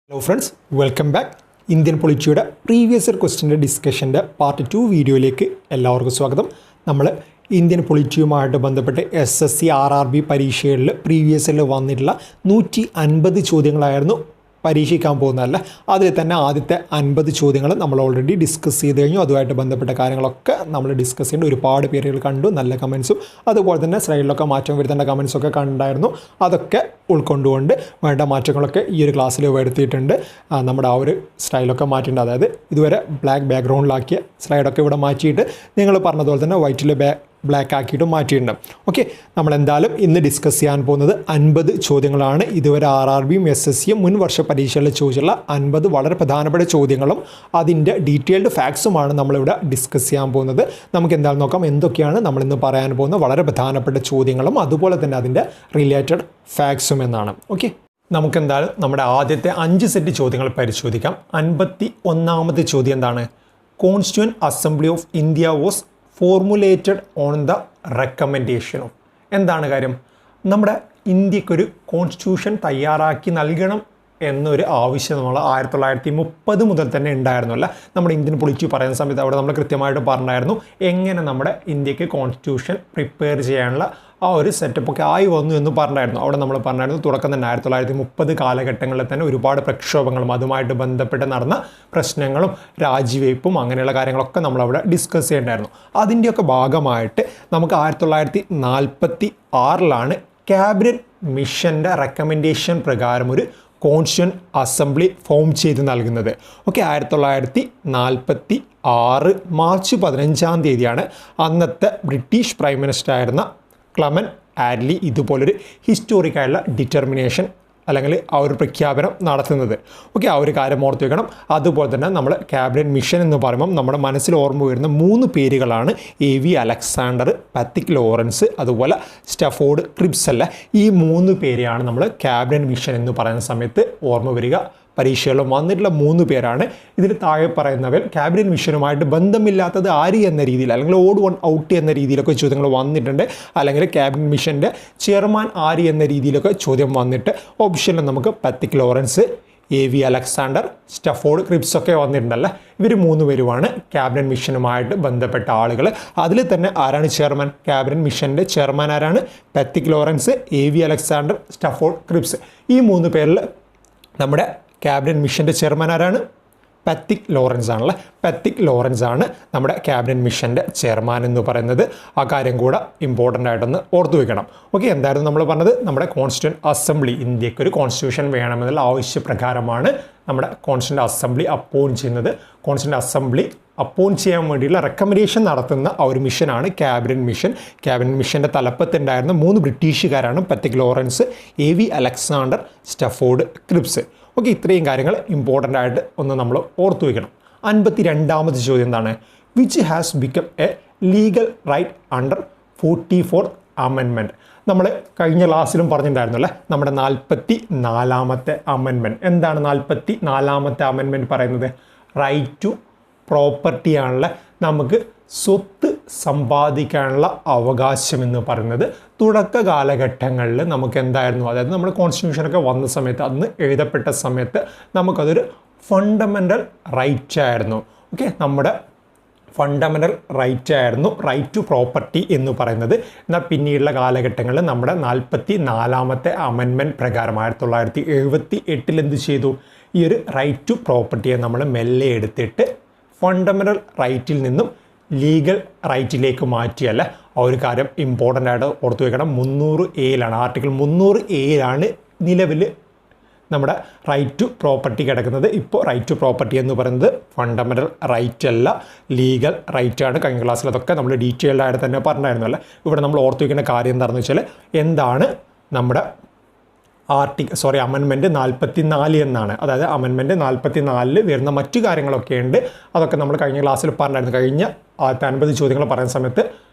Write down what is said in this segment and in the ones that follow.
Hello friends, welcome back. Indian പൊളിറ്റിയുടെ previous year ക്വസ്റ്റ്യൻ്റെ ഡിസ്കഷൻ്റെ പാർട്ട് 2 വീഡിയോയിലേക്ക് എല്ലാവർക്കും സ്വാഗതം. നമ്മൾ ഇന്ത്യൻ പൊളിറ്റിയുമായിട്ട് ബന്ധപ്പെട്ട് SSC RRB പരീക്ഷകളിൽ പ്രീവിയസ് ഇയറിൽ വന്നിട്ടുള്ള 150 ചോദ്യങ്ങളായിരുന്നു പരീക്ഷിക്കാൻ പോകുന്നതല്ല. അതിൽ തന്നെ ആദ്യത്തെ 50 ചോദ്യങ്ങൾ നമ്മൾ ഓൾറെഡി ഡിസ്കസ് ചെയ്ത് കഴിഞ്ഞു. അതുമായിട്ട് ബന്ധപ്പെട്ട കാര്യങ്ങളൊക്കെ നമ്മൾ ഡിസ്കസ് ചെയ്യേണ്ട ഒരുപാട് പേരുകൾ കണ്ടു. നല്ല കമൻസും അതുപോലെ തന്നെ സ്ലൈഡിലൊക്കെ മാറ്റം വരുത്തേണ്ട കമൻസൊക്കെ കണ്ടായിരുന്നു. അതൊക്കെ ഉൾക്കൊണ്ടുകൊണ്ട് വേണ്ട മാറ്റങ്ങളൊക്കെ ഈ ഒരു ക്ലാസ്സിൽ വരുത്തിയിട്ടുണ്ട്. നമ്മുടെ ആ ഒരു സ്റ്റൈലൊക്കെ മാറ്റിയിട്ടുണ്ട്. അതായത് ഇതുവരെ ബ്ലാക്ക് ബാക്ക്ഗ്രൗണ്ടിലാക്കിയ സ്ലൈഡൊക്കെ ഇവിടെ മാറ്റിയിട്ട് നിങ്ങൾ പറഞ്ഞതുപോലെ തന്നെ വൈറ്റിൽ ബ്ലാക്ക് ആക്കിയിട്ട് മാറ്റിയിട്ടുണ്ട്. ഓക്കെ, നമ്മളെന്തായാലും ഇന്ന് ഡിസ്കസ് ചെയ്യാൻ പോകുന്നത് 50 ചോദ്യങ്ങളാണ്. ഇതുവരെ RRBയും SSCയും മുൻ വർഷ പരീക്ഷകളിൽ ചോദിച്ചുള്ള 50 വളരെ പ്രധാനപ്പെട്ട ചോദ്യങ്ങളും അതിൻ്റെ ഡീറ്റെയിൽഡ് ഫാക്ട്സുമാണ് നമ്മളിവിടെ ഡിസ്കസ് ചെയ്യാൻ പോകുന്നത്. നമുക്ക് എന്തായാലും നോക്കാം എന്തൊക്കെയാണ് നമ്മളിന്ന് പറയാൻ പോകുന്ന വളരെ പ്രധാനപ്പെട്ട ചോദ്യങ്ങളും അതുപോലെ തന്നെ അതിൻ്റെ റിലേറ്റഡ് ഫാക്ട്സും എന്നാണ്. ഓക്കെ, നമുക്കെന്തായാലും നമ്മുടെ ആദ്യത്തെ 5 സെറ്റ് ചോദ്യങ്ങൾ പരിശോധിക്കാം. 51ാമത്തെ ചോദ്യം എന്താണ്? Constituent assembly of India was formulated on the recommendation of. എന്താണ് കാര്യം? നമ്മുടെ ഇന്ത്യക്കൊരു കോൺസ്റ്റിറ്റ്യൂഷൻ തയ്യാറാക്കി നൽകണം എന്നൊരു ആവശ്യം നമ്മൾ 1930 മുതൽ തന്നെ ഉണ്ടായിരുന്നു അല്ല. നമ്മുടെ ഇന്ത്യൻ പൊളിറ്റി പറയുന്ന സമയത്ത് അവിടെ നമ്മൾ കൃത്യമായിട്ട് പറഞ്ഞായിരുന്നു എങ്ങനെ നമ്മുടെ ഇന്ത്യക്ക് കോൺസ്റ്റിറ്റ്യൂഷൻ പ്രിപ്പയർ ചെയ്യാനുള്ള ആ ഒരു സെറ്റപ്പൊക്കെ ആയി വന്നു എന്ന് പറഞ്ഞായിരുന്നു. അവിടെ നമ്മൾ പറഞ്ഞായിരുന്നു തുടക്കം തന്നെ 1930 കാലഘട്ടങ്ങളിൽ തന്നെ ഒരുപാട് പ്രക്ഷോഭങ്ങളും അതുമായിട്ട് ബന്ധപ്പെട്ട് നടന്ന പ്രശ്നങ്ങളും രാജിവയ്പ്പും അങ്ങനെയുള്ള കാര്യങ്ങളൊക്കെ നമ്മളവിടെ ഡിസ്കസ് ചെയ്യേണ്ടായിരുന്നു. അതിൻ്റെയൊക്കെ ഭാഗമായിട്ട് നമുക്ക് 1946 ക്യാബിനറ്റ് മിഷൻ്റെ റെക്കമെൻഡേഷൻ പ്രകാരം ഒരു കോൺസ്റ്റിറ്റ്യൂവൻറ്റ് അസംബ്ലി ഫോം ചെയ്ത് നൽകുന്നത്. ഓക്കെ, 1946 മാർച്ച് 15-ാം തീയതിയാണ് അന്നത്തെ ബ്രിട്ടീഷ് പ്രൈം മിനിസ്റ്റർ ആയിരുന്ന ക്ലെമന്റ് ആറ്റ്ലി ഇതുപോലൊരു ഹിസ്റ്റോറിക്കായുള്ള ഡിറ്റർമിനേഷൻ അല്ലെങ്കിൽ ആ ഒരു പ്രഖ്യാപനം നടത്തുന്നത്. ഓക്കെ, ആ ഒരു കാര്യം ഓർത്ത് വെക്കണം. അതുപോലെ തന്നെ നമ്മൾ ക്യാബിനറ്റ് മിഷൻ എന്ന് പറയുമ്പം നമ്മുടെ മനസ്സിൽ ഓർമ്മ വരുന്ന 3 പേരുകളാണ് AV അലക്സാണ്ടർ, പാത്രിക് ലോറൻസ്, അതുപോലെ സ്റ്റഫോർഡ് ക്രിപ്സ് അല്ല. ഈ 3 പേരെയാണ് നമ്മൾ ക്യാബിനറ്റ് മിഷൻ എന്ന് പറയുന്ന സമയത്ത് ഓർമ്മ വരിക. പരീക്ഷകളും വന്നിട്ടുള്ള 3 പേരാണ്. ഇതിൽ താഴെ പറയുന്നവർ ക്യാബിനറ്റ് മിഷനുമായിട്ട് ബന്ധമില്ലാത്തത് ആര് എന്ന രീതിയിൽ അല്ലെങ്കിൽ ഓഡ് വൺ ഔട്ട് എന്ന രീതിയിലൊക്കെ ചോദ്യങ്ങൾ വന്നിട്ടുണ്ട്. അല്ലെങ്കിൽ ക്യാബിനറ്റ് മിഷൻ്റെ ചെയർമാൻ ആര് എന്ന രീതിയിലൊക്കെ ചോദ്യം വന്നിട്ട് ഓപ്ഷനിൽ നമുക്ക് Patrick Lawrence, AV Alexander, Stafford Cripps ഒക്കെ വന്നിട്ടുണ്ടല്ലേ. ഇവർ 3 പേരുമാണ് ക്യാബിനറ്റ് മിഷനുമായിട്ട് ബന്ധപ്പെട്ട ആളുകൾ. അതിൽ തന്നെ ആരാണ് ചെയർമാൻ? ക്യാബിനറ്റ് മിഷൻ്റെ ചെയർമാൻ ആരാണ്? Patrick Lawrence, AV Alexander, Stafford Cripps. ഈ 3 പേരിൽ നമ്മുടെ ക്യാബിനറ്റ് മിഷൻ്റെ ചെയർമാൻ ആരാണ്? പാത്രിക് ലോറൻസ് ആണല്ലേ. പാത്രിക് ലോറൻസ് ആണ് നമ്മുടെ ക്യാബിനറ്റ് മിഷൻ്റെ ചെയർമാൻ എന്ന് പറയുന്നത്. ആ കാര്യം കൂടെ ഇമ്പോർട്ടൻ്റ് ആയിട്ടൊന്ന് ഓർത്തു വെക്കണം. ഓക്കെ, എന്തായിരുന്നു നമ്മൾ പറഞ്ഞത്? നമ്മുടെ കോൺസ്റ്റിറ്റ്യൂവൻറ്റ് അസംബ്ലി, ഇന്ത്യക്ക് ഒരു കോൺസ്റ്റിറ്റ്യൂഷൻ വേണമെന്നുള്ള ആവശ്യപ്രകാരമാണ് നമ്മുടെ കോൺസ്റ്റിറ്റ്യൂവൻറ്റ് അസംബ്ലി അപ്പോയിൻറ്റ് ചെയ്യുന്നത്. കോൺസ്റ്റിറ്റ്യൂവൻറ്റ് അസംബ്ലി അപ്പോയിൻറ്റ് ചെയ്യാൻ വേണ്ടിയുള്ള റെക്കമെൻഡേഷൻ നടത്തുന്ന ആ ഒരു മിഷനാണ് ക്യാബിനറ്റ് മിഷൻ. ക്യാബിനറ്റ് മിഷൻ്റെ തലപ്പത്തുണ്ടായിരുന്ന 3 ബ്രിട്ടീഷുകാരാണ് Patrick Lawrence, AV Alexander, Stafford Cripps. Okay, ഇത്രയും കാര്യങ്ങൾ ഇമ്പോർട്ടൻ്റ് ആയിട്ട് ഒന്ന് നമ്മൾ ഓർത്തു വയ്ക്കണം. 52ാമത്തെ ചോദ്യം എന്താണ്? Which has become a legal right under 44th amendment. നമ്മൾ കഴിഞ്ഞ ക്ലാസ്സിലും പറഞ്ഞിട്ടുണ്ടായിരുന്നു അല്ലേ, നമ്മുടെ 44ാമത്തെ അമെൻമെൻറ്റ്. എന്താണ് 44ാമത്തെ അമെൻമെൻറ്റ് പറയുന്നത്? റൈറ്റ് ടു പ്രോപ്പർട്ടി ആണല്ലേ. നമുക്ക് സ്വത്ത് സമ്പാദിക്കാനുള്ള അവകാശം എന്ന് പറയുന്നത് തുടക്ക കാലഘട്ടങ്ങളിൽ നമുക്ക് എന്തായിരുന്നു? അതായത് നമ്മുടെ കോൺസ്റ്റിറ്റ്യൂഷനൊക്കെ വന്ന സമയത്ത് അന്ന് എഴുതപ്പെട്ട സമയത്ത് നമുക്കതൊരു ഫണ്ടമെൻ്റൽ റൈറ്റ് ആയിരുന്നു. ഓക്കെ, നമ്മുടെ ഫണ്ടമെൻ്റൽ റൈറ്റ് ആയിരുന്നു റൈറ്റ് ടു പ്രോപ്പർട്ടി എന്ന് പറയുന്നത്. എന്നാൽ പിന്നീടുള്ള കാലഘട്ടങ്ങളിൽ നമ്മുടെ 44ാമത്തെ അമെൻമെൻറ്റ് പ്രകാരം 1978 എന്ത് ചെയ്തു? ഈ ഒരു റൈറ്റ് ടു പ്രോപ്പർട്ടിയെ നമ്മൾ മെല്ലെ എടുത്തിട്ട് ഫണ്ടമെൻ്റൽ റൈറ്റിൽ നിന്നും ലീഗൽ റൈറ്റിലേക്ക് മാറ്റിയല്ല. ആ ഒരു കാര്യം ഇമ്പോർട്ടൻ്റ് ആയിട്ട് ഓർത്തു വെക്കണം. 300A ആർട്ടിക്കിൾ 300A നിലവിൽ നമ്മുടെ റൈറ്റ് ടു പ്രോപ്പർട്ടി കിടക്കുന്നത്. ഇപ്പോൾ റൈറ്റ് ടു പ്രോപ്പർട്ടി എന്ന് പറയുന്നത് ഫണ്ടമെൻ്റൽ റൈറ്റ് അല്ല, ലീഗൽ റൈറ്റ് ആണ്. കഴിഞ്ഞ ക്ലാസ്സിൽ അതൊക്കെ നമ്മൾ ഡീറ്റെയിൽഡ് ആയിട്ട് തന്നെ പറഞ്ഞായിരുന്നു അല്ലേ. ഇവിടെ നമ്മൾ ഓർത്തു വയ്ക്കേണ്ട കാര്യം എന്താണെന്ന് വെച്ചാൽ എന്താണ് നമ്മുടെ അമെൻമെൻറ്റ് 44 എന്നാണ്. അതായത് അമെൻമെൻറ്റ് 44 വരുന്ന മറ്റു കാര്യങ്ങളൊക്കെ ഉണ്ട്. അതൊക്കെ നമ്മൾ കഴിഞ്ഞ ക്ലാസ്സിൽ പറഞ്ഞായിരുന്നു. കഴിഞ്ഞ 50 ചോദ്യങ്ങൾ പറയുന്ന സമയത്ത്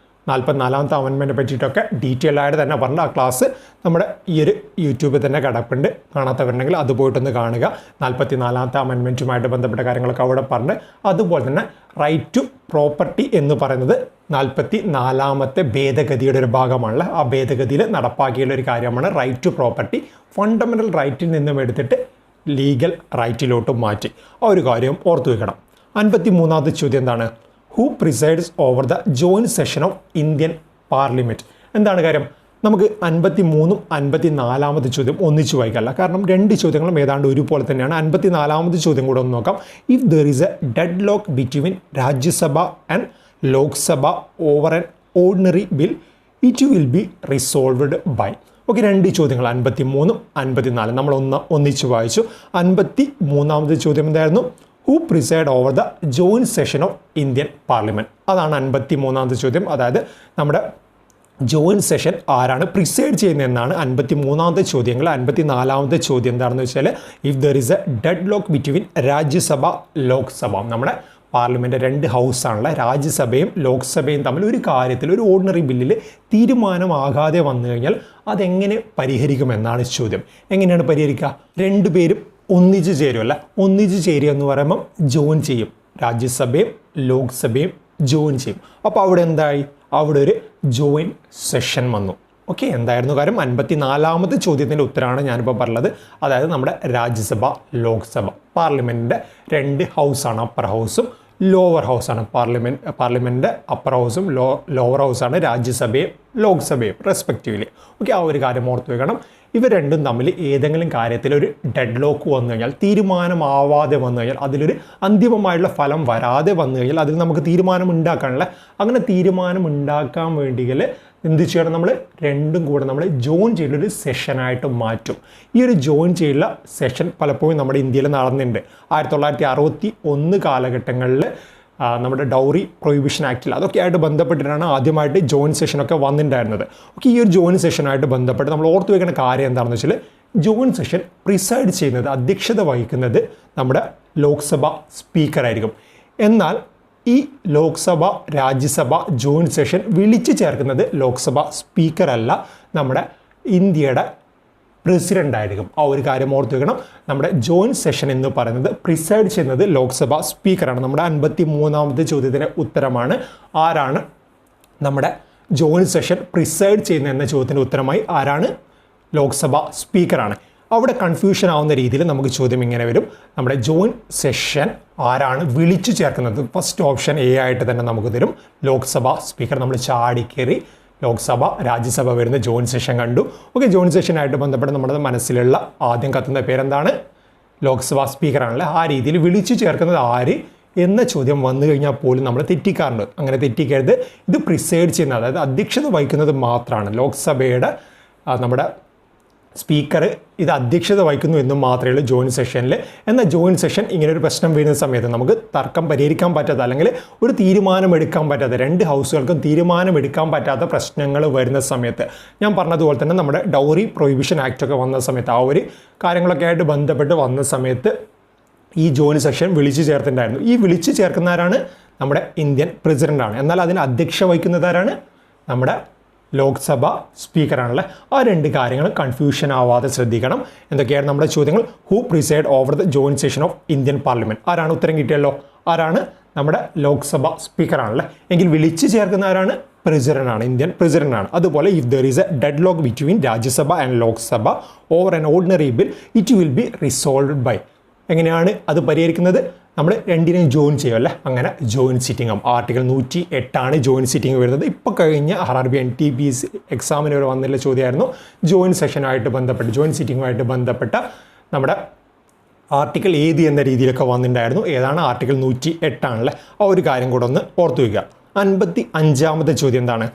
44ാമത്തെ അമെൻമെൻറ്റിനെ പറ്റിയിട്ടൊക്കെ ഡീറ്റെയിൽ ആയിട്ട് തന്നെ പറഞ്ഞ ആ ക്ലാസ് നമ്മുടെ ഈ ഒരു യൂട്യൂബിൽ തന്നെ കിടപ്പുണ്ട്. കാണാത്തവരുണ്ടെങ്കിൽ അത് പോയിട്ടൊന്ന് കാണുക. 44ാമത്തെ അമെൻമെൻറ്റുമായിട്ട് ബന്ധപ്പെട്ട കാര്യങ്ങളൊക്കെ അവിടെ പറഞ്ഞ്, അതുപോലെ തന്നെ റൈറ്റ് ടു പ്രോപ്പർട്ടി എന്ന് പറയുന്നത് 44ാമത്തെ ഭേദഗതിയുടെ ഒരു ഭാഗമാണല്ലോ. ആ ഭേദഗതിയിൽ നടപ്പാക്കിയുള്ള ഒരു കാര്യമാണ് റൈറ്റ് ടു പ്രോപ്പർട്ടി. ഫണ്ടമെൻ്റൽ റൈറ്റിൽ നിന്നും എടുത്തിട്ട് ലീഗൽ റൈറ്റിലോട്ട് മാറ്റി. ആ ഒരു കാര്യം ഓർത്തു വെക്കണം. 53ാമത്തെ ചോദ്യം എന്താണ്? Who presides over the joint session of Indian parliament? എന്താണ് കാര്യം? നമുക്ക് 53ഉം 54ാമത്തെ ചോദ്യം ഒന്നിച്ച് വായിക്കാമല്ല, കാരണം രണ്ട് ചോദ്യങ്ങളും ഏതാണ്ട് ഒരുപോലെ തന്നെയാണ്. 54ാമത്തെ ചോദ്യം കൂടെ ഒന്ന് നോക്കാം. If there is a dead lock between Rajya Sabha and Lok Sabha over an ordinary bill it will be resolved by. Okay, രണ്ട് ചോദ്യങ്ങൾ 53ഉം 54ഉം നമ്മൾ ഒന്നിച്ച് വായിച്ചു. 53ാമത്തെ ചോദ്യം എന്തായിരുന്നു? Who പ്രിസൈഡ് over the joint session of Indian parliament? അതാണ് 53ാമത്തെ ചോദ്യം. അതായത് നമ്മുടെ ജോയിൻറ്റ് സെഷൻ ആരാണ് പ്രിസൈഡ് ചെയ്യുന്നതെന്നാണ് 53ാമത്തെ ചോദ്യങ്ങൾ. 54ാമത്തെ ചോദ്യം എന്താണെന്ന് വെച്ചാൽ if there is a dead lock between Rajya Sabha Lok Sabha. നമ്മുടെ പാർലമെൻറ്റ് രണ്ട് ഹൗസാണുള്ള രാജ്യസഭയും ലോക്സഭയും തമ്മിൽ ഒരു കാര്യത്തിൽ ഒരു ഓർഡിനറി ബില്ലിൽ തീരുമാനമാകാതെ വന്നു കഴിഞ്ഞാൽ അതെങ്ങനെ പരിഹരിക്കുമെന്നാണ് ചോദ്യം. എങ്ങനെയാണ് പരിഹരിക്കുക? രണ്ടുപേരും ഒന്നിച്ച് ചേരുമല്ല, ഒന്നിച്ച് ചേരുക എന്ന് പറയുമ്പം ജോയിൻ ചെയ്യും. രാജ്യസഭയും ലോക്സഭയും ജോയിൻ ചെയ്യും. അപ്പോൾ അവിടെ എന്തായി? അവിടെ ഒരു ജോയിൻ സെഷൻ വന്നു. ഓക്കെ, എന്തായിരുന്നു കാര്യം? 54ാമത്തെ ചോദ്യത്തിൻ്റെ ഉത്തരമാണ് ഞാനിപ്പോൾ പറഞ്ഞത്. അതായത് നമ്മുടെ രാജ്യസഭ ലോക്സഭ പാർലമെൻറ്റിൻ്റെ രണ്ട് ഹൗസാണ്, അപ്പർ ഹൗസും ലോവർ ഹൗസാണ്. പാർലമെൻറ്റിൻ്റെ അപ്പർ ഹൗസും ലോവർ ഹൗസാണ് രാജ്യസഭയും ലോക്സഭയും റെസ്പെക്റ്റീവ്ലി. ഓക്കെ, ആ ഒരു കാര്യം ഓർത്ത് വെക്കണം. ഇവർ രണ്ടും തമ്മിൽ ഏതെങ്കിലും കാര്യത്തിൽ ഒരു ഡെഡ് ലോക്ക് വന്നു കഴിഞ്ഞാൽ, തീരുമാനമാവാതെ വന്നു കഴിഞ്ഞാൽ, അതിലൊരു അന്തിമമായിട്ടുള്ള ഫലം വരാതെ വന്നു കഴിഞ്ഞാൽ അതിൽ നമുക്ക് തീരുമാനം ഉണ്ടാക്കാനുള്ള, അങ്ങനെ തീരുമാനം ഉണ്ടാക്കാൻ വേണ്ടിയിൽ എന്ത് ചെയ്യണം? നമ്മൾ രണ്ടും കൂടെ നമ്മൾ ജോയിൻ ചെയ്തൊരു സെഷനായിട്ട് മാറ്റും. ഈ ഒരു ജോയിൻ ചെയ്യുന്ന സെഷൻ പലപ്പോഴും നമ്മുടെ ഇന്ത്യയിൽ നടന്നിട്ടുണ്ട്. 1961 കാലഘട്ടങ്ങളിൽ നമ്മുടെ ഡൗറി പ്രൊഹിബിഷൻ ആക്റ്റിൽ അതൊക്കെ ആയിട്ട് ബന്ധപ്പെട്ടിട്ടാണ് ആദ്യമായിട്ട് ജോയിൻറ്റ് സെഷനൊക്കെ വന്നിട്ടുണ്ടായിരുന്നത്. ഓക്കെ, ഈ ഒരു ജോയിൻറ്റ് സെഷനായിട്ട് ബന്ധപ്പെട്ട് നമ്മൾ ഓർത്ത് വെക്കുന്ന കാര്യം എന്താണെന്ന് വെച്ചാൽ ജോയിൻറ്റ് സെഷൻ പ്രിസൈഡ് ചെയ്യുന്നത്, അധ്യക്ഷത വഹിക്കുന്നത് നമ്മുടെ ലോക്സഭ സ്പീക്കറായിരിക്കും. എന്നാൽ ഈ ലോക്സഭ രാജ്യസഭ ജോയിൻറ്റ് സെഷൻ വിളിച്ചു ചേർക്കുന്നത് ലോക്സഭ സ്പീക്കറല്ല, നമ്മുടെ ഇന്ത്യയുടെ പ്രസിഡൻ്റ് ആയിരിക്കും. ആ ഒരു കാര്യം ഓർത്ത് വെക്കണം. നമ്മുടെ ജോയിൻറ്റ് സെഷൻ എന്ന് പറയുന്നത് പ്രിസൈഡ് ചെയ്യുന്നത് ലോക്സഭ സ്പീക്കറാണ്. നമ്മുടെ 53ാമത്തെ ചോദ്യത്തിന് ഉത്തരമാണ്. ആരാണ് നമ്മുടെ ജോയിൻറ്റ് സെഷൻ പ്രിസൈഡ് ചെയ്യുന്നത് എന്ന ചോദ്യത്തിൻ്റെ ഉത്തരമായി ആരാണ്? ലോക്സഭ സ്പീക്കറാണ്. അവിടെ കൺഫ്യൂഷൻ ആവുന്ന രീതിയിൽ നമുക്ക് ചോദ്യം ഇങ്ങനെ വരും. നമ്മുടെ ജോയിൻറ്റ് സെഷൻ ആരാണ് വിളിച്ചു ചേർക്കുന്നത്? ഫസ്റ്റ് ഓപ്ഷൻ എ ആയിട്ട് തന്നെ നമുക്ക് തരും, ലോക്സഭ സ്പീക്കർ. നമ്മൾ ചാടിക്കേറി ലോക്സഭ രാജ്യസഭ വരുന്ന ജോയിൻറ്റ് സെഷൻ കണ്ടു. ഓക്കെ, ജോയിൻറ്റ് സെഷനായിട്ട് ബന്ധപ്പെട്ട് നമ്മുടെ മനസ്സിലുള്ള ആദ്യം കത്തുന്ന പേരെന്താണ്? ലോക്സഭ സ്പീക്കറാണല്ലേ. ആ രീതിയിൽ വിളിച്ചു ചേർക്കുന്നത് ആര് എന്ന ചോദ്യം വന്നു കഴിഞ്ഞാൽ പോലും നമ്മൾ തെറ്റിക്കാറുണ്ട്. അങ്ങനെ തെറ്റിക്കരുത്. ഇത് പ്രിസൈഡ് ചെയ്യുന്നത്, അതായത് അധ്യക്ഷത വഹിക്കുന്നത് മാത്രമാണ്. ലോക്സഭയുടെ നമ്മുടെ സ്പീക്കർ ഇത് അധ്യക്ഷത വഹിക്കുന്നു എന്നും മാത്രമേ ഉള്ളൂ ജോയിൻറ്റ് സെഷനിൽ. എന്നാൽ ജോയിൻറ്റ് സെഷൻ ഇങ്ങനെ ഒരു പ്രശ്നം വരുന്ന സമയത്ത് നമുക്ക് തർക്കം പരിഹരിക്കാൻ പറ്റാത്ത, അല്ലെങ്കിൽ ഒരു തീരുമാനമെടുക്കാൻ പറ്റാത്ത, രണ്ട് ഹൗസുകൾക്കും തീരുമാനമെടുക്കാൻ പറ്റാത്ത പ്രശ്നങ്ങൾ വരുന്ന സമയത്ത്, ഞാൻ പറഞ്ഞതുപോലെ തന്നെ നമ്മുടെ ഡൗറി പ്രൊഹിബിഷൻ ആക്റ്റൊക്കെ വന്ന സമയത്ത്, ആ ഒരു കാര്യങ്ങളൊക്കെ ആയിട്ട് ബന്ധപ്പെട്ട് വന്ന സമയത്ത് ഈ ജോയിൻറ്റ് സെഷൻ വിളിച്ചു ചേർത്തിട്ടുണ്ടായിരുന്നു. ഈ വിളിച്ചു ചേർക്കുന്നവരാണ് നമ്മുടെ ഇന്ത്യൻ പ്രസിഡൻ്റാണ്. എന്നാൽ അതിന് അധ്യക്ഷ വഹിക്കുന്നതാരാണ്? നമ്മുടെ ലോക്സഭ സ്പീക്കറാണല്ലേ. ആ രണ്ട് കാര്യങ്ങൾ കൺഫ്യൂഷൻ ആവാതെ ശ്രദ്ധിക്കണം. എന്തൊക്കെയാണ് നമ്മുടെ ചോദ്യങ്ങൾ? Who പ്രിസൈഡ് over the joint session of Indian parliament? ആരാണ്? ഉത്തരം കിട്ടിയല്ലോ. ആരാണ്? നമ്മുടെ ലോക്സഭ സ്പീക്കറാണല്ലേ. എങ്കിൽ വിളിച്ചു ചേർക്കുന്ന ആരാണ്? പ്രസിഡൻ്റാണ്, ഇന്ത്യൻ പ്രസിഡൻ്റാണ്. അതുപോലെ if there is a dead lock between Rajya Sabha and Lok Sabha over an ordinary bill it will be resolved by. എങ്ങനെയാണ് അത് പരിഹരിക്കുന്നത്? നമ്മൾ രണ്ടിനെയും ജോയിൻ ചെയ്യുമല്ലേ, അങ്ങനെ ജോയിൻ സിറ്റിംഗ് ആവും. ആർട്ടിക്കിൾ 108 ജോയിൻ സിറ്റിംഗ് വരുന്നത്. ഇപ്പോൾ കഴിഞ്ഞ RRB NTPC എക്സാമിന് വരെ വന്നിട്ടുള്ള ചോദ്യമായിരുന്നു ജോയിൻ സെഷനുമായിട്ട് ബന്ധപ്പെട്ട്, ജോയിൻ സിറ്റിംഗുമായിട്ട് ബന്ധപ്പെട്ട നമ്മുടെ ആർട്ടിക്കിൾ ഏത് എന്ന രീതിയിലൊക്കെ വന്നിട്ടുണ്ടായിരുന്നു. ഏതാണ്? ആർട്ടിക്കിൾ 108 ആ ഒരു കാര്യം കൂടെ ഒന്ന് ഓർത്തു വയ്ക്കുക. 55ാമത്തെ ചോദ്യം എന്താണ്?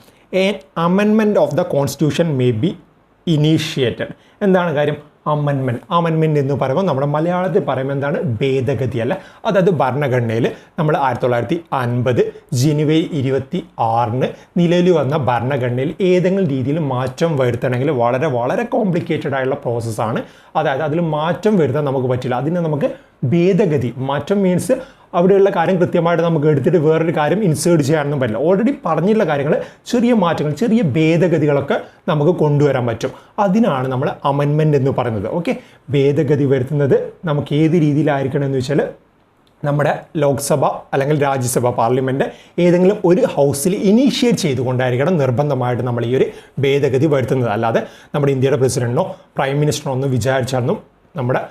N amendment of the constitution may be initiated. എന്താണ് കാര്യം? അമെൻമെൻറ്റ് എന്ന് പറയുമ്പോൾ നമ്മുടെ മലയാളത്തിൽ പറയുമ്പോൾ എന്താണ്? ഭേദഗതി അല്ല. അതായത് ഭരണഘടനയിൽ നമ്മൾ 1950 ജനുവരി 26 നിലവിൽ വന്ന ഭരണഘടനയിൽ ഏതെങ്കിലും രീതിയിൽ മാറ്റം വരുത്തണമെങ്കിൽ വളരെ വളരെ കോംപ്ലിക്കേറ്റഡ് ആയിട്ടുള്ള പ്രോസസ്സാണ്. അതായത് അതിൽ മാറ്റം വരുത്താൻ നമുക്ക് പറ്റില്ല. അതിന് നമുക്ക് ഭേദഗതി, മാറ്റം മീൻസ് അവിടെയുള്ള കാര്യം കൃത്യമായിട്ട് നമുക്ക് എടുത്തിട്ട് വേറൊരു കാര്യം ഇൻസേർട്ട് ചെയ്യാനൊന്നും പറ്റില്ല. ഓൾറെഡി പറഞ്ഞിട്ടുള്ള കാര്യങ്ങൾ ചെറിയ മാറ്റങ്ങൾ, ചെറിയ ഭേദഗതികളൊക്കെ നമുക്ക് കൊണ്ടുവരാൻ പറ്റും. അതിനാണ് നമ്മൾ അമെൻമെൻറ്റ് എന്ന് പറയുന്നത്. ഓക്കെ, ഭേദഗതി വരുത്തുന്നത് നമുക്ക് ഏത് രീതിയിലായിരിക്കണം എന്ന് വെച്ചാൽ നമ്മുടെ ലോക്സഭ അല്ലെങ്കിൽ രാജ്യസഭ പാർലമെൻറ്റ് ഏതെങ്കിലും ഒരു ഹൗസിൽ ഇനീഷ്യേറ്റ് ചെയ്തുകൊണ്ടായിരിക്കണം നിർബന്ധമായിട്ട് നമ്മൾ ഈ ഒരു ഭേദഗതി വരുത്തുന്നത്. അല്ലാതെ നമ്മുടെ ഇന്ത്യയുടെ പ്രസിഡന്റിനോ പ്രൈം മിനിസ്റ്ററിനോ ഒന്നും വിചാരിച്ചാലൊന്നും നമ്മുടെ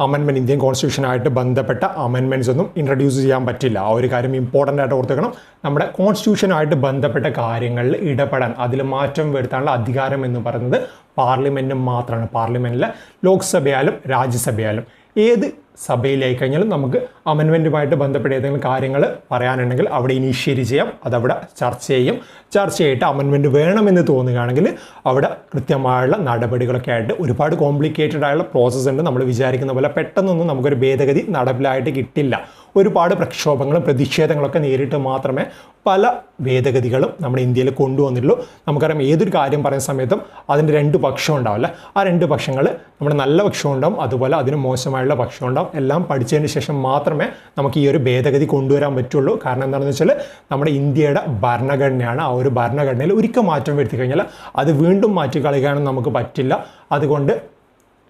അമെൻമെൻറ്റ് ഇന്ത്യൻ കോൺസ്റ്റിറ്റ്യൂഷനായിട്ട് ബന്ധപ്പെട്ട അമെൻമെൻറ്റ്സ് ഒന്നും ഇൻട്രൊഡ്യൂസ് ചെയ്യാൻ പറ്റില്ല. ആ ഒരു കാര്യം ഇമ്പോർട്ടൻ്റ് ആയിട്ട് ഓർത്തുവെക്കണം. നമ്മുടെ കോൺസ്റ്റിറ്റ്യൂഷനായിട്ട് ബന്ധപ്പെട്ട കാര്യങ്ങളിൽ ഇടപെടാൻ, അതിൽ മാറ്റം വരുത്താനുള്ള അധികാരം എന്ന് പറയുന്നത് പാർലമെൻറ്റിന് മാത്രമാണ്. പാർലമെൻറ്റിലെ ലോക്സഭയാലും രാജ്യസഭയാലും ഏത് സഭയിലായി കഴിഞ്ഞാലും നമുക്ക് അമെൻമെൻറ്റുമായിട്ട് ബന്ധപ്പെട്ട ഏതെങ്കിലും കാര്യങ്ങൾ പറയാനുണ്ടെങ്കിൽ അവിടെ ഇനീഷ്യേറ്റ് ചെയ്യാം. അതവിടെ ചർച്ച ചെയ്യും. ചർച്ച ചെയ്തിട്ട് അമെൻമെൻറ്റ് വേണമെന്ന് തോന്നുകയാണെങ്കിൽ അവിടെ കൃത്യമായുള്ള നടപടികളൊക്കെ ആയിട്ട് ഒരുപാട് കോംപ്ലിക്കേറ്റഡ് ആയുള്ള പ്രോസസ്സ് ഉണ്ട്. നമ്മൾ വിചാരിക്കുന്ന പോലെ പെട്ടെന്നൊന്നും നമുക്കൊരു ഭേദഗതി നടപ്പിലായിട്ട് കിട്ടില്ല. ഒരുപാട് പ്രക്ഷോഭങ്ങളും പ്രതിഷേധങ്ങളൊക്കെ നേരിട്ട് മാത്രമേ പല ഭേദഗതികളും നമ്മുടെ ഇന്ത്യയിൽ കൊണ്ടുവന്നിട്ടുള്ളൂ. നമുക്കറിയാം ഏതൊരു കാര്യം പറയുന്ന സമയത്തും അതിൻ്റെ രണ്ട് പക്ഷം ഉണ്ടാവില്ല. ആ രണ്ട് പക്ഷങ്ങൾ നമ്മുടെ നല്ല പക്ഷം ഉണ്ടാവും, അതുപോലെ അതിന് മോശമായുള്ള പക്ഷം ഉണ്ടാവും. എല്ലാം പഠിച്ചതിന് ശേഷം മാത്രമേ നമുക്ക് ഈ ഒരു ഭേദഗതി കൊണ്ടുവരാൻ പറ്റുള്ളൂ. കാരണം എന്താണെന്ന് വെച്ചാൽ നമ്മുടെ ഇന്ത്യയുടെ ഭരണഘടനയാണ്. ആ ഒരു ഭരണഘടനയിൽ ഒരിക്കൽ മാറ്റം വരുത്തി കഴിഞ്ഞാൽ അത് വീണ്ടും മാറ്റിക്കളയാനും നമുക്ക് പറ്റില്ല. അതുകൊണ്ട്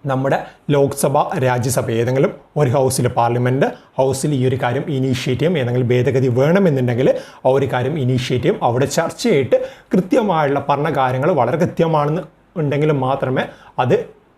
നമ്മുടെ ലോക്സഭ രാജ്യസഭ ഏതെങ്കിലും ഒരു ഹൗസിൽ, പാർലമെൻറ്റ് ഹൗസിൽ ഈ ഒരു കാര്യം ഇനീഷ്യേറ്റ് ചെയ്യും. ഏതെങ്കിലും ഭേദഗതി വേണമെന്നുണ്ടെങ്കിൽ ആ ഒരു കാര്യം ഇനീഷ്യേറ്റ് ചെയ്യും. അവിടെ ചർച്ച ചെയ്തിട്ട് കൃത്യമായുള്ള പറഞ്ഞ കാര്യങ്ങൾ വളരെ കൃത്യമാണെന്ന് ഉണ്ടെങ്കിൽ മാത്രമേ അത്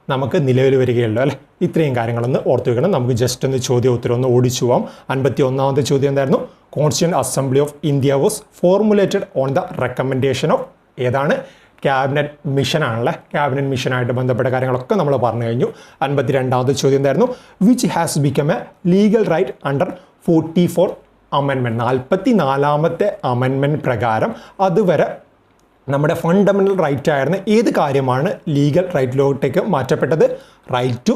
നമുക്ക് നിലവിൽ വരികയുള്ളൂ അല്ലേ. ഇത്രയും കാര്യങ്ങളൊന്ന് ഓർത്തു വെക്കണം. നമുക്ക് ജസ്റ്റ് ഒന്ന് ചോദ്യം ഉത്തരം ഒന്ന് ഓടിച്ചു പോവാം. 51ാമത്തെ ചോദ്യം എന്തായിരുന്നു? Constituent assembly of India was formulated on the recommendation of ഏതാണ്? ക്യാബിനറ്റ് മിഷൻ ആണല്ലേ. ക്യാബിനറ്റ് മിഷനായിട്ട് ബന്ധപ്പെട്ട കാര്യങ്ങളൊക്കെ നമ്മൾ പറഞ്ഞു കഴിഞ്ഞു. 52ാമത്തെ ചോദ്യം എന്തായിരുന്നു? Which has become a legal right under 44 അമെൻമെൻറ്റ്. 44ാമത്തെ അമെൻമെൻറ്റ് പ്രകാരം അതുവരെ നമ്മുടെ ഫണ്ടമെൻ്റൽ റൈറ്റ് ആയിരുന്ന ഏത് കാര്യമാണ് ലീഗൽ റൈറ്റിലോട്ടേക്ക് മാറ്റപ്പെട്ടത്? റൈറ്റ് ടു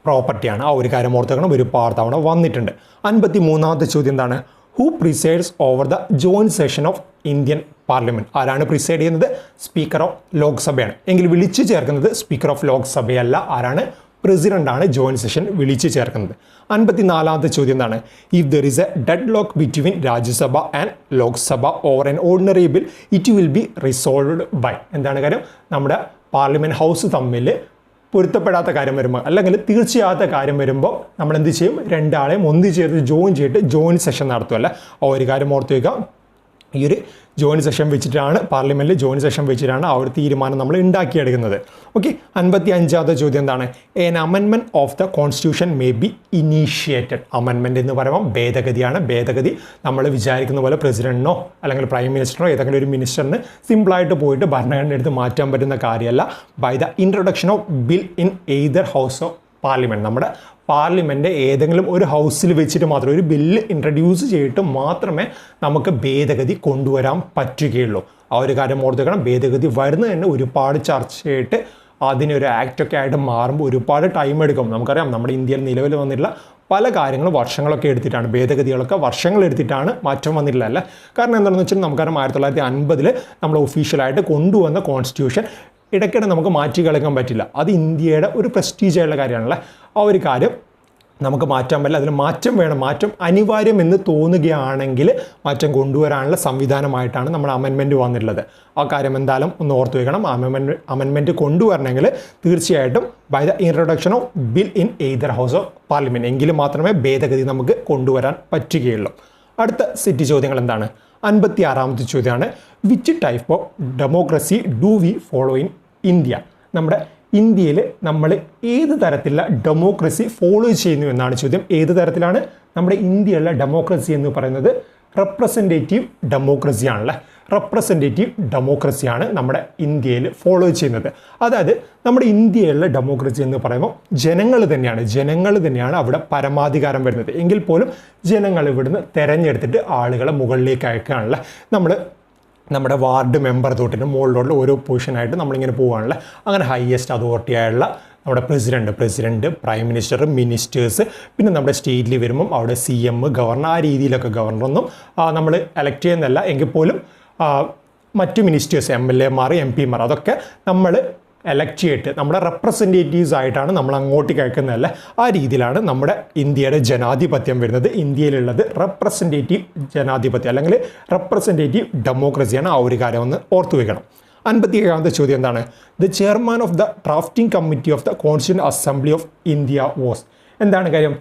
പ്രോപ്പർട്ടിയാണ്. ആ ഒരു കാര്യം ഓർത്തുവെക്കണം. ഒരുപാട് തവണ വന്നിട്ടുണ്ട്. 53ാമത്തെ ചോദ്യം എന്താണ്? Who presides over the joint session of Indian parliament. ആരാണ് പ്രിസൈഡ് ചെയ്യുന്നത്? സ്പീക്കർ ഓഫ് ലോക്സഭയാണ്. എങ്കിൽ വിളിച്ചു ചേർക്കുന്നത് സ്പീക്കർ ഓഫ് ലോക്സഭയല്ല. ആരാണ്? പ്രസിഡൻ്റാണ് ജോയിൻറ്റ് സെഷൻ വിളിച്ചു ചേർക്കുന്നത്. 54ാമത്തെ ചോദ്യം എന്താണ്? If there is a dead lock between Rajya Sabha and Lok Sabha over an ordinary bill it will be resolved by. എന്താണ് കാര്യം? നമ്മുടെ പാർലമെൻറ്റ് ഹൗസ് തമ്മിൽ പൊരുത്തപ്പെടാത്ത കാര്യം വരുമ്പോൾ അല്ലെങ്കിൽ തീർച്ചയാത്ത കാര്യം വരുമ്പോൾ നമ്മൾ എന്ത് ചെയ്യും? രണ്ടാളെയും ഒന്നിച്ചേർത്ത് ജോയിൻ ചെയ്തിട്ട് ജോയിൻറ്റ് സെഷൻ നടത്തുമല്ലേ. ആ ഒരു കാര്യം ഓർത്ത് വയ്ക്കുക. ഈ ഒരു ജോയിൻറ്റ് സെഷൻ വെച്ചിട്ടാണ്, പാർലമെൻറ്റിൽ ജോയിൻറ്റ് സെഷൻ വെച്ചിട്ടാണ് ആ ഒരു തീരുമാനം നമ്മൾ ഉണ്ടാക്കിയെടുക്കുന്നത്. ഓക്കെ. 55ാമത്തെ ചോദ്യം എന്താണ്? N amendment of the constitution may be initiated. Amendment എന്ന് പറയുമ്പോൾ ഭേദഗതിയാണ്. ഭേദഗതി നമ്മൾ വിചാരിക്കുന്ന പോലെ പ്രസിഡന്റിനോ അല്ലെങ്കിൽ പ്രൈം മിനിസ്റ്ററിനോ ഏതെങ്കിലും ഒരു മിനിസ്റ്ററിന് സിമ്പിളായിട്ട് പോയിട്ട് ഭരണഘടന എടുത്ത് മാറ്റാൻ പറ്റുന്ന കാര്യമല്ല. By the introduction of bill in either house of parliament. നമ്മുടെ പാർലമെൻറ്റ് ഏതെങ്കിലും ഒരു ഹൗസിൽ വെച്ചിട്ട് മാത്രമേ, ഒരു ബില്ല് ഇൻട്രൊഡ്യൂസ് ചെയ്തിട്ട് മാത്രമേ നമുക്ക് ഭേദഗതി കൊണ്ടുവരാൻ പറ്റുകയുള്ളൂ. ആ ഒരു കാര്യം ഓർത്തുവെക്കണം. ഭേദഗതി വരുന്നത് തന്നെ ഒരുപാട് ചർച്ച ചെയ്തിട്ട് അതിനൊരു ആക്റ്റൊക്കെ ആയിട്ട് മാറുമ്പോൾ ഒരുപാട് ടൈം എടുക്കും. നമുക്കറിയാം നമ്മുടെ ഇന്ത്യയിൽ നിലവിൽ വന്നിട്ടുള്ള പല കാര്യങ്ങളും വർഷങ്ങളൊക്കെ എടുത്തിട്ടാണ്, ഭേദഗതികളൊക്കെ വർഷങ്ങൾ എടുത്തിട്ടാണ് മാറ്റം വന്നിട്ടില്ല അല്ലേ. കാരണം എന്താണെന്ന് വെച്ചാൽ നമുക്കറിയാം 1950 നമ്മൾ ഒഫീഷ്യലായിട്ട് കൊണ്ടുവന്ന കോൺസ്റ്റിറ്റ്യൂഷൻ ഇടയ്ക്കിടെ നമുക്ക് മാറ്റി കളയാൻ പറ്റില്ല. അത് ഇന്ത്യയുടെ ഒരു പ്രസ്റ്റീജായുള്ള കാര്യമാണല്ലേ. ആ ഒരു കാര്യം നമുക്ക് മാറ്റാൻ പറ്റില്ല. അതിൽ മാറ്റം വേണം. മാറ്റം അനിവാര്യം എന്ന് തോന്നുകയാണെങ്കിൽ മാറ്റം കൊണ്ടുവരാനുള്ള സംവിധാനമായിട്ടാണ് നമ്മുടെ അമെൻമെൻറ്റ് വന്നിട്ടുള്ളത്. ആ കാര്യം എന്തായാലും ഒന്ന് ഓർത്ത് വയ്ക്കണം. അമെൻമെൻറ്റ് കൊണ്ടുവരണമെങ്കിൽ തീർച്ചയായിട്ടും by the introduction of bill in either house of parliament എങ്കിലും മാത്രമേ ഭേദഗതി നമുക്ക് കൊണ്ടുവരാൻ പറ്റുകയുള്ളൂ. അടുത്ത സെറ്റ് ചോദ്യങ്ങൾ എന്താണ്? 56ാമത്തെ ചോദ്യമാണ്. Which type of democracy do we follow in India? നമ്മുടെ ഇന്ത്യയിൽ നമ്മൾ ഏത് തരത്തിലുള്ള ഡെമോക്രസി ഫോളോ ചെയ്യുന്നു എന്നാണ് ചോദ്യം. ഏത് തരത്തിലാണ് നമ്മുടെ ഇന്ത്യയിലുള്ള ഡെമോക്രസി എന്ന് പറയുന്നത്? റെപ്രസെൻറ്റേറ്റീവ് ഡെമോക്രസിയാണല്ലേ. റെപ്രസെൻറ്റേറ്റീവ് ഡെമോക്രസിയാണ് നമ്മുടെ ഇന്ത്യയിൽ ഫോളോ ചെയ്യുന്നത്. അതായത് നമ്മുടെ ഇന്ത്യയിലുള്ള ഡെമോക്രസി എന്ന് പറയുമ്പോൾ ജനങ്ങൾ തന്നെയാണ് അവിടെ പരമാധികാരം വരുന്നത്. എങ്കിൽ പോലും ജനങ്ങൾ ഇവിടുന്ന് തിരഞ്ഞെടുത്തിട്ട് ആളുകളെ മുകളിലേക്ക് അയക്കുകയാണല്ലേ. നമ്മുടെ വാർഡ് മെമ്പർ തൊട്ടിട്ട് മുകളിലുള്ള ഓരോ പൊസിഷനായിട്ട് നമ്മളിങ്ങനെ പോവുകയാണല്ലേ. അങ്ങനെ ഹയസ്റ്റ് അതോറിറ്റി ആയുള്ള നമ്മുടെ പ്രസിഡന്റ്, പ്രൈം മിനിസ്റ്റർ, മിനിസ്റ്റേഴ്സ്, പിന്നെ നമ്മുടെ സ്റ്റേറ്റിൽ വരുമ്പം അവിടെ CM, ഗവർണർ, ആ രീതിയിലൊക്കെ ഗവർണറൊന്നും നമ്മൾ എലക്ട് ചെയ്യുന്നതല്ല. എങ്കിൽ പോലും മറ്റു ministers, MLA Mar, MP Mar അതൊക്കെ നമ്മൾ എലക്ട് ചെയ്തിട്ട് നമ്മുടെ റെപ്രസെൻറ്റേറ്റീവ്സ് ആയിട്ടാണ് നമ്മൾ അങ്ങോട്ടേക്ക് അയക്കുന്നതല്ല. ആ രീതിയിലാണ് നമ്മുടെ ഇന്ത്യയുടെ ജനാധിപത്യം വരുന്നത്. ഇന്ത്യയിലുള്ളത് റെപ്രസെൻറ്റേറ്റീവ് ജനാധിപത്യം അല്ലെങ്കിൽ റെപ്രസെൻറ്റേറ്റീവ് ഡെമോക്രസിയാണ്. ആ ഒരു കാര്യം ഒന്ന് ഓർത്തു വയ്ക്കണം. 57ാമത്തെ ചോദ്യം എന്താണ്? The chairman of the drafting committee of the constituent assembly of India was. എന്താണ് കാര്യം?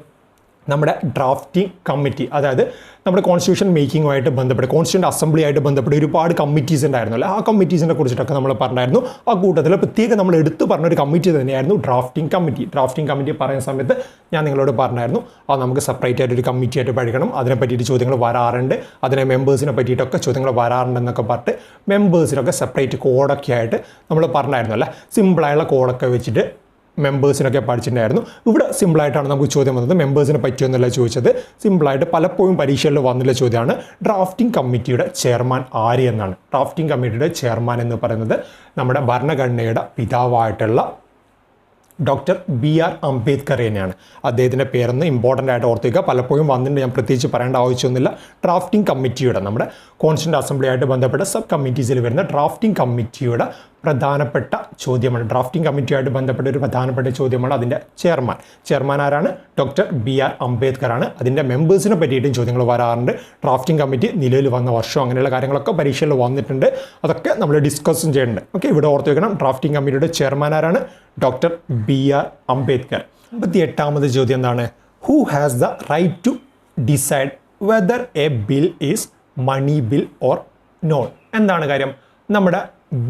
നമ്മുടെ ഡ്രാഫ്റ്റിംഗ് കമ്മിറ്റി, അതായത് നമ്മുടെ കോൺസ്റ്റിറ്റ്യൂഷൻ മേക്കിങ്ങുമായിട്ട് ബന്ധപ്പെട്ട് കോൺസ്റ്റിറ്റ്യൂൻ്റ് അസംബ്ലിയായിട്ട് ബന്ധപ്പെട്ട് ഒരുപാട് കമ്മിറ്റീസ് ഉണ്ടായിരുന്നല്ലോ. ആ കമ്മിറ്റീസിനെ കുറിച്ചിട്ടൊക്കെ നമ്മൾ പറഞ്ഞായിരുന്നു. ആ കൂട്ടത്തിൽ പ്രത്യേകം നമ്മൾ എടുത്തു പറഞ്ഞൊരു കമ്മിറ്റി തന്നെയായിരുന്നു ഡ്രാഫ്റ്റിംഗ് കമ്മിറ്റി. ഡ്രാഫ്റ്റിംഗ് കമ്മിറ്റി പറയുന്ന സമയത്ത് ഞാൻ നിങ്ങളോട് പറഞ്ഞായിരുന്നു അത് നമുക്ക് സെപ്പറേറ്റ് ആയിട്ട് ഒരു കമ്മിറ്റി ആയിട്ട് പഠിക്കണം, അതിനെ പറ്റിയിട്ട് ചോദ്യങ്ങൾ വരാറുണ്ട്, അതിനെ മെമ്പേഴ്സിനെ പറ്റിയിട്ടൊക്കെ ചോദ്യങ്ങൾ വരാറുണ്ടെന്നൊക്കെ പറഞ്ഞിട്ട് മെമ്പേഴ്സിനൊക്കെ സെപ്പറേറ്റ് കോഡൊക്കെ ആയിട്ട് നമ്മൾ പറഞ്ഞായിരുന്നു അല്ലേ. സിമ്പിളായുള്ള കോഡൊക്കെ വെച്ചിട്ട് മെമ്പേഴ്സിനൊക്കെ പഠിച്ചിട്ടുണ്ടായിരുന്നു. ഇവിടെ സിമ്പിളായിട്ടാണ് നമുക്ക് ചോദ്യം വന്നത്. മെമ്പേഴ്സിനെ പറ്റിയൊന്നുമല്ല ചോദിച്ചത്, സിമ്പിളായിട്ട് പലപ്പോഴും പരീക്ഷകളിൽ വന്നിട്ടുള്ള ചോദ്യമാണ് ഡ്രാഫ്റ്റിംഗ് കമ്മിറ്റിയുടെ ചെയർമാൻ ആര് എന്നാണ്. ഡ്രാഫ്റ്റിംഗ് കമ്മിറ്റിയുടെ ചെയർമാൻ എന്ന് പറയുന്നത് നമ്മുടെ ഭരണഘടനയുടെ പിതാവായിട്ടുള്ള ഡോക്ടർ BR അംബേദ്കർ തന്നെയാണ്. അദ്ദേഹത്തിൻ്റെ പേരൊന്ന് ഇമ്പോർട്ടൻ്റ് ആയിട്ട് ഓർത്തിക്കുക. പലപ്പോഴും വന്നിട്ട് ഞാൻ പ്രത്യേകിച്ച് പറയേണ്ട ആവശ്യമൊന്നുമില്ല. ഡ്രാഫ്റ്റിംഗ് കമ്മിറ്റിയുടെ നമ്മുടെ കോൺസ്റ്റിറ്റ്യൂൻ്റ് അസംബ്ലിയായിട്ട് ബന്ധപ്പെട്ട സബ് കമ്മിറ്റീസിൽ വരുന്ന ഡ്രാഫ്റ്റിംഗ് കമ്മിറ്റിയുടെ പ്രധാനപ്പെട്ട ചോദ്യമാണ്. ഡ്രാഫ്റ്റിംഗ് കമ്മിറ്റിയുമായിട്ട് ബന്ധപ്പെട്ട ഒരു പ്രധാനപ്പെട്ട ചോദ്യമാണ് അതിൻ്റെ ചെയർമാൻ ആരാണ്? ഡോക്ടർ BR അംബേദ്കർ ആണ്. അതിൻ്റെ മെമ്പേഴ്സിനെ പറ്റിയിട്ടും ചോദ്യങ്ങൾ വരാറുണ്ട്. ഡ്രാഫ്റ്റിംഗ് കമ്മിറ്റി നിലവിൽ വന്ന വർഷം അങ്ങനെയുള്ള കാര്യങ്ങളൊക്കെ പരീക്ഷയിൽ വന്നിട്ടുണ്ട്. അതൊക്കെ നമ്മൾ ഡിസ്കസും ചെയ്യുന്നുണ്ട്. ഓക്കെ, ഇവിടെ ഓർത്ത് വെക്കണം ഡ്രാഫ്റ്റിംഗ് കമ്മിറ്റിയുടെ ചെയർമാൻ ആരാണ്? Doctor BR Ambedkar. 58ാമത് ചോദ്യം എന്താണ്? Who has the right to decide whether a bill is money bill or not? എന്താണ് കാര്യം? നമ്മുടെ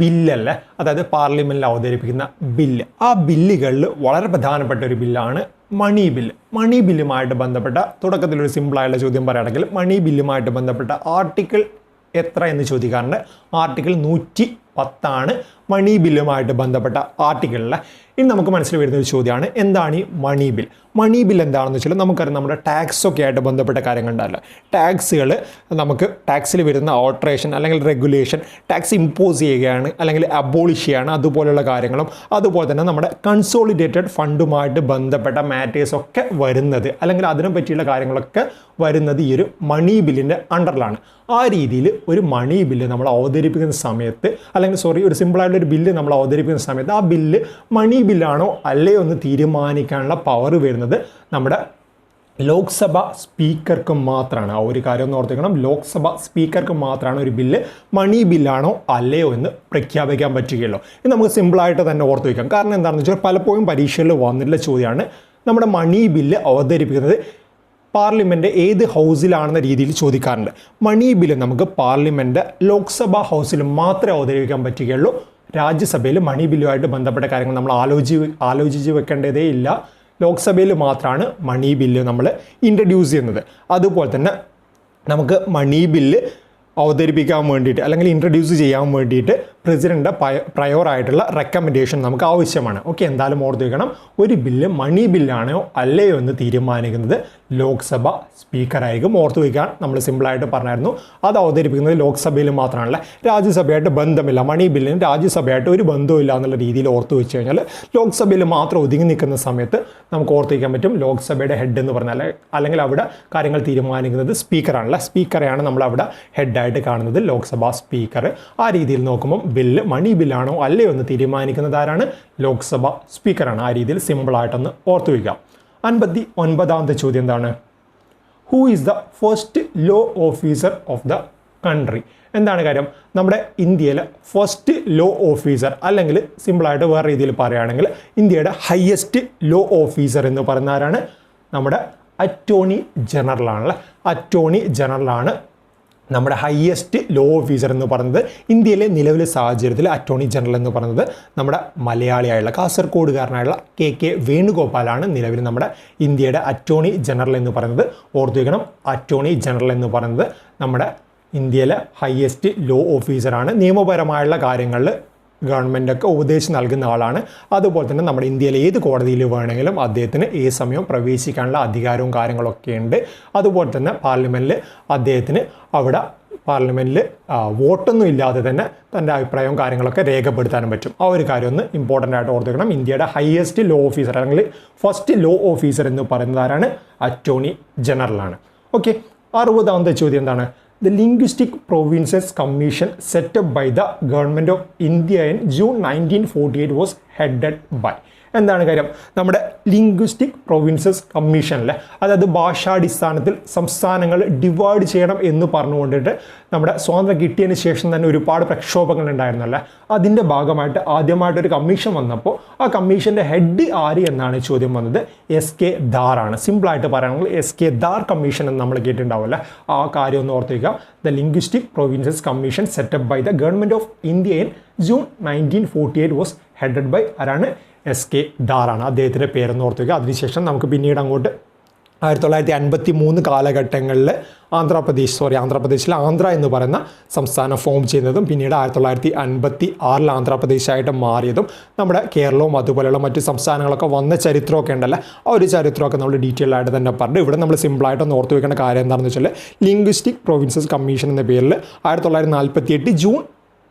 ബില്ലല്ലേ, അതായത് പാർലമെൻറ്റിൽ അവതരിപ്പിക്കുന്ന ബില്ല്. ആ ബില്ലുകളിൽ വളരെ പ്രധാനപ്പെട്ട ഒരു ബില്ലാണ് മണി ബില്ല്. മണി ബില്ലുമായിട്ട് ബന്ധപ്പെട്ട തുടക്കത്തിലൊരു സിമ്പിളായുള്ള ചോദ്യം പറയുകയാണെങ്കിൽ മണി ബില്ലുമായിട്ട് ബന്ധപ്പെട്ട ആർട്ടിക്കിൾ എത്ര എന്ന് ചോദിക്കാറുണ്ട്. ആർട്ടിക്കിൾ 110 മണി ബില്ലുമായിട്ട് ബന്ധപ്പെട്ട ആർട്ടിക്കിളിൽ. ഇനി നമുക്ക് മനസ്സിൽ വരുന്ന ഒരു ചോദ്യമാണ് എന്താണ് ഈ മണി ബിൽ? മണി ബിൽ എന്താണെന്ന് വെച്ചാൽ നമുക്കറിയാം നമ്മുടെ ടാക്സൊക്കെ ആയിട്ട് ബന്ധപ്പെട്ട കാര്യങ്ങൾ ഉണ്ടാവില്ല. ടാക്സുകൾ നമുക്ക് ടാക്സിൽ വരുന്ന ഓൾട്രേഷൻ അല്ലെങ്കിൽ റെഗുലേഷൻ, ടാക്സ് ഇമ്പോസ് ചെയ്യുകയാണ് അല്ലെങ്കിൽ അബോളിഷ് ചെയ്യുകയാണ്, അതുപോലെയുള്ള കാര്യങ്ങളും അതുപോലെ തന്നെ നമ്മുടെ കൺസോളിഡേറ്റഡ് ഫണ്ടുമായിട്ട് ബന്ധപ്പെട്ട മാറ്റേഴ്സൊക്കെ വരുന്നത് അല്ലെങ്കിൽ അതിനെ പറ്റിയുള്ള കാര്യങ്ങളൊക്കെ വരുന്നത് ഈ ഒരു മണി ബില്ലിൻ്റെ അണ്ടറിലാണ്. ആ രീതിയിൽ ഒരു മണി ബില്ല് നമ്മൾ അവതരിപ്പിക്കുന്ന സമയത്ത് അല്ലെങ്കിൽ ഒരു സിമ്പിളായിട്ടുള്ള ഒരു ബില്ല് നമ്മൾ അവതരിപ്പിക്കുന്ന സമയത്ത് ആ ബില്ല് മണി ബില്ലാണോ അല്ലയോ എന്ന് തീരുമാനിക്കാനുള്ള പവർ വരുന്നത് നമ്മുടെ ലോക്സഭ സ്പീക്കർക്ക് മാത്രമാണ്. ആ ഒരു കാര്യം ഒന്ന് ഓർത്തിക്കണം, ലോക്സഭ സ്പീക്കർക്ക് മാത്രമാണ് ഒരു ബില്ല് മണി ബില്ലാണോ അല്ലയോ എന്ന് പ്രഖ്യാപിക്കാൻ പറ്റുകയുള്ളൂ. ഇത് നമുക്ക് സിമ്പിളായിട്ട് തന്നെ ഓർത്ത് വയ്ക്കാം. കാരണം എന്താണെന്ന് വെച്ചാൽ പലപ്പോഴും പരീക്ഷയിൽ വന്നിട്ടുള്ള ചോദ്യമാണ് നമ്മുടെ മണി ബില്ല് അവതരിപ്പിക്കുന്നത് പാർലമെൻറ്റ് ഏത് ഹൗസിലാണെന്ന രീതിയിൽ ചോദിക്കാറുണ്ട്. മണി ബില്ല് നമുക്ക് പാർലമെൻറ്റ് ലോക്സഭ ഹൗസിൽ മാത്രമേ അവതരിപ്പിക്കാൻ പറ്റുകയുള്ളൂ. രാജ്യസഭയിൽ മണി ബില്ലുമായിട്ട് ബന്ധപ്പെട്ട കാര്യങ്ങൾ നമ്മൾ ആലോചിച്ച് വെക്കേണ്ടതേ ഇല്ല. ലോക്സഭയിൽ മാത്രമാണ് മണി ബില്ല് നമ്മൾ ഇൻട്രൊഡ്യൂസ് ചെയ്യുന്നത്. അതുപോലെ തന്നെ നമുക്ക് മണി ബില്ല് അവതരിപ്പിക്കാൻ വേണ്ടിയിട്ട് അല്ലെങ്കിൽ ഇൻട്രൊഡ്യൂസ് ചെയ്യാൻ വേണ്ടിയിട്ട് പ്രസിഡൻ്റ് പ്രയോറായിട്ടുള്ള റെക്കമെൻഡേഷൻ നമുക്ക് ആവശ്യമാണ്. ഓക്കെ, എന്തായാലും ഓർത്ത് വയ്ക്കണം ഒരു ബില്ല് മണി ബില്ലാണോ അല്ലയോ എന്ന് തീരുമാനിക്കുന്നത് ലോക്സഭ സ്പീക്കറായിരിക്കും. ഓർത്ത് വയ്ക്കാൻ നമ്മൾ സിമ്പിളായിട്ട് പറഞ്ഞായിരുന്നു. അത് അവതരിപ്പിക്കുന്നത് ലോക്സഭയിൽ മാത്രമാണല്ലേ, രാജ്യസഭയായിട്ട് ബന്ധമില്ല. മണി ബില്ലിന് രാജ്യസഭയായിട്ട് ഒരു ബന്ധമില്ല എന്നുള്ള രീതിയിൽ ഓർത്ത് വെച്ച് കഴിഞ്ഞാൽ ലോക്സഭയിൽ മാത്രം ഒതുങ്ങി നിൽക്കുന്ന സമയത്ത് നമുക്ക് ഓർത്ത് വയ്ക്കാൻ പറ്റും ലോക്സഭയുടെ ഹെഡ് എന്ന് പറഞ്ഞാൽ അല്ലെങ്കിൽ അവിടെ കാര്യങ്ങൾ തീരുമാനിക്കുന്നത് സ്പീക്കറാണല്ലേ. സ്പീക്കറെയാണ് നമ്മൾ അവിടെ ഹെഡായിട്ട് കാണുന്നത്, ലോക്സഭ സ്പീക്കർ. ആ രീതിയിൽ നോക്കുമ്പോൾ ബില്ല് മണി ബില്ലാണോ അല്ലയോ എന്ന് തീരുമാനിക്കുന്നത് ആരാണ്? ലോക്സഭ സ്പീക്കറാണ്. ആ രീതിയിൽ സിമ്പിളായിട്ടൊന്ന് ഓർത്തു വയ്ക്കാം. 59ാമത്തെ ചോദ്യം എന്താണ്? Who is the first law officer of the country? എന്താണ് കാര്യം? നമ്മുടെ ഇന്ത്യയിലെ ഫസ്റ്റ് ലോ ഓഫീസർ അല്ലെങ്കിൽ സിമ്പിളായിട്ട് വേറെ രീതിയിൽ പറയുകയാണെങ്കിൽ ഇന്ത്യയുടെ ഹയസ്റ്റ് ലോ ഓഫീസർ എന്ന് പറയുന്ന ആരാണ്? നമ്മുടെ അറ്റോർണി ജനറലാണല്ലേ. അറ്റോർണി ജനറലാണ് നമ്മുടെ ഹയസ്റ്റ് ലോ ഓഫീസർ എന്ന് പറയുന്നത്. ഇന്ത്യയിലെ നിലവിലെ സാഹചര്യത്തിൽ അറ്റോർണി ജനറൽ എന്ന് പറയുന്നത് നമ്മുടെ മലയാളിയായുള്ള കാസർഗോഡുകാരനായുള്ള KK വേണുഗോപാലാണ് നിലവിൽ നമ്മുടെ ഇന്ത്യയുടെ അറ്റോർണി ജനറൽ എന്ന് പറയുന്നത്. ഓർത്തു വയ്ക്കണം, അറ്റോർണി ജനറൽ എന്ന് പറയുന്നത് നമ്മുടെ ഇന്ത്യയിലെ ഹയസ്റ്റ് ലോ ഓഫീസറാണ്. നിയമപരമായുള്ള കാര്യങ്ങളിൽ ഗവൺമെൻറ്റൊക്കെ ഉപദേശം നൽകുന്ന ആളാണ്. അതുപോലെ തന്നെ നമ്മുടെ ഇന്ത്യയിലെ ഏത് കോടതിയിൽ വേണമെങ്കിലും അദ്ദേഹത്തിന് ഏത് സമയവും പ്രവേശിക്കാനുള്ള അധികാരവും കാര്യങ്ങളൊക്കെ ഉണ്ട്. അതുപോലെ തന്നെ പാർലമെൻറ്റിൽ അദ്ദേഹത്തിന് അവിടെ പാർലമെൻറ്റിൽ വോട്ടൊന്നും ഇല്ലാതെ തന്നെ തൻ്റെ അഭിപ്രായവും കാര്യങ്ങളൊക്കെ രേഖപ്പെടുത്താനും പറ്റും. ആ ഒരു കാര്യം ഒന്ന് ഇമ്പോർട്ടൻ്റ് ആയിട്ട് ഓർത്തുവെക്കണം. ഇന്ത്യയുടെ ഹയസ്റ്റ് ലോ ഓഫീസർ അല്ലെങ്കിൽ ഫസ്റ്റ് ലോ ഓഫീസർ എന്ന് പറയുന്നത് ആരാണ്? അറ്റോർണി ജനറലാണ്. ഓക്കെ, 60ാമത്തെ ചോദ്യം എന്താണ്? The Linguistic Provinces Commission set up by the Government of India in June 1948 was headed by. എന്താണ് കാര്യം? നമ്മുടെ ലിംഗ്വിസ്റ്റിക് പ്രൊവിൻസസ് കമ്മീഷനിലെ, അതായത് ഭാഷാടിസ്ഥാനത്തിൽ സംസ്ഥാനങ്ങൾ ഡിവൈഡ് ചെയ്യണം എന്ന് പറഞ്ഞുകൊണ്ടിട്ട് നമ്മുടെ സ്വാതന്ത്ര്യം കിട്ടിയതിന് ശേഷം തന്നെ ഒരുപാട് പ്രക്ഷോഭങ്ങൾ ഉണ്ടായിരുന്നല്ലേ. അതിൻ്റെ ഭാഗമായിട്ട് ആദ്യമായിട്ടൊരു കമ്മീഷൻ വന്നപ്പോൾ ആ കമ്മീഷൻ്റെ ഹെഡ് ആര് എന്നാണ് ചോദ്യം വന്നത്. SK ധാർ ആണ്. സിമ്പിളായിട്ട് പറയുകയാണെങ്കിൽ SK ധാർ കമ്മീഷൻ എന്ന് നമ്മൾ കേട്ടിട്ടുണ്ടാവില്ല. ആ കാര്യം ഒന്ന് ഓർത്ത് വയ്ക്കുക. The linguistic provinces commission setup by the government of India in June 1948 was headed by ആരാണ്? SK ധാർ ആണ്. അദ്ദേഹത്തിൻ്റെ പേരെന്ന് ഓർത്ത് വയ്ക്കുക. അതിനുശേഷം നമുക്ക് പിന്നീട് അങ്ങോട്ട് 1953 കാലഘട്ടങ്ങളിൽ ആന്ധ്രാപ്രദേശിലെ ആന്ധ്ര എന്ന് പറയുന്ന സംസ്ഥാനം ഫോം ചെയ്യുന്നതും പിന്നീട് 1956 ആന്ധ്രാപ്രദേശായിട്ട് മാറിയതും നമ്മുടെ കേരളവും അതുപോലെയുള്ള മറ്റ് സംസ്ഥാനങ്ങളൊക്കെ വന്ന ചരിത്രമൊക്കെ ഉണ്ടല്ലോ. ആ ഒരു ചരിത്രമൊക്കെ നമ്മൾ ഡീറ്റെയിൽ ആയിട്ട് തന്നെ പറഞ്ഞു. ഇവിടെ നമ്മൾ സിമ്പിളായിട്ടൊന്ന് ഓർത്ത് വയ്ക്കേണ്ട കാര്യം എന്താണെന്ന് വെച്ചാൽ ലിംഗ്വിസ്റ്റിക് പ്രൊവിൻസസ് കമ്മീഷൻ എന്ന പേരിൽ 1948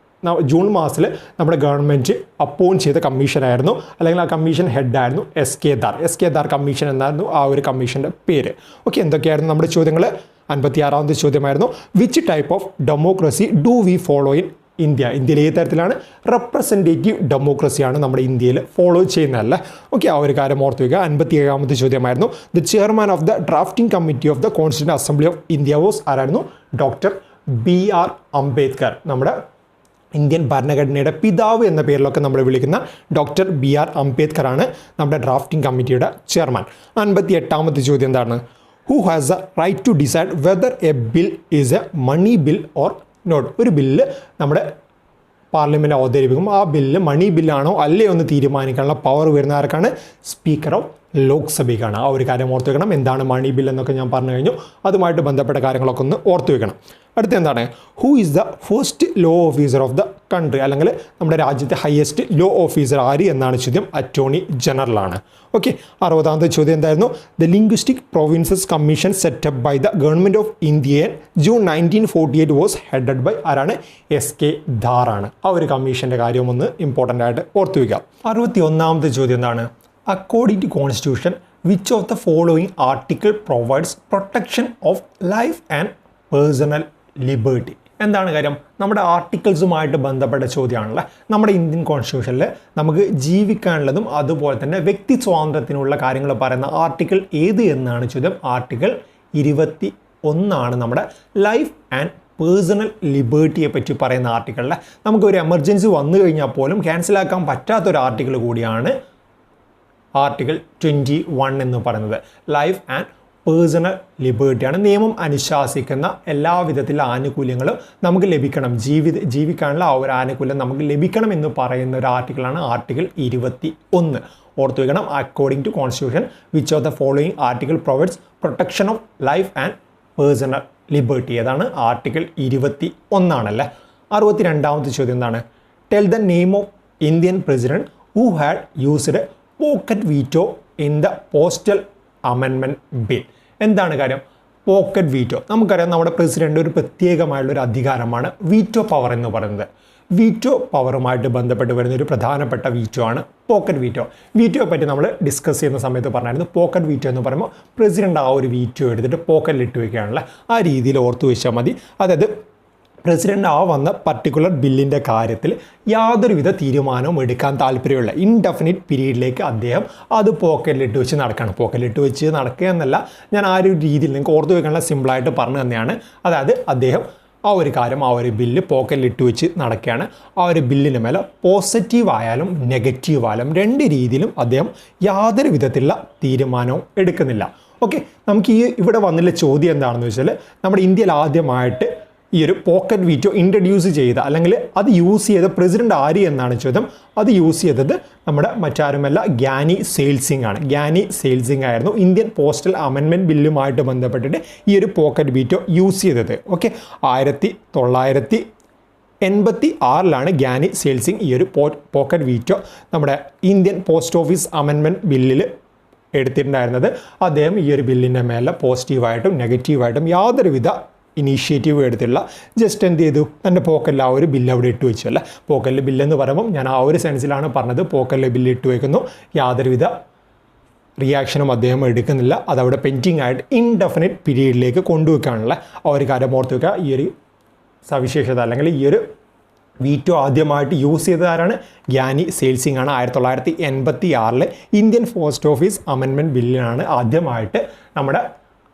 ജൂൺ മാസത്തിൽ നമ്മുടെ ഗവൺമെൻറ് അപ്പോയിൻറ്റ് ചെയ്ത കമ്മീഷനായിരുന്നു, അല്ലെങ്കിൽ ആ കമ്മീഷൻ ഹെഡായിരുന്നു SK ധാർ കമ്മീഷൻ എന്നായിരുന്നു ആ ഒരു കമ്മീഷൻ്റെ പേര്. ഓക്കെ, എന്തൊക്കെയായിരുന്നു നമ്മുടെ ചോദ്യങ്ങൾ? 56ാമത്തെ ചോദ്യമായിരുന്നു, which type of democracy do we follow in India? ഇന്ത്യയിൽ ഏത് തരത്തിലാണ്? റെപ്രസെൻറ്റേറ്റീവ് ഡെമോക്രസിയാണ് നമ്മുടെ ഇന്ത്യയിൽ ഫോളോ ചെയ്യുന്നതല്ല. ഓക്കെ, ആ ഒരു കാര്യം ഓർത്ത് വയ്ക്കുക. 57ാമത്തെ ചോദ്യമായിരുന്നു, the chairman of the drafting committee of the constituent assembly of India was ആരായിരുന്നു? Doctor BR Ambedkar. നമ്മുടെ ഇന്ത്യൻ ഭരണഘടനയുടെ പിതാവ് എന്ന പേരിലൊക്കെ നമ്മൾ വിളിക്കുന്ന ഡോക്ടർ BR അംബേദ്കർ ആണ് നമ്മുടെ ഡ്രാഫ്റ്റിംഗ് കമ്മിറ്റിയുടെ ചെയർമാൻ. 58ാമത്തെ ചോദ്യം എന്താണ്? Who has a right to decide whether a bill is a money bill or not? ഒരു ബില്ല് നമ്മുടെ പാർലമെൻറ്റ് അവതരിപ്പിക്കും, ആ ബില്ല് മണി ബില്ലാണോ അല്ലേ എന്ന് തീരുമാനിക്കാനുള്ള പവർ വരുന്ന ആർക്കാണ്? സ്പീക്കർ ഓഫ് ലോക്സഭയ്ക്കാണ്. ആ ഒരു കാര്യം ഓർത്ത് വെക്കണം. എന്താണ് മണി ബിൽ എന്നൊക്കെ ഞാൻ പറഞ്ഞു കഴിഞ്ഞു. അതുമായിട്ട് ബന്ധപ്പെട്ട കാര്യങ്ങളൊക്കെ ഒന്ന് ഓർത്ത് വെക്കണം. അടുത്ത എന്താണ്? Who is the first law officer of the country? അല്ലെങ്കിൽ നമ്മുടെ രാജ്യത്തെ ഹയസ്റ്റ് ലോ ഓഫീസർ ആര് എന്നാണ് ചോദ്യം. അറ്റോർണി ജനറലാണ്. ഓക്കെ, 60ാമത്തെ ചോദ്യം എന്തായിരുന്നു? The linguistic provinces commission setup by the government of India June 1948 was headed by ആരാണ്? SK ധാർ ആണ്. ആ ഒരു കമ്മീഷൻ്റെ കാര്യം ഒന്ന് ഇമ്പോർട്ടൻ്റ് ആയിട്ട് ഓർത്ത് വയ്ക്കുക. 61ാമത്തെ ചോദ്യം എന്താണ്? According to constitution which of the following article provides protection of life and personal liberty? എന്താണ് കാര്യം? നമ്മുടെ ആർട്ടിക്കിൾസുമായിട്ട് ബന്ധപ്പെട്ട ചോദ്യമാണല്ലോ. നമ്മുടെ ഇന്ത്യൻ കോൺസ്റ്റിറ്റ്യൂഷനിൽ നമുക്ക് ജീവിക്കാനുള്ളതും അതുപോലെ തന്നെ വ്യക്തി സ്വാതന്ത്ര്യത്തിനുള്ള കാര്യങ്ങൾ പറയുന്ന ആർട്ടിക്കിൾ ഏത് എന്നാണ് ചോദ്യം. ആർട്ടിക്കിൾ 21 നമ്മുടെ ലൈഫ് ആൻഡ് പേഴ്സണൽ ലിബർട്ടിയെ പറ്റി പറയുന്ന ആർട്ടിക്കിളിൽ നമുക്കൊരു എമർജൻസി വന്നു കഴിഞ്ഞാൽ പോലും ക്യാൻസലാക്കാൻ പറ്റാത്തൊരു ആർട്ടിക്കിൾ കൂടിയാണ് ആർട്ടിക്കിൾ 21 എന്ന് പറയുന്നത്. ലൈഫ് ആൻഡ് പേഴ്സണൽ ലിബർട്ടിയാണ്. നിയമം അനുശാസിക്കുന്ന എല്ലാവിധത്തിലുള്ള ആനുകൂല്യങ്ങളും നമുക്ക് ലഭിക്കണം, ജീവിക്കാനുള്ള ആ ഒരു ആനുകൂല്യം നമുക്ക് ലഭിക്കണം എന്ന് പറയുന്ന ഒരു ആർട്ടിക്കിളാണ് ആർട്ടിക്കിൾ 21. ഓർത്ത് വയ്ക്കണം. According to constitution which of the following article provides protection of life and personal liberty? ഏതാണ്? ആർട്ടിക്കിൾ 21 ആണല്ലേ. 62ാമത്തെ ചോദ്യം എന്താണ്? Tell the name of Indian president who had used pocket veto in the postal amendment bill? എന്താണ് കാര്യം? Pocket veto നമുക്കറിയാം, നമ്മുടെ president ഒരു പ്രത്യേകമായുള്ളൊരു അധികാരമാണ് വീറ്റോ പവർ എന്ന് പറയുന്നത്. വീറ്റോ പവറുമായിട്ട് ബന്ധപ്പെട്ട് വരുന്ന ഒരു പ്രധാനപ്പെട്ട വീറ്റോ ആണ് പോക്കറ്റ് വീറ്റോ. വീറ്റോയെ പറ്റി നമ്മൾ ഡിസ്കസ് ചെയ്യുന്ന സമയത്ത് പറഞ്ഞായിരുന്നു, പോക്കറ്റ് വീറ്റോ എന്ന് പറയുമ്പോൾ പ്രസിഡന്റ് ആ ഒരു വീറ്റോ എടുത്തിട്ട് പോക്കറ്റിൽ ഇട്ട് വയ്ക്കുകയാണല്ലോ. ആ രീതിയിൽ ഓർത്ത് വെച്ചാൽ മതി. അതായത് പ്രസിഡന്റ് ആ വന്ന പർട്ടിക്കുലർ ബില്ലിൻ്റെ കാര്യത്തിൽ യാതൊരുവിധ തീരുമാനവും എടുക്കാൻ താല്പര്യമുള്ള ഇൻഡെഫിനിറ്റ് പീരീഡിലേക്ക് അദ്ദേഹം അത് പോക്കറ്റിലിട്ട് വെച്ച് നടക്കണം. പോക്കറ്റിലിട്ട് വെച്ച് നടക്കുക എന്നല്ല, ഞാൻ ആ ഒരു രീതിയിൽ നിങ്ങൾക്ക് ഓർത്ത് വെക്കാനുള്ള സിമ്പിളായിട്ട് പറഞ്ഞു തന്നെയാണ്. അതായത് അദ്ദേഹം ആ ഒരു കാര്യം, ആ ഒരു ബില്ല് പോക്കറ്റിലിട്ട് വെച്ച് നടക്കുകയാണ്. ആ ഒരു ബില്ലിന് മേലെ പോസിറ്റീവ് ആയാലും നെഗറ്റീവ് ആയാലും രണ്ട് രീതിയിലും അദ്ദേഹം യാതൊരു വിധത്തിലുള്ള തീരുമാനവും എടുക്കുന്നില്ല. ഓക്കെ, നമുക്ക് ഇവിടെ വന്നില്ല ചോദ്യം എന്താണെന്ന് വെച്ചാൽ, നമ്മുടെ ഇന്ത്യയിൽ ആദ്യമായിട്ട് ഈ ഒരു പോക്കറ്റ് വീറ്റോ ഇൻട്രൊഡ്യൂസ് ചെയ്ത അല്ലെങ്കിൽ അത് യൂസ് ചെയ്ത പ്രസിഡന്റ് ആര് എന്നാണ് ചോദ്യം. അത് യൂസ് ചെയ്തത് നമ്മുടെ മറ്റാരുമല്ല, ഗ്യാനി സെയിൽ സിംഗ് ആണ്. ഗ്യാനി സെയിൽ സിംഗ് ആയിരുന്നു ഇന്ത്യൻ പോസ്റ്റൽ അമെൻമെൻറ്റ് ബില്ലുമായിട്ട് ബന്ധപ്പെട്ടിട്ട് ഈ ഒരു പോക്കറ്റ് വീറ്റോ യൂസ് ചെയ്തത്. ഓക്കെ, 1986 ഗ്യാനി സെയിൽ സിംഗ് ഈ ഒരു പോക്കറ്റ് വീറ്റോ നമ്മുടെ ഇന്ത്യൻ പോസ്റ്റ് ഓഫീസ് അമെൻമെൻറ്റ് ബില്ലിൽ എടുത്തിട്ടുണ്ടായിരുന്നത്. അദ്ദേഹം ഈ ഒരു ബില്ലിൻ്റെ മേലെ പോസിറ്റീവായിട്ടും നെഗറ്റീവായിട്ടും യാതൊരുവിധ ഇനീഷ്യേറ്റീവ് എടുത്തിട്ടുള്ള ജസ്റ്റ് എന്ത് ചെയ്തു, തൻ്റെ പോക്കറ്റിൽ ആ ഒരു ബില്ല് അവിടെ ഇട്ട് വെച്ചു. അല്ല, പോക്കറ്റിൽ ബില്ലെന്ന് പറയുമ്പം ഞാൻ ആ ഒരു സെൻസിലാണ് പറഞ്ഞത്. പോക്കറ്റിൽ ബില്ല് ഇട്ട് വയ്ക്കുന്നു, യാതൊരുവിധ റിയാക്ഷനും അദ്ദേഹം എടുക്കുന്നില്ല. അതവിടെ പെൻഡിങ് ആയിട്ട് ഇൻഡെഫിനിറ്റ് പീരീഡിലേക്ക് കൊണ്ടുവയ്ക്കാനുള്ള ആ ഒരു കാര്യം ഓർത്ത് വയ്ക്കുക. ഈ ഒരു സവിശേഷത അല്ലെങ്കിൽ ഈ ഒരു വീറ്റോ ആദ്യമായിട്ട് യൂസ് ചെയ്തത് ആരാണ്? ഗ്യാനി സെയിൽ സിംഗ് ആണ്. 1986 ഇന്ത്യൻ പോസ്റ്റ് ഓഫീസ് അമെൻമെൻറ്റ് ബില്ലിനാണ് ആദ്യമായിട്ട് നമ്മുടെ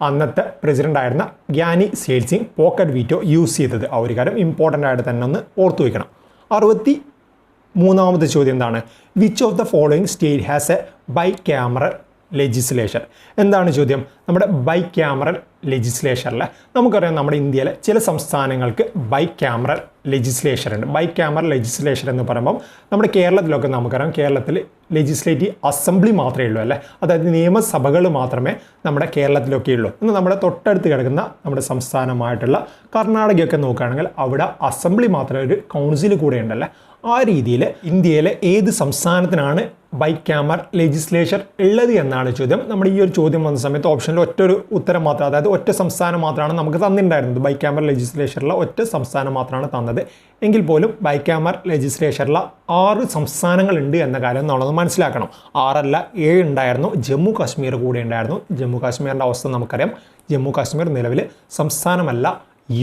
അന്നത്തെ പ്രസിഡന്റ് ആയിരുന്ന Giani sale Singh pocket veto use ചെയ്തത്. ആ ഒരു കാര്യം ഇമ്പോർട്ടൻ്റ് ആയിട്ട് തന്നെ ഒന്ന് ഓർത്തു വയ്ക്കണം. 63ാമത്തെ ചോദ്യം എന്താണ്? Which of the following state has a bicameral legislation? എന്താണ് ചോദ്യം? നമ്മുടെ ബൈ ക്യാമറൽ ലെജിസ്ലേഷനിൽ നമുക്കറിയാം നമ്മുടെ ഇന്ത്യയിലെ ചില സംസ്ഥാനങ്ങൾക്ക് ബൈ ക്യാമറൽ ലെജിസ്ലേഷൻ ഉണ്ട്. ബൈ ക്യാമറൽ ലെജിസ്ലേഷൻ എന്ന് പറയുമ്പം നമ്മുടെ കേരളത്തിലൊക്കെ നമുക്കറിയാം കേരളത്തിൽ ലെജിസ്ലേറ്റീവ് അസംബ്ലി മാത്രമേ ഉള്ളൂ അല്ലേ, അതായത് നിയമസഭകൾ മാത്രമേ നമ്മുടെ കേരളത്തിലൊക്കെ ഉള്ളൂ. എന്നാൽ നമ്മുടെ തൊട്ടടുത്ത് കിടക്കുന്ന നമ്മുടെ സംസ്ഥാനമായിട്ടുള്ള കർണാടകയൊക്കെ നോക്കുകയാണെങ്കിൽ അവിടെ അസംബ്ലി മാത്രമേ ഒരു കൗൺസിൽ കൂടെ ഉണ്ടല്ലേ. ആ രീതിയിൽ ഇന്ത്യയിലെ ഏത് സംസ്ഥാനത്തിനാണ് ബൈ ക്യാമറൽ ലെജിസ്ലേഷൻ ഉള്ളത് എന്നാണ് ചോദ്യം. നമ്മുടെ ഈ ഒരു ചോദ്യം വന്ന സമയത്ത് ഓപ്ഷനിൽ ഒറ്റൊരു ഉത്തരം മാത്രം, അതായത് ഒറ്റ സംസ്ഥാനം മാത്രമാണ് നമുക്ക് തന്നിട്ടുണ്ടായിരുന്നത്. ബൈ ക്യാമറൽ ലെജിസ്ലേഷനിലെ ഒറ്റ സംസ്ഥാനം മാത്രമാണ് തന്നത്. എങ്കിൽ പോലും ബൈ ക്യാമറൽ ലെജിസ്ലേഷനിലെ 6 സംസ്ഥാനങ്ങളുണ്ട് എന്ന കാര്യം നമ്മളൊന്ന് മനസ്സിലാക്കണം. 6 അല്ല 7 ഉണ്ടായിരുന്നു. ജമ്മു കാശ്മീർ കൂടെ ഉണ്ടായിരുന്നു. ജമ്മു കാശ്മീരിൻ്റെ അവസ്ഥ നമുക്കറിയാം. ജമ്മു കാശ്മീർ നിലവിൽ സംസ്ഥാനമല്ല,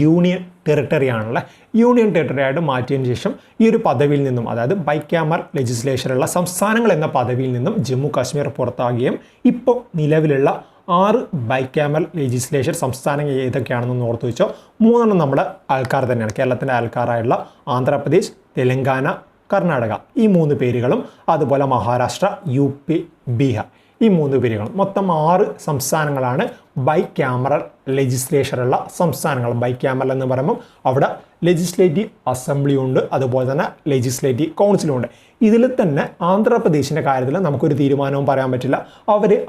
യൂണിയൻ ടെറിട്ടറി ആണല്ലേ. യൂണിയൻ ടെറിട്ടറി ആയിട്ട് മാറ്റിയതിന് ശേഷം ഈ ഒരു പദവിയിൽ നിന്നും, അതായത് ബൈ ക്യാമറൽ ലെജിസ്ലേഷനുള്ള സംസ്ഥാനങ്ങൾ എന്ന പദവിയിൽ നിന്നും ജമ്മു കാശ്മീർ പുറത്താകുകയും ഇപ്പോൾ നിലവിലുള്ള 6 ബൈ ക്യാമറൽ ലെജിസ്ലേഷൻ സംസ്ഥാനങ്ങൾ ഏതൊക്കെയാണെന്ന് ഓർത്തു വെച്ചോ. 3 നമ്മുടെ ആൾക്കാർ തന്നെയാണ്, കേരളത്തിൻ്റെ ആൾക്കാരായുള്ള ആന്ധ്രാപ്രദേശ്, തെലങ്കാന, കർണാടക, ഈ 3 പേരുകളും, അതുപോലെ മഹാരാഷ്ട്ര, UP, ബീഹാർ, ഈ 3 പേരുകളും. മൊത്തം 6 സംസ്ഥാനങ്ങളാണ് ബൈ ക്യാമറൽ ലെജിസ്ലേഷനുള്ള സംസ്ഥാനങ്ങൾ. ബൈ ക്യാമറൽ എന്ന് പറയുമ്പോൾ അവിടെ ലെജിസ്ലേറ്റീവ് അസംബ്ലി ഉണ്ട്, അതുപോലെ തന്നെ ലെജിസ്ലേറ്റീവ് കൗൺസിലും ഉണ്ട്. ഇതിൽ തന്നെ ആന്ധ്രാപ്രദേശിൻ്റെ കാര്യത്തിൽ നമുക്കൊരു തീരുമാനവും പറയാൻ പറ്റില്ല.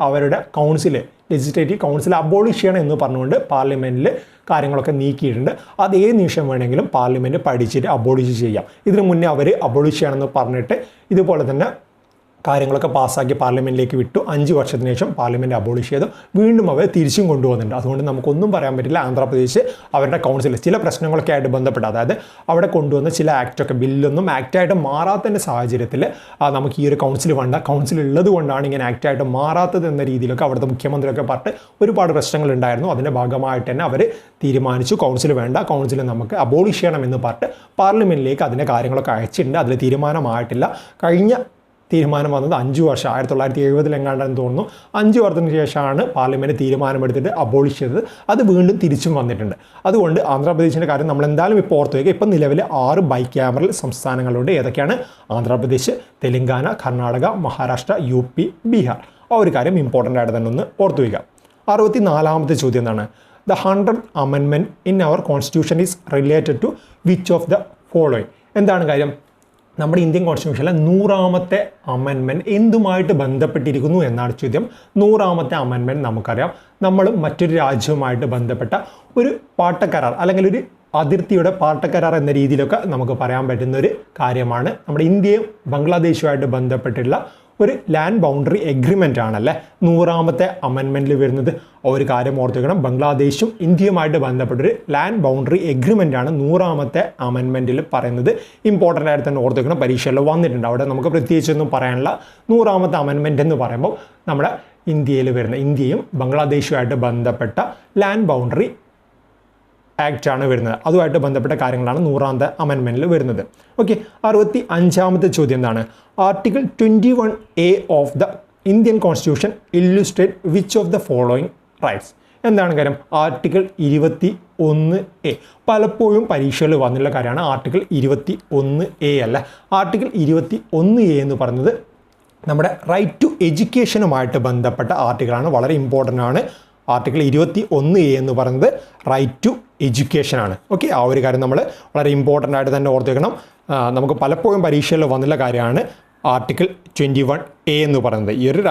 അവരുടെ കൗൺസിൽ, ലെജിസ്ലേറ്റീവ് കൗൺസിൽ അബോളിഷ് ചെയ്യണം എന്ന് പറഞ്ഞുകൊണ്ട് പാർലമെൻറ്റിൽ കാര്യങ്ങളൊക്കെ നീക്കിയിട്ടുണ്ട്. അത് ഏത് നിമിഷം വേണമെങ്കിലും പാർലമെൻറ്റ് പഠിച്ചിട്ട് അബോളിഷ് ചെയ്യാം. ഇതിനു മുന്നേ അവർ അബോളിഷ് ചെയ്യണമെന്ന് പറഞ്ഞിട്ട് ഇതുപോലെ തന്നെ കാര്യങ്ങളൊക്കെ പാസ്സാക്കി പാർലമെൻറ്റിലേക്ക് വിട്ടു. 5 വർഷത്തിന് ശേഷം പാർലമെൻറ്റ് അബോളിഷ് ചെയ്തു. വീണ്ടും അവർ തിരിച്ചും കൊണ്ടുവന്നിട്ടുണ്ട്. അതുകൊണ്ട് നമുക്കൊന്നും പറയാൻ പറ്റില്ല. ആന്ധ്രാപ്രദേശ് അവരുടെ കൗൺസിൽ ചില പ്രശ്നങ്ങളൊക്കെ ആയിട്ട് ബന്ധപ്പെട്ട്, അതായത് അവിടെ കൊണ്ടുവന്ന ചില ആക്റ്റൊക്കെ ബില്ലൊന്നും ആക്റ്റായിട്ട് മാറാത്തതിൻ്റെ സാഹചര്യത്തിൽ നമുക്ക് ഈ ഒരു കൗൺസിൽ വേണ്ട, കൗൺസിൽ ഉള്ളത് കൊണ്ടാണ് ഇങ്ങനെ ആക്റ്റായിട്ട് മാറാത്തത് എന്ന രീതിയിലൊക്കെ അവിടുത്തെ മുഖ്യമന്ത്രിയൊക്കെ പറഞ്ഞിട്ട് ഒരുപാട് പ്രശ്നങ്ങളുണ്ടായിരുന്നു. അതിൻ്റെ ഭാഗമായിട്ട് തന്നെ അവർ തീരുമാനിച്ചു കൗൺസിൽ വേണ്ട, കൗൺസിൽ നമുക്ക് അബോളിഷ് ചെയ്യണമെന്ന് പറഞ്ഞിട്ട് പാർലമെൻറ്റിലേക്ക് അതിൻ്റെ കാര്യങ്ങളൊക്കെ അയച്ചിട്ടുണ്ട്. അതിൽ തീരുമാനമായിട്ടില്ല. കഴിഞ്ഞ തീരുമാനം വന്നത് 5 വർഷം 1970 എങ്ങാണ്ടെന്ന് തോന്നുന്നു. 5 വർഷത്തിന് ശേഷമാണ് പാർലമെൻറ്റ് തീരുമാനമെടുത്തിട്ട് അബോളിഷ് ചെയ്തത്. അത് വീണ്ടും തിരിച്ചും വന്നിട്ടുണ്ട്. അതുകൊണ്ട് ആന്ധ്രാപ്രദേശിൻ്റെ കാര്യം നമ്മൾ എന്തായാലും ഇപ്പോൾ ഓർത്ത് വയ്ക്കുക. ഇപ്പം നിലവിൽ 6 ബൈ ക്യാമറൽ സംസ്ഥാനങ്ങളുണ്ട്. ഏതൊക്കെയാണ്? ആന്ധ്രാപ്രദേശ്, തെലങ്കാന, കർണാടക, മഹാരാഷ്ട്ര, UP, ബീഹാർ. ആ ഒരു കാര്യം ഇമ്പോർട്ടൻ്റ് ആയിട്ട് തന്നെ ഒന്ന് ഓർത്ത് വയ്ക്കുക. 64ാമത്തെ ചോദ്യം എന്താണ്? The 100th amendment in our constitution is related to which of the following? എന്താണ് കാര്യം? നമ്മുടെ ഇന്ത്യൻ കോൺസ്റ്റിറ്റ്യൂഷനിലെ 100ാമത്തെ അമെൻമെൻറ്റ് എന്തുമായിട്ട് ബന്ധപ്പെട്ടിരിക്കുന്നു എന്നാണ് ചോദ്യം. 100ാമത്തെ അമെൻമെൻറ്റ് നമുക്കറിയാം, നമ്മൾ മറ്റൊരു രാജ്യവുമായിട്ട് ബന്ധപ്പെട്ട ഒരു പാട്ടക്കരാർ അല്ലെങ്കിൽ ഒരു അതിർത്തിയുടെ പാട്ടക്കരാർ എന്ന രീതിയിലൊക്കെ നമുക്ക് പറയാൻ പറ്റുന്ന ഒരു കാര്യമാണ്. നമ്മുടെ ഇന്ത്യയും ബംഗ്ലാദേശുമായിട്ട് ബന്ധപ്പെട്ടുള്ള ഒരു ലാൻഡ് ബൗണ്ടറി എഗ്രിമെൻ്റ് ആണല്ലേ 100ാമത്തെ അമെൻമെൻറ്റിൽ വരുന്നത്. ഒരു കാര്യം ഓർത്ത് വെക്കണം, ബംഗ്ലാദേശും ഇന്ത്യയുമായിട്ട് ബന്ധപ്പെട്ടൊരു ലാൻഡ് ബൗണ്ടറി എഗ്രിമെൻ്റ് ആണ് 100ാമത്തെ അമെൻമെൻറ്റിൽ പറയുന്നത്. ഇമ്പോർട്ടൻ്റ് ആയിട്ട് തന്നെ ഓർത്ത് വെക്കണം, പരീക്ഷയിൽ വന്നിട്ടുണ്ട്. അവിടെ നമുക്ക് പ്രത്യേകിച്ചൊന്നും പറയാനുള്ള 100ാമത്തെ അമെൻമെൻറ്റ് എന്ന് പറയുമ്പോൾ നമ്മുടെ ഇന്ത്യയിൽ വരുന്ന, ഇന്ത്യയും ബംഗ്ലാദേശുമായിട്ട് ബന്ധപ്പെട്ട ലാൻഡ് ബൗണ്ടറി ആക്റ്റ് ആണ് വരുന്നത്. അതുമായിട്ട് ബന്ധപ്പെട്ട കാര്യങ്ങളാണ് 100ാമത്തെ അമെൻമെൻറ്റിൽ വരുന്നത്. ഓക്കെ, 65ാമത്തെ ചോദ്യം എന്താണ്? Article 21A of the Indian constitution illustrate which of the following rights? എന്താണ് കാര്യം? ആർട്ടിക്കിൾ 21A പലപ്പോഴും പരീക്ഷകളിൽ വന്നുള്ള കാര്യമാണ്. ആർട്ടിക്കിൾ 21A അല്ല, ആർട്ടിക്കിൾ 21A എന്ന് പറയുന്നത് നമ്മുടെ റൈറ്റ് ടു എഡ്യൂക്കേഷനുമായിട്ട് ബന്ധപ്പെട്ട ആർട്ടിക്കിളാണ്. വളരെ ഇമ്പോർട്ടൻ്റ് ആണ്. ആർട്ടിക്കിൾ 21A എന്ന് പറയുന്നത് റൈറ്റ് ടു എഡ്യൂക്കേഷൻ ആണ്. ഓക്കെ, ആ ഒരു കാര്യം നമ്മൾ വളരെ ഇമ്പോർട്ടൻ്റ് ആയിട്ട് തന്നെ ഓർത്ത് വെക്കണം. നമുക്ക് പലപ്പോഴും പരീക്ഷയിൽ വന്നുള്ള കാര്യമാണ് ആർട്ടിക്കിൾ 21A എന്ന് പറയുന്നത്. ഈ ഒരു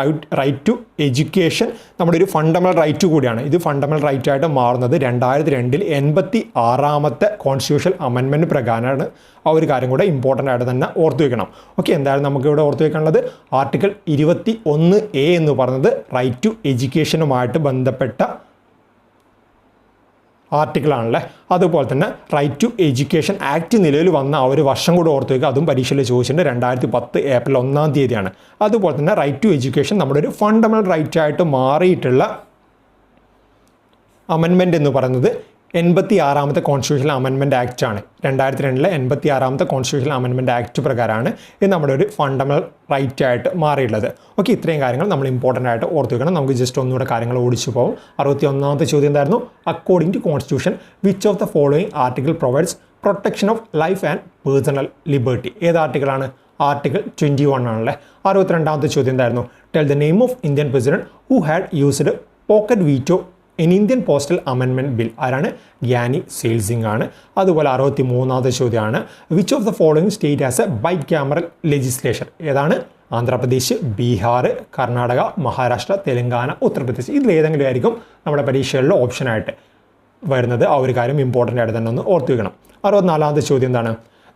റൈറ്റ് ടു എഡ്യൂക്കേഷൻ നമ്മുടെ ഒരു ഫണ്ടമെൻ്റൽ റൈറ്റ് കൂടിയാണ്. ഇത് ഫണ്ടമെൻ്റൽ റൈറ്റ് ആയിട്ട് മാറുന്നത് 2002 86ാമത്തെ കോൺസ്റ്റിറ്റ്യൂഷൻ അമെൻമെൻറ്റ് പ്രകാരമാണ്. ആ ഒരു കാര്യം കൂടെ ഇമ്പോർട്ടൻ്റ് ആയിട്ട് തന്നെ ഓർത്ത് വെക്കണം. ഓക്കെ, എന്തായാലും നമുക്കിവിടെ ഓർത്ത് വെക്കാനുള്ളത് ആർട്ടിക്കിൾ 21A എന്ന് പറയുന്നത് റൈറ്റ് ടു എഡ്യൂക്കേഷനുമായിട്ട് ബന്ധപ്പെട്ട ആർട്ടിക്കിളാണല്ലേ. അതുപോലെ തന്നെ റൈറ്റ് ടു എഡ്യൂക്കേഷൻ ആക്ട് നിലവിൽ വന്ന ആ ഒരു വർഷം കൂടെ ഓർത്ത് വയ്ക്കുക. അതും പരീക്ഷയിൽ ചോദിച്ചിട്ടുണ്ട്. 2010 ഏപ്രിൽ 1-ാം തീയതിയാണ്. അതുപോലെ തന്നെ റൈറ്റ് ടു എഡ്യൂക്കേഷൻ നമ്മുടെ ഒരു ഫണ്ടമെൻ്റൽ റൈറ്റ് ആയിട്ട് മാറിയിട്ടുള്ള അമെൻമെൻറ്റ് എന്ന് പറയുന്നത് 86ാമത്തെ കോൺസ്റ്റിറ്റ്യൂഷണൽ അമെൻമെൻറ്റ് ആക്ട് ആണ്. 2002 86ാമത്തെ കോൺസ്റ്റിറ്റ്യൂഷണൽ അമെൻമെൻറ്റ് ആക്ട് പ്രകാരമാണ് ഇത് നമ്മുടെ ഒരു ഫണ്ടമെൻ്റൽ റൈറ്റ് ആയിട്ട് മാറിയുള്ളത്. ഓക്കെ, ഇത്രയും കാര്യങ്ങൾ നമ്മൾ ഇമ്പോർട്ടൻ്റ് ആയിട്ട് ഓർത്ത് വെക്കണം. നമുക്ക് ജസ്റ്റ് ഒന്നുകൂടെ കാര്യങ്ങൾ ഓടിച്ചു പോകും. 61ാമത്തെ ചോദ്യം എന്തായിരുന്നു? According to constitution which of the following article provides protection of life and personal liberty? ഏത് ആർട്ടിക്കിളാണ്? ആർട്ടിക്കിൾ 21 ആണല്ലേ. 62ാമത്തെ ചോദ്യം എന്തായിരുന്നു? Tell the name of Indian president who had used pocket veto in Indian postal amendment bill? ആരാണ്? Giani sale Singh ആണ്. അതുപോലെ 63ാമത്തെ ചോദ്യമാണ് which of the following state as A bicameral legislation? ഏതാണ്? ആന്ധ്രാപ്രദേശ്, ബീഹാർ, കർണാടക, മഹാരാഷ്ട്ര, തെലങ്കാന, ഉത്തർപ്രദേശ്. ഇതിലേതെങ്കിലും ആയിരിക്കും നമ്മുടെ പരീക്ഷകളിലെ ഓപ്ഷനായിട്ട് വരുന്നത്. ആ ഒരു കാര്യം ഇമ്പോർട്ടൻ്റ് ആയിട്ട് തന്നെ ഒന്ന് ഓർത്ത് വെക്കണം. 64ാമത്തെ ചോദ്യം എന്താണ്?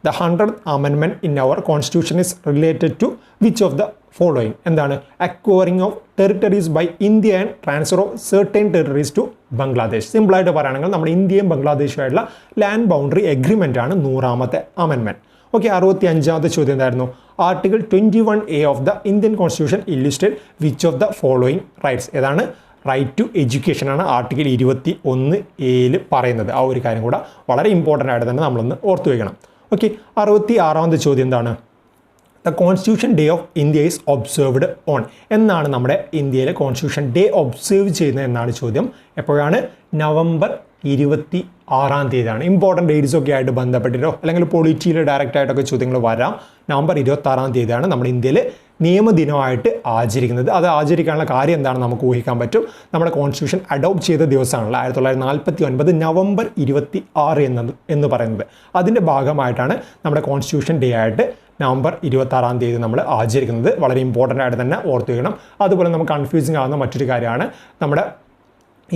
The 100th amendment in our constitution is related to which of the following? എന്താണ്? Acquiring of territories by India and transfer of certain territories to Bangladesh. സിമ്പിളായിട്ട് പറയുകയാണെങ്കിൽ നമ്മുടെ ഇന്ത്യയും ബംഗ്ലാദേശുമായിട്ടുള്ള ലാൻഡ് ബൗണ്ടറി എഗ്രിമെൻ്റ് ആണ് 100ാമത്തെ അമെൻമെൻറ്റ്. ഓക്കെ, 65ാമത്തെ ചോദ്യം എന്തായിരുന്നു? Article 21A of the Indian constitution illustrate which of the following rights? ഏതാണ്? Right to education ആണ് article 21A പറയുന്നത്. ആ ഒരു കാര്യം കൂടെ വളരെ ഇമ്പോർട്ടൻ്റ് ആയിട്ട് തന്നെ നമ്മളൊന്ന് ഓർത്ത് വയ്ക്കണം. ഓക്കെ, 66ാമത്തെ ചോദ്യം എന്താണ്? The constitution day of India is observed on? എന്നാണ് നമ്മുടെ ഇന്ത്യയിലെ കോൺസ്റ്റിറ്റ്യൂഷൻ ഡേ ഒബ്സേർവ് ചെയ്യുന്നത് എന്നാണ് ചോദ്യം. എപ്പോഴാണ്? നവംബർ 26-ാം തീയതിയാണ്. ഇമ്പോർട്ടൻറ്റ് ഡേറ്റ്സ് ഒക്കെ ആയിട്ട് ബന്ധപ്പെട്ടിട്ടോ അല്ലെങ്കിൽ പൊളിറ്റിയിൽ ഡയറക്റ്റ് ആയിട്ടൊക്കെ ചോദ്യങ്ങൾ വരാം. നവംബർ 26-ാം തീയതിയാണ് നമ്മുടെ ഇന്ത്യയിൽ നിയമദിനമായിട്ട് ആചരിക്കുന്നത്. അത് ആചരിക്കാനുള്ള കാര്യം എന്താണെന്ന് നമുക്ക് ഊഹിക്കാൻ പറ്റും. നമ്മുടെ കോൺസ്റ്റിറ്റ്യൂഷൻ അഡോപ്റ്റ് ചെയ്ത ദിവസമാണല്ലോ 1949 നവംബർ 26 എന്ന് പറയുന്നത്. അതിൻ്റെ ഭാഗമായിട്ടാണ് നമ്മുടെ കോൺസ്റ്റിറ്റ്യൂഷൻ ഡേ ആയിട്ട് നവംബർ 26-ാം തീയതി നമ്മൾ ആചരിക്കുന്നത്. വളരെ ഇമ്പോർട്ടൻ്റ് ആയിട്ട് തന്നെ ഓർത്ത് വയ്ക്കണം. അതുപോലെ നമുക്ക് കൺഫ്യൂസിങ് ആകുന്ന മറ്റൊരു കാര്യമാണ് നമ്മുടെ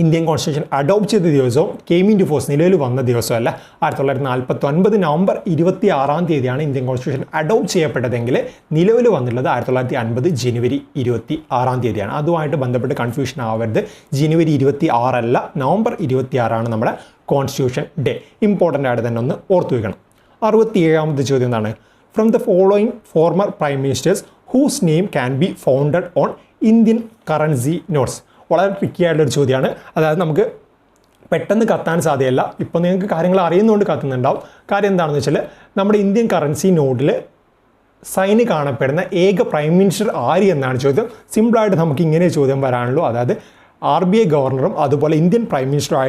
ഇന്ത്യൻ കോൺസ്റ്റിറ്റ്യൂഷൻ അഡോപ്റ്റ് ചെയ്ത ദിവസവും കെയിം ഇൻ ടു ഫോഴ്സ് നിലവിൽ വന്ന ദിവസമല്ല. 1949 നവംബർ 26-ാം തീയതിയാണ് ഇന്ത്യൻ കോൺസ്റ്റിറ്റ്യൂഷൻ അഡോപ്റ്റ് ചെയ്യപ്പെട്ടതെങ്കിൽ നിലവിൽ വന്നിട്ടുള്ളത് 1950 ജനുവരി 26-ാം തീയതിയാണ്. അതുമായിട്ട് ബന്ധപ്പെട്ട് കൺഫ്യൂഷൻ ആവരുത്. ജനുവരി 26 അല്ല, നവംബർ 26 നമ്മുടെ കോൺസ്റ്റിറ്റ്യൂഷൻ ഡേ. ഇമ്പോർട്ടൻ്റ് ആയിട്ട് തന്നെ ഒന്ന് ഓർത്തു വയ്ക്കണം. 67ാമത്തെ ചോദ്യം എന്താണ്? From the following former prime ministers whose name can be founded on Indian currency notes? വളരെ ട്രിക്കി ആയിട്ടുള്ളൊരു ചോദ്യമാണ്. അതായത് നമുക്ക് പെട്ടെന്ന് കത്താൻ സാധ്യമല്ല. ഇപ്പോൾ നിങ്ങൾക്ക് കാര്യങ്ങൾ അറിയുന്നതുകൊണ്ട് കത്തുന്നുണ്ടാവും. കാര്യം എന്താണെന്ന് വെച്ചാൽ നമ്മുടെ ഇന്ത്യൻ കറൻസി നോട്ടിൽ സൈന് കാണപ്പെടുന്ന ഏക പ്രൈം മിനിസ്റ്റർ ആര് എന്നാണ് ചോദ്യം. സിമ്പിളായിട്ട് നമുക്ക് ഇങ്ങനെ ചോദ്യം വരാനുള്ളൂ. അതായത് RBI ഗവർണറും അതുപോലെ ഇന്ത്യൻ പ്രൈം മിനിസ്റ്ററും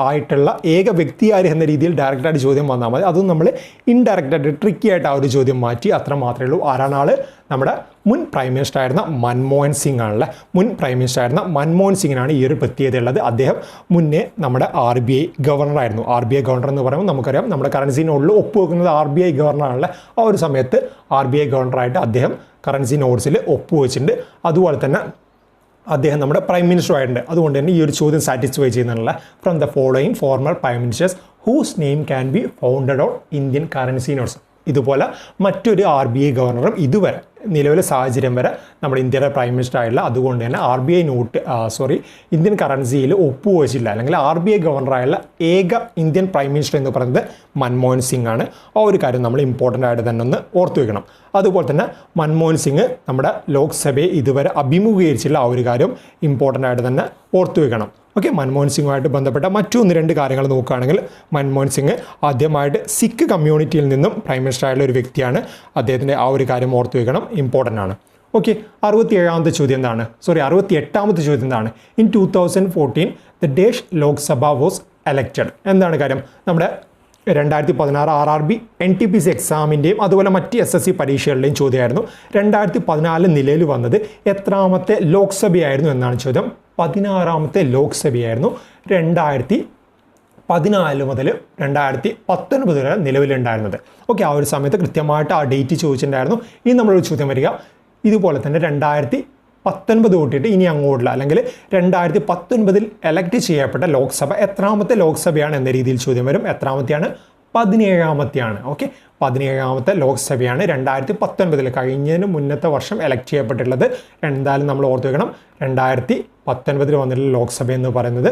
ആയിട്ടുള്ള ഏക വ്യക്തി ആര് എന്ന രീതിയിൽ ഡയറക്റ്റായിട്ട് ചോദ്യം വന്നാൽ മതി. അതും നമ്മൾ ഇൻഡയറക്റ്റായിട്ട് ട്രിക്കി ആയിട്ട് ആ ഒരു ചോദ്യം മാറ്റി, അത്ര മാത്രമേ ഉള്ളൂ. ആരാണ് ആൾ? നമ്മുടെ മുൻ പ്രൈം മിനിസ്റ്റർ ആയിരുന്ന മൻമോഹൻ സിംഗ് ആണല്ലേ. മുൻ പ്രൈം മിനിസ്റ്റർ ആയിരുന്ന മൻമോഹൻ സിംഗിനാണ് ഈ ഒരു പ്രത്യേകത ഉള്ളത്. അദ്ദേഹം മുന്നേ നമ്മുടെ RBI ഗവർണറായിരുന്നു. RBI ഗവർണർ എന്ന് പറയുമ്പോൾ നമുക്കറിയാം നമ്മുടെ കറൻസി നോട്ടിൽ ഒപ്പുവെക്കുന്നത് RBI ഗവർണറാണല്ലേ. ആ ഒരു സമയത്ത് RBI ഗവർണറായിട്ട് അദ്ദേഹം കറൻസി നോട്ട്സിൽ ഒപ്പുവെച്ചിട്ടുണ്ട്. അതുപോലെ തന്നെ അദ്ദേഹം നമ്മുടെ പ്രൈം മിനിസ്റ്റർ ആയിട്ടുണ്ട്. അതുകൊണ്ട് തന്നെ ഈ ഒരു ചോദ്യം സാറ്റിസ്ഫൈ ചെയ്യുന്നതല്ല. From the following former prime ministers whose name can be founded on Indian currency notes? ഇതുപോലെ മറ്റൊരു RBI ഗവർണറും ഇതുവരെ നിലവിലെ സാഹചര്യം വരെ നമ്മുടെ ഇന്ത്യയുടെ പ്രൈം മിനിസ്റ്റർ ആയിട്ടുള്ള, അതുകൊണ്ട് തന്നെ ഇന്ത്യൻ കറൻസിയിൽ ഒപ്പുവെച്ചില്ല അല്ലെങ്കിൽ RBI ഗവർണറായുള്ള ഏക ഇന്ത്യൻ പ്രൈം മിനിസ്റ്റർ എന്ന് പറയുന്നത് മൻമോഹൻ സിംഗ് ആണ്. ആ ഒരു കാര്യം നമ്മൾ ഇമ്പോർട്ടൻ്റ് ആയിട്ട് തന്നെ ഒന്ന് ഓർത്തു വെക്കണം. അതുപോലെ തന്നെ മൻമോഹൻ സിംഗ് നമ്മുടെ ലോക്സഭയെ ഇതുവരെ അഭിമുഖീകരിച്ചില്ല. ആ ഒരു കാര്യം ഇമ്പോർട്ടൻ്റ് ആയിട്ട് തന്നെ ഓർത്തു വെക്കണം. ഓക്കെ, മൻമോഹൻ സിംഗുമായിട്ട് ബന്ധപ്പെട്ട മറ്റു 1-2 കാര്യങ്ങൾ നോക്കുകയാണെങ്കിൽ മൻമോഹൻ സിംഗ് ആദ്യമായിട്ട് സിഖ് കമ്മ്യൂണിറ്റിയിൽ നിന്നും പ്രൈം മിനിസ്റ്റർ ആയിട്ടുള്ള ഒരു വ്യക്തിയാണ്. അദ്ദേഹത്തിൻ്റെ ആ ഒരു കാര്യം ഓർത്തു വെക്കണം, ഇമ്പോർട്ടൻ്റ് ആണ്. ഓക്കെ, 67ാമത്തെ ചോദ്യം എന്താണ്? 68ാമത്തെ ചോദ്യം എന്താണ്? In 2014 the dash Lok Sabha was elected? എന്താണ് കാര്യം? നമ്മുടെ 2016 RRB NTPC എക്സാമിൻ്റെയും അതുപോലെ മറ്റ് SSC പരീക്ഷകളുടെയും ചോദ്യമായിരുന്നു. 2014 നിലയിൽ വന്നത് എത്രാമത്തെ ലോക്സഭയായിരുന്നു എന്നാണ് ചോദ്യം. 16ാമത്തെ ലോക്സഭയായിരുന്നു. 2014 മുതൽ 2019 വരെ നിലവിലുണ്ടായിരുന്നത്. ഓക്കെ, ആ ഒരു സമയത്ത് കൃത്യമായിട്ട് ആ ഡേറ്റ് ചോദിച്ചിട്ടുണ്ടായിരുന്നു. ഇനി നമ്മളൊരു ചോദ്യം വരിക ഇതുപോലെ തന്നെ 2019 തൊട്ടിട്ട് ഇനി അങ്ങോട്ടുള്ള അല്ലെങ്കിൽ 2019 എലക്ട് ചെയ്യപ്പെട്ട ലോക്സഭ എത്രാമത്തെ ലോക്സഭയാണ് എന്ന രീതിയിൽ ചോദ്യം വരും. എത്രാമത്തെയാണ്? 17ാമത്തെയാണ്. ഓക്കെ, 17ാമത്തെ ലോക്സഭയാണ് 2019 കഴിഞ്ഞതിന് മുന്നത്തെ വർഷം എലക്ട് ചെയ്യപ്പെട്ടിട്ടുള്ളത്. എന്തായാലും നമ്മൾ ഓർത്ത് വെക്കണം, 2019 വന്നിട്ടുള്ള ലോക്സഭ എന്ന് പറയുന്നത്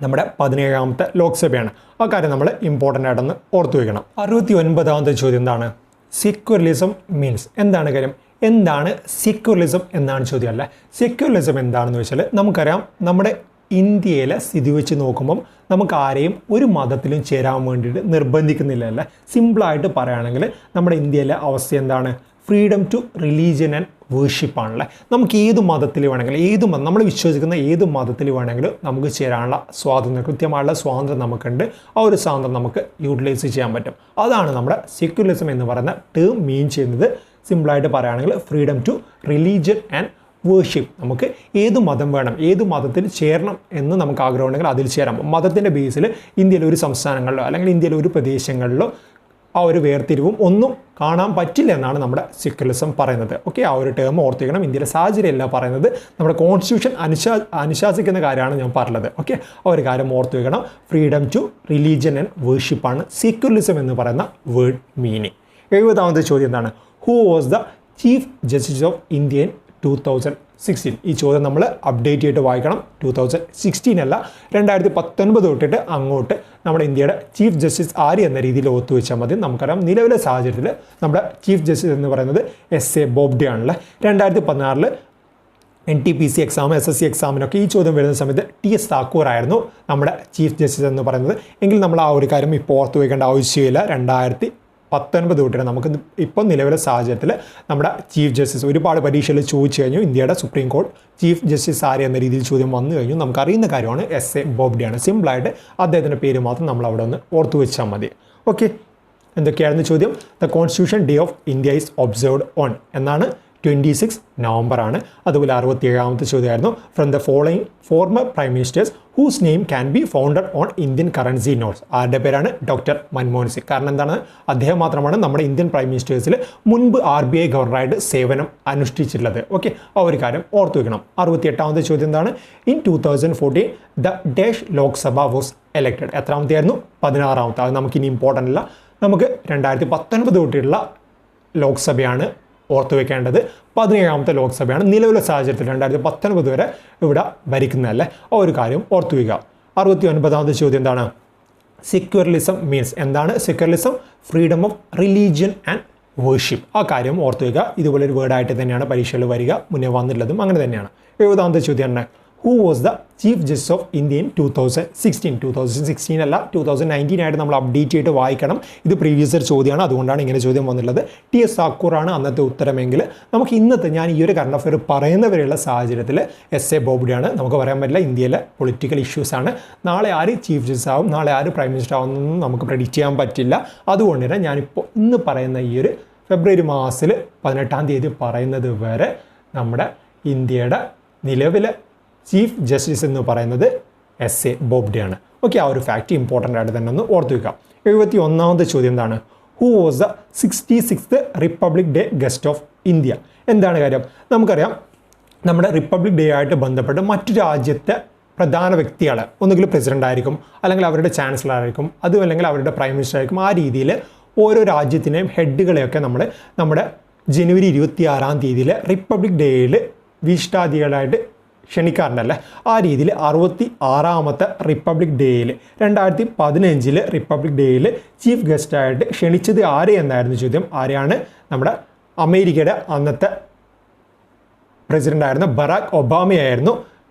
നമ്മുടെ 17ാമത്തെ ലോക്സഭയാണ്. ആ കാര്യം നമ്മൾ ഇമ്പോർട്ടൻ്റ് ആയിട്ടൊന്ന് ഓർത്തു വെക്കണം. 69ാമത്തെ ചോദ്യം എന്താണ്? Secularism means? എന്താണ് കാര്യം? എന്താണ് സെക്യുലറിസം എന്നാണ് ചോദ്യം അല്ലേ. സെക്യുലറിസം എന്താണെന്ന് വെച്ചാൽ നമുക്കറിയാം നമ്മുടെ ഇന്ത്യയിലെ സ്ഥിതി വെച്ച് നോക്കുമ്പം നമുക്ക് ആരെയും ഒരു മതത്തിലും ചേരാൻ വേണ്ടിയിട്ട് നിർബന്ധിക്കുന്നില്ല അല്ലേ. സിമ്പിളായിട്ട് പറയുകയാണെങ്കിൽ നമ്മുടെ ഇന്ത്യയിലെ അവസ്ഥ എന്താണ്? Freedom to religion and worship ആണല്ലേ. നമുക്ക് ഏത് മതത്തിൽ വേണമെങ്കിലും നമ്മൾ വിശ്വസിക്കുന്ന ഏത് മതത്തിൽ വേണമെങ്കിലും നമുക്ക് ചേരാനുള്ള സ്വാതന്ത്ര്യം, കൃത്യമായുള്ള സ്വാതന്ത്ര്യം നമുക്കുണ്ട്. ആ ഒരു സ്വാതന്ത്ര്യം നമുക്ക് യൂട്ടിലൈസ് ചെയ്യാൻ പറ്റും. അതാണ് നമ്മുടെ സെക്യുലറിസം എന്ന് പറയുന്ന ടേം മീൻ ചെയ്യുന്നത്. സിമ്പിളായിട്ട് പറയുകയാണെങ്കിൽ freedom to religion and worship. നമുക്ക് ഏത് മതം വേണം, ഏത് മതത്തിൽ ചേരണം എന്ന് നമുക്ക് ആഗ്രഹമുണ്ടെങ്കിൽ അതിൽ ചേരാം. മതത്തിൻ്റെ ബേസിൽ ഇന്ത്യയിലെ ഒരു സംസ്ഥാനങ്ങളിലോ അല്ലെങ്കിൽ ഇന്ത്യയിലെ ഒരു പ്രദേശങ്ങളിലോ ആ ഒരു വേർതിരിവും ഒന്നും കാണാൻ പറ്റില്ല എന്നാണ് നമ്മുടെ സെക്യുലറിസം പറയുന്നത്. ഓക്കെ, ആ ഒരു ടേം ഓർത്തിക്കണം. ഇന്ത്യയിലെ സാഹചര്യമല്ല പറയുന്നത്, നമ്മുടെ കോൺസ്റ്റിറ്റ്യൂഷൻ അനുശാസിക്കുന്ന കാര്യമാണ് ഞാൻ പറഞ്ഞത്. ഓക്കെ, ആ ഒരു കാര്യം ഓർത്ത് വെക്കണം. ഫ്രീഡം ടു റിലീജിയൻ ആൻഡ് വേർഷിപ്പാണ് സെക്യുലറിസം എന്ന് പറയുന്ന വേർഡ് മീനിങ്. 70ാമത്തെ ചോദ്യം എന്താണ്? Who was the chief justice of India in 2016? ഈ ചോദ്യം നമ്മൾ അപ്ഡേറ്റ് ചെയ്തിട്ട് വായിക്കണം. 2016 അല്ല, 2019 തൊട്ടിട്ട് അങ്ങോട്ട് നമ്മുടെ ഇന്ത്യയുടെ ചീഫ് ജസ്റ്റിസ് ആര് എന്ന രീതിയിൽ ഓർത്തു വെച്ചാൽ മതി. നമുക്കറിയാം നിലവിലെ സാഹചര്യത്തിൽ നമ്മുടെ ചീഫ് ജസ്റ്റിസ് എന്ന് പറയുന്നത് എസ് എ ബോബ്ഡെ ആണല്ലേ. 2016 NTPC എക്സാം, SSC എക്സാമിനൊക്കെ ഈ ചോദ്യം വരുന്ന സമയത്ത് TS താക്കൂർ ആയിരുന്നു നമ്മുടെ ചീഫ് ജസ്റ്റിസ് എന്ന് പറയുന്നത്. എങ്കിൽ നമ്മൾ ആ ഒരു കാര്യം ഇപ്പോൾ ഓർത്ത് വയ്ക്കേണ്ട ആവശ്യമില്ല. 2019 തൊട്ടിട്ട് നമുക്ക് ഇപ്പം നിലവിലെ സാഹചര്യത്തിൽ നമ്മുടെ ചീഫ് ജസ്റ്റിസ് ഒരുപാട് പരീക്ഷയിൽ ചോദിച്ചു കഴിഞ്ഞു. ഇന്ത്യയുടെ സുപ്രീം കോടതി ചീഫ് ജസ്റ്റിസ് ആര് എന്ന രീതിയിൽ ചോദ്യം വന്നു കഴിഞ്ഞു. നമുക്കറിയുന്ന കാര്യമാണ് എസ് എ ബോബ്ഡെയാണ്. സിമ്പിളായിട്ട് അദ്ദേഹത്തിൻ്റെ പേര് മാത്രം നമ്മൾ അവിടെ ഒന്ന് ഓർത്തു വെച്ചാൽ മതി. ഓക്കെ, എന്തൊക്കെയായിരുന്നു ചോദ്യം? The constitution day of India is observed on എന്നാണ് 26 നവംബർ ആണ്. അതുപോലെ 67ാമത്തെ ചോദ്യമായിരുന്നു from the following former prime ministers whose name can be founded on Indian currency notes. ആരുടെ പേരാണ്? ഡോക്ടർ മൻമോഹൻ സിംഗ്. കാരണം എന്താണ്? അദ്ദേഹം മാത്രമാണ് നമ്മുടെ ഇന്ത്യൻ പ്രൈം മിനിസ്റ്റേഴ്സിൽ മുൻപ് RBI ഗവർണറായിട്ട് സേവനം അനുഷ്ഠിച്ചിട്ടുള്ളത്. ഓക്കെ, ആ ഒരു കാര്യം ഓർത്തു വെക്കണം. 68ാമത്തെ ചോദ്യം എന്താണ്? In 2014 the dash Lok Sabha was elected. എത്രാമത്തെ ആയിരുന്നു? 16ാമത്തെ. അത് നമുക്കിനി ഇമ്പോർട്ടൻ്റ് അല്ല. നമുക്ക് 2019 തൊട്ടുള്ള ലോക്സഭയാണ് ഓർത്തു വെക്കേണ്ടത്. 17ാമത്തെ ലോക്സഭയാണ് നിലവിലെ സാഹചര്യത്തിൽ 2019 വരെ ഇവിടെ ഭരിക്കുന്നതല്ലേ. ആ ഒരു കാര്യം ഓർത്തു വയ്ക്കുക. 69ാമത്തെ ചോദ്യം എന്താണ്? സെക്യുലറിസം മീൻസ് എന്താണ്? Secularism freedom of religion and worship. ആ കാര്യം ഓർത്തു വയ്ക്കുക. ഇതുപോലൊരു വേർഡായിട്ട് തന്നെയാണ് പരീക്ഷയിൽ വരിക, മുന്നേ വന്നിട്ടുള്ളതും അങ്ങനെ തന്നെയാണ്. 70ാമത്തെ ചോദ്യം തന്നെ who was the chief justice of India in 2016? 2016 അല്ല, 2019 ആയിട്ട് നമ്മൾ അപ്ഡേറ്റ് ചെയ്തിട്ട് വായിക്കണം. ഇത് പ്രീവിയസ് ഇയർ ചോദ്യമാണ്, അതുകൊണ്ടാണ് ഇങ്ങനെ ചോദ്യം വന്നിട്ടുള്ളത്. TS താക്കൂറാണ് അന്നത്തെ ഉത്തരമെങ്കിൽ നമുക്ക് ഇന്നത്തെ ഞാൻ ഈ ഒരു കറണ്ട് അഫെയർ പറയുന്നവരെയുള്ള സാഹചര്യത്തിൽ എസ് എ ബോബ്ഡെയാണ്. നമുക്ക് പറയാൻ പറ്റില്ല, ഇന്ത്യയിലെ പൊളിറ്റിക്കൽ ഇഷ്യൂസാണ്. നാളെ ആര് ചീഫ് ജസ്റ്റിസ് ആവും, നാളെ ആര് പ്രൈം മിനിസ്റ്റർ ആവുമെന്നൊന്നും നമുക്ക് പ്രെഡിക്റ്റ് ചെയ്യാൻ പറ്റില്ല. അതുകൊണ്ട് തന്നെ ഞാനിപ്പോൾ ഇന്ന് പറയുന്ന ഈ ഒരു ഫെബ്രുവരി മാസത്തിൽ 18ാം തീയതി പറയുന്നത് വരെ നമ്മുടെ ഇന്ത്യയുടെ നിലവിലെ ചീഫ് ജസ്റ്റിസ് എന്ന് പറയുന്നത് എസ് എ ബോബ്ഡെയാണ്. ഓക്കെ, ആ ഒരു ഫാക്റ്റ് ഇമ്പോർട്ടൻ്റ് ആയിട്ട് തന്നെ ഒന്ന് ഓർത്തു വയ്ക്കാം. 71ാമത്തെ ചോദ്യം എന്താണ്? Who was the 66th republic day guest of India? എന്താണ് കാര്യം? നമുക്കറിയാം നമ്മുടെ റിപ്പബ്ലിക് ഡേ ആയിട്ട് ബന്ധപ്പെട്ട് മറ്റു രാജ്യത്തെ പ്രധാന വ്യക്തികൾ ഒന്നുകിൽ പ്രസിഡന്റ് ആയിരിക്കും, അല്ലെങ്കിൽ അവരുടെ ചാൻസലർ ആയിരിക്കും, അതും അല്ലെങ്കിൽ അവരുടെ പ്രൈം മിനിസ്റ്റർ ആയിരിക്കും. ആ രീതിയിൽ ഓരോ രാജ്യത്തിനെയും ഹെഡുകളെയൊക്കെ നമ്മുടെ ജനുവരി 26ാം തീയതിയിൽ റിപ്പബ്ലിക് ഡേയിൽ വിശിഷ്ടാതിഥികളായിട്ട് ക്ഷണിക്കാറുണ്ടല്ലേ. ആ രീതിയിൽ 66ാമത്തെ റിപ്പബ്ലിക് ഡേയിൽ 2015 റിപ്പബ്ലിക് ഡേയിൽ ചീഫ് ഗസ്റ്റായിട്ട് ക്ഷണിച്ചത് ആര് എന്നായിരുന്നു ചോദ്യം. ആരെയാണ്? നമ്മുടെ അമേരിക്കയുടെ അന്നത്തെ പ്രസിഡൻ്റായിരുന്ന ബറാക് ഒബാമയായിരുന്നു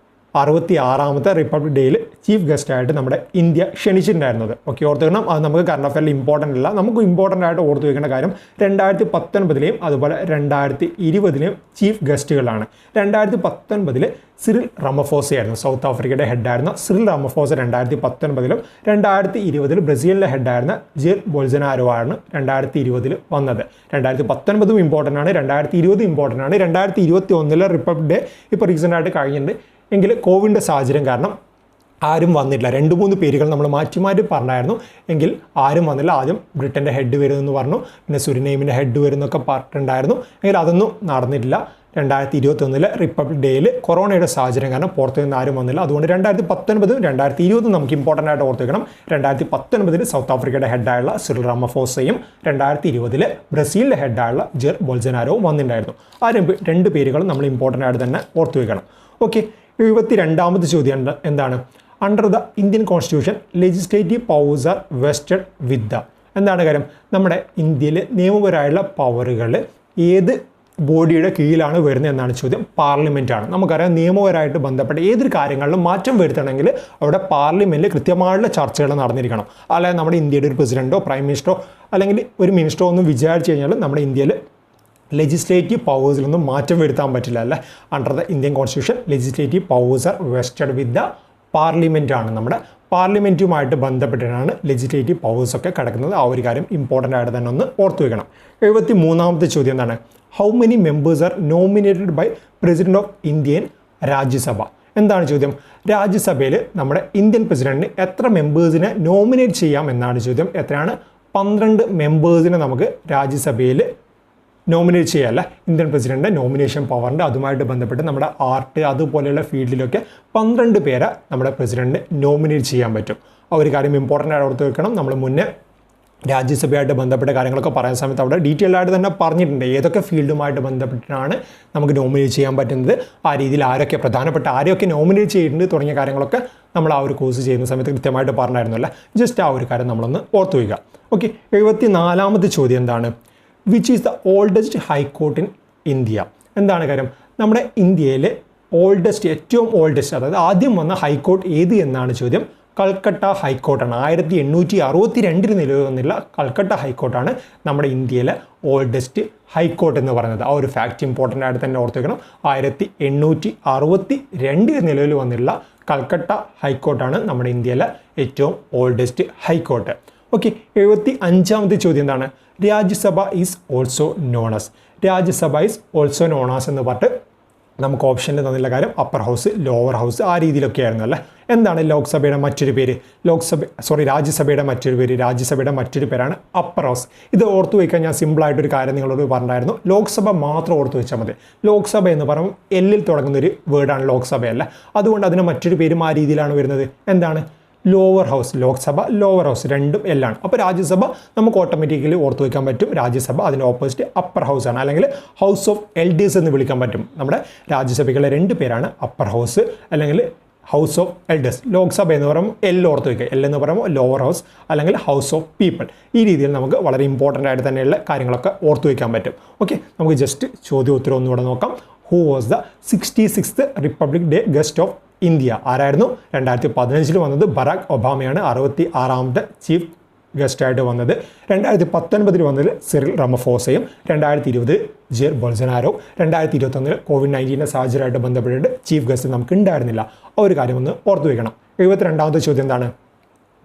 66ാമത്തെ റിപ്പബ്ലിക് ഡേയിൽ ചീഫ് ഗസ്റ്റായിട്ട് നമ്മുടെ ഇന്ത്യ ക്ഷണിച്ചിട്ടുണ്ടായിരുന്നത്. ഓക്കെ, ഓർത്ത് വെക്കണം. അത് നമുക്ക് കറണ്ട് അഫെയറിൽ ഇമ്പോർട്ടൻ്റ് അല്ല. നമുക്ക് ഇമ്പോർട്ടൻ്റ് ആയിട്ട് ഓർത്ത് വെക്കേണ്ട കാര്യം 2019 അതുപോലെ 2020 ചീഫ് ഗസ്റ്റുകളാണ്. 2019 സിറിൽ റമഫോസയായിരുന്നു, സൗത്ത് ആഫ്രിക്കയുടെ ഹെഡായിരുന്ന സിറിൽ റമഫോസ 2019, 2020 ബ്രസീലിലെ ഹെഡായിരുന്ന ജെയർ ബോൾസനാരോ ആണ് 2020 വന്നത്. 2019 ഇമ്പോർട്ടൻ്റ് ആണ്, 2020 ഇമ്പോർട്ടൻ്റ് ആണ്. 2021 റിപ്പബ്ലിക് ഡേ ഇപ്പോൾ റീസെൻ്റ് ആയിട്ട് കഴിഞ്ഞിട്ടുണ്ട്. എങ്കിൽ കോവിഡിൻ്റെ സാഹചര്യം കാരണം ആരും വന്നിട്ടില്ല. 2-3 പേരുകൾ നമ്മൾ മാറ്റി പറഞ്ഞായിരുന്നു, എങ്കിൽ ആരും വന്നില്ല. ആദ്യം ബ്രിട്ടൻ്റെ ഹെഡ് വരുമെന്ന് പറഞ്ഞു, പിന്നെ സുരിനെയിമിൻ്റെ ഹെഡ് വരുമെന്നൊക്കെ പറഞ്ഞിട്ടുണ്ടായിരുന്നു. എങ്കിൽ അതൊന്നും നടന്നിട്ടില്ല. 2021 റിപ്പബ്ലിക് ഡേയിൽ കൊറോണയുടെ സാഹചര്യം കാരണം പുറത്തു നിന്ന് ആരും വന്നില്ല. അതുകൊണ്ട് 2019 2020 നമുക്ക് ഇമ്പോർട്ടൻ്റ് ആയിട്ട് ഓർത്ത് വെക്കണം. 2019 സൗത്ത് ആഫ്രിക്കയുടെ ഹെഡായുള്ള സിറിൽ റമഫോസയും 2020 ബ്രസീലിലെ ഹെഡായുള്ള ജെയർ ബോൾസനാരോവും വന്നിട്ടുണ്ടായിരുന്നു. ആ 2 പേരുകളും നമ്മൾ ഇമ്പോർട്ടൻ്റ് ആയിട്ട് തന്നെ ഓർത്ത് വെക്കണം. ഓക്കെ, 72ാമത്തെ ചോദ്യം എന്താണ്? Under the Indian constitution legislative powers are vested with the. എന്താണ് കാര്യം? നമ്മുടെ ഇന്ത്യയിലെ നിയമപരമായുള്ള പവറുകൾ ഏത് ബോഡിയുടെ കീഴിലാണ് വരുന്നത് എന്നാണ് ചോദ്യം. പാർലമെൻറ്റാണ്. നമുക്കറിയാം നിയമപരമായിട്ട് ബന്ധപ്പെട്ട ഏതൊരു കാര്യങ്ങളിലും മാറ്റം വരുത്തണമെങ്കിൽ അവിടെ പാർലമെൻറ്റിൽ കൃത്യമായുള്ള ചർച്ചകൾ നടന്നിരിക്കണം. അല്ലാതെ നമ്മുടെ ഇന്ത്യയുടെ ഒരു പ്രസിഡൻറ്റോ പ്രൈം മിനിസ്റ്ററോ അല്ലെങ്കിൽ ഒരു മിനിസ്റ്ററോ ഒന്നും വിചാരിച്ചു കഴിഞ്ഞാൽ നമ്മുടെ ഇന്ത്യയിൽ ലെജിസ്ലേറ്റീവ് പവേഴ്സിലൊന്നും മാറ്റം വരുത്താൻ പറ്റില്ല. അല്ലേ, under the Indian constitution legislative powers are vested with the parliament ആണ്. നമ്മുടെ പാർലമെൻറ്റുമായിട്ട് ബന്ധപ്പെട്ടിട്ടാണ് ലെജിസ്ലേറ്റീവ് പവേഴ്സൊക്കെ കിടക്കുന്നത്. ആ ഒരു കാര്യം ഇമ്പോർട്ടൻ്റ് ആയിട്ട് തന്നെ ഒന്ന് ഓർത്തു വയ്ക്കണം. 73ാമത്തെ ചോദ്യം എന്താണ്? How many members are nominated by president of Indian Rajya Sabha? എന്താണ് ചോദ്യം? രാജ്യസഭയിൽ നമ്മുടെ ഇന്ത്യൻ പ്രസിഡന്റിന് എത്ര മെമ്പേഴ്സിനെ നോമിനേറ്റ് ചെയ്യാം എന്നാണ് ചോദ്യം. എത്രയാണ്? 12 മെമ്പേഴ്സിനെ നമുക്ക് രാജ്യസഭയിൽ നോമിനേറ്റ് ചെയ്യാമല്ല. ഇന്ത്യൻ പ്രസിഡന്റ് നോമിനേഷൻ പവറിൻ്റെ അതുമായിട്ട് ബന്ധപ്പെട്ട് നമ്മുടെ ആർട്ട് അതുപോലെയുള്ള ഫീൽഡിലൊക്കെ 12 പേരെ നമ്മുടെ പ്രസിഡന്റ് നോമിനേറ്റ് ചെയ്യാൻ പറ്റും. ആ ഒരു കാര്യം ഇമ്പോർട്ടൻ്റ് ആയിട്ട് ഓർത്ത് വെക്കണം. നമ്മൾ മുന്നേ രാജ്യസഭയായിട്ട് ബന്ധപ്പെട്ട കാര്യങ്ങളൊക്കെ പറയുന്ന സമയത്ത് അവിടെ ഡീറ്റെയിൽ ആയിട്ട് തന്നെ പറഞ്ഞിട്ടുണ്ട് ഏതൊക്കെ ഫീൽഡുമായിട്ട് ബന്ധപ്പെട്ടിട്ടാണ് നമുക്ക് നോമിനേറ്റ് ചെയ്യാൻ പറ്റുന്നത്, ആ രീതിയിൽ ആരൊക്കെ പ്രധാനപ്പെട്ട ആരെയൊക്കെ നോമിനേറ്റ് ചെയ്തിട്ടുണ്ട് തുടങ്ങിയ കാര്യങ്ങളൊക്കെ നമ്മൾ ആ ഒരു കോഴ്സ് ചെയ്യുന്ന സമയത്ത് കൃത്യമായിട്ട് പറഞ്ഞായിരുന്നല്ലോ. ജസ്റ്റ് ആ ഒരു കാര്യം നമ്മളൊന്ന് ഓർത്തു വയ്ക്കുക. ഓക്കെ, 74ാമത്തെ ചോദ്യം എന്താണ്? Which is the oldest high court in India? എന്താണ് കാര്യം? നമ്മുടെ ഇന്ത്യയിലെ ഓൾഡസ്റ്റ്, ഏറ്റവും ഓൾഡസ്റ്റ്, അതായത് ആദ്യം വന്ന ഹൈക്കോർട്ട് ഏത് എന്നാണ് ചോദ്യം. കൽക്കട്ട ഹൈക്കോർട്ടാണ്. 1862 നിലവിൽ വന്നിട്ടുള്ള കൽക്കട്ട ഹൈക്കോർട്ടാണ് നമ്മുടെ ഇന്ത്യയിലെ ഓൾഡസ്റ്റ് ഹൈക്കോർട്ട് എന്ന് പറയുന്നത്. ആ ഒരു ഫാക്റ്റ് ഇമ്പോർട്ടൻ്റ് ആയിട്ട് തന്നെ ഓർത്ത് വെക്കണം. 1862 നിലവിൽ വന്നിട്ടുള്ള കൽക്കട്ട ഹൈക്കോർട്ടാണ് നമ്മുടെ ഇന്ത്യയിലെ ഏറ്റവും ഓൾഡസ്റ്റ് ഹൈക്കോർട്ട്. ഓക്കെ, 75ാമത്തെ ചോദ്യം എന്താണ്? Rajya Sabha is also known as. Rajya Sabha is also known as എന്ന് പറഞ്ഞിട്ട് നമുക്ക് ഓപ്ഷനിൽ തന്നില്ല കാര്യം അപ്പർ ഹൗസ്, ലോവർ ഹൗസ്, ആ രീതിയിലൊക്കെ ആയിരുന്നു അല്ലേ. എന്താണ് ലോക്സഭയുടെ മറ്റൊരു പേര്? രാജ്യസഭയുടെ മറ്റൊരു പേരാണ് അപ്പർ ഹൗസ്. ഇത് ഓർത്തു വയ്ക്കാൻ ഞാൻ സിമ്പിളായിട്ടൊരു കാര്യം നിങ്ങളോട് പറഞ്ഞായിരുന്നു. ലോക്സഭ മാത്രം ഓർത്തു വെച്ചാൽ മതി. ലോക്സഭ എന്ന് പറയുമ്പോൾ എല്ലിൽ തുടങ്ങുന്നൊരു വേർഡാണ് ലോക്സഭയല്ല. അതുകൊണ്ട് അതിന് മറ്റൊരു പേരും ആ രീതിയിലാണ് വരുന്നത്. എന്താണ്? Lower house. Lok Sabha, lower house രണ്ടും എല്ലാണ്. അപ്പോൾ രാജ്യസഭ നമുക്ക് ഓട്ടോമാറ്റിക്കലി ഓർത്ത് വയ്ക്കാൻ പറ്റും. രാജ്യസഭ അതിൻ്റെ ഓപ്പോസിറ്റ് അപ്പർ ഹൗസ് ആണ്, അല്ലെങ്കിൽ ഹൗസ് ഓഫ് എൽഡേഴ്സ് എന്ന് വിളിക്കാൻ പറ്റും. നമ്മുടെ രാജ്യസഭയ്ക്കുള്ള 2 പേരാണ് അപ്പർ ഹൗസ് അല്ലെങ്കിൽ ഹൗസ് ഓഫ് എൽഡേഴ്സ്. ലോക്സഭ എന്ന് പറയുമ്പോൾ എൽ ഓർത്ത് വയ്ക്കുക. എൽ എന്ന് പറയുമ്പോൾ ലോവർ ഹൗസ് അല്ലെങ്കിൽ ഹൗസ് ഓഫ് പീപ്പിൾ. ഈ രീതിയിൽ നമുക്ക് വളരെ ഇമ്പോർട്ടൻ്റ് ആയിട്ട് തന്നെയുള്ള കാര്യങ്ങളൊക്കെ ഓർത്ത് വയ്ക്കാൻ പറ്റും. ഓക്കെ, നമുക്ക് ജസ്റ്റ് ചോദ്യം ഉത്തരം ഒന്നുകൂടെ നോക്കാം. Who was the 66th republic day guest of India? ആരായിരുന്നു? 2015 വന്നത് ബറാക് ഒബാമയാണ് 66ാമത്തെ ചീഫ് ഗസ്റ്റായിട്ട് വന്നത്. 2019 വന്നത് സിറിൽ റമഫോസയും, 2020 ജെയർ ബോൾസനാരോ, 2021 COVID-19 സാഹചര്യമായിട്ട് ബന്ധപ്പെട്ടിട്ട് ചീഫ് ഗസ്റ്റ് നമുക്ക് ഉണ്ടായിരുന്നില്ല. ആ ഒരു കാര്യം ഒന്ന് ഓർത്തു വയ്ക്കണം. 72ാമത്തെ ചോദ്യം എന്താണ്?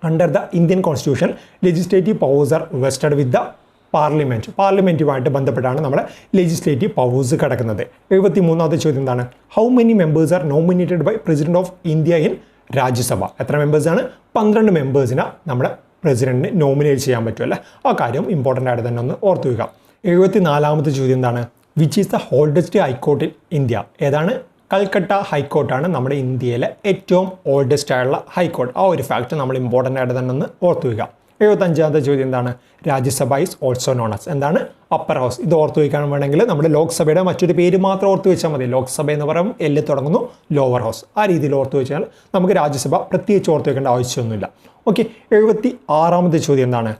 Under the Indian constitution legislative powers are vested with the പാർലമെൻറ്റുമായിട്ട് ബന്ധപ്പെട്ടാണ് നമ്മുടെ ലെജിസ്ലേറ്റീവ് പവേഴ്സ് കിടക്കുന്നത്. 73ാമത്തെ ചോദ്യം എന്താണ്? How many members are nominated by president of India in Rajya Sabha? എത്ര മെമ്പേഴ്സാണ്? 12 മെമ്പേഴ്സിനെ നമ്മുടെ പ്രസിഡന്റിന് നോമിനേറ്റ് ചെയ്യാൻ പറ്റുമല്ലേ. ആ കാര്യം ഇമ്പോർട്ടൻ്റ് ആയിട്ട് തന്നെ ഒന്ന് ഓർത്തു വയ്ക്കാം. 74ാമത്തെ ചോദ്യം എന്താണ്? Which is the oldest high court in India? ഏതാണ്? കൽക്കട്ട ഹൈക്കോർട്ടാണ് നമ്മുടെ ഇന്ത്യയിലെ ഏറ്റവും ഓൾഡസ്റ്റ് ആയിട്ടുള്ള ഹൈക്കോർട്ട്. ആ ഒരു ഫാക്റ്റ് നമ്മൾ ഇമ്പോർട്ടൻ്റ് ആയിട്ട് തന്നെ ഒന്ന് ഓർത്തു വയ്ക്കാം. 75ാമത്തെ ചോദ്യം എന്താണ്? Rajya Sabha is also known as. എന്താണ്? Upper house. ഇത് ഓർത്ത് വയ്ക്കാൻ വേണമെങ്കിൽ നമ്മുടെ ലോക്സഭയുടെ മറ്റൊരു പേര് മാത്രം ഓർത്ത് വെച്ചാൽ മതി. ലോക്സഭ എന്ന് പറയുമ്പോൾ എല്ലിൽ തുടങ്ങുന്നു, ലോവർ ഹൗസ്. ആ രീതിയിൽ ഓർത്ത് വെച്ചാൽ നമുക്ക് രാജ്യസഭ പ്രത്യേകിച്ച് ഓർത്ത് വെക്കേണ്ട ആവശ്യമൊന്നുമില്ല. ഓക്കെ, 76ാമത്തെ ചോദ്യം എന്താണ്?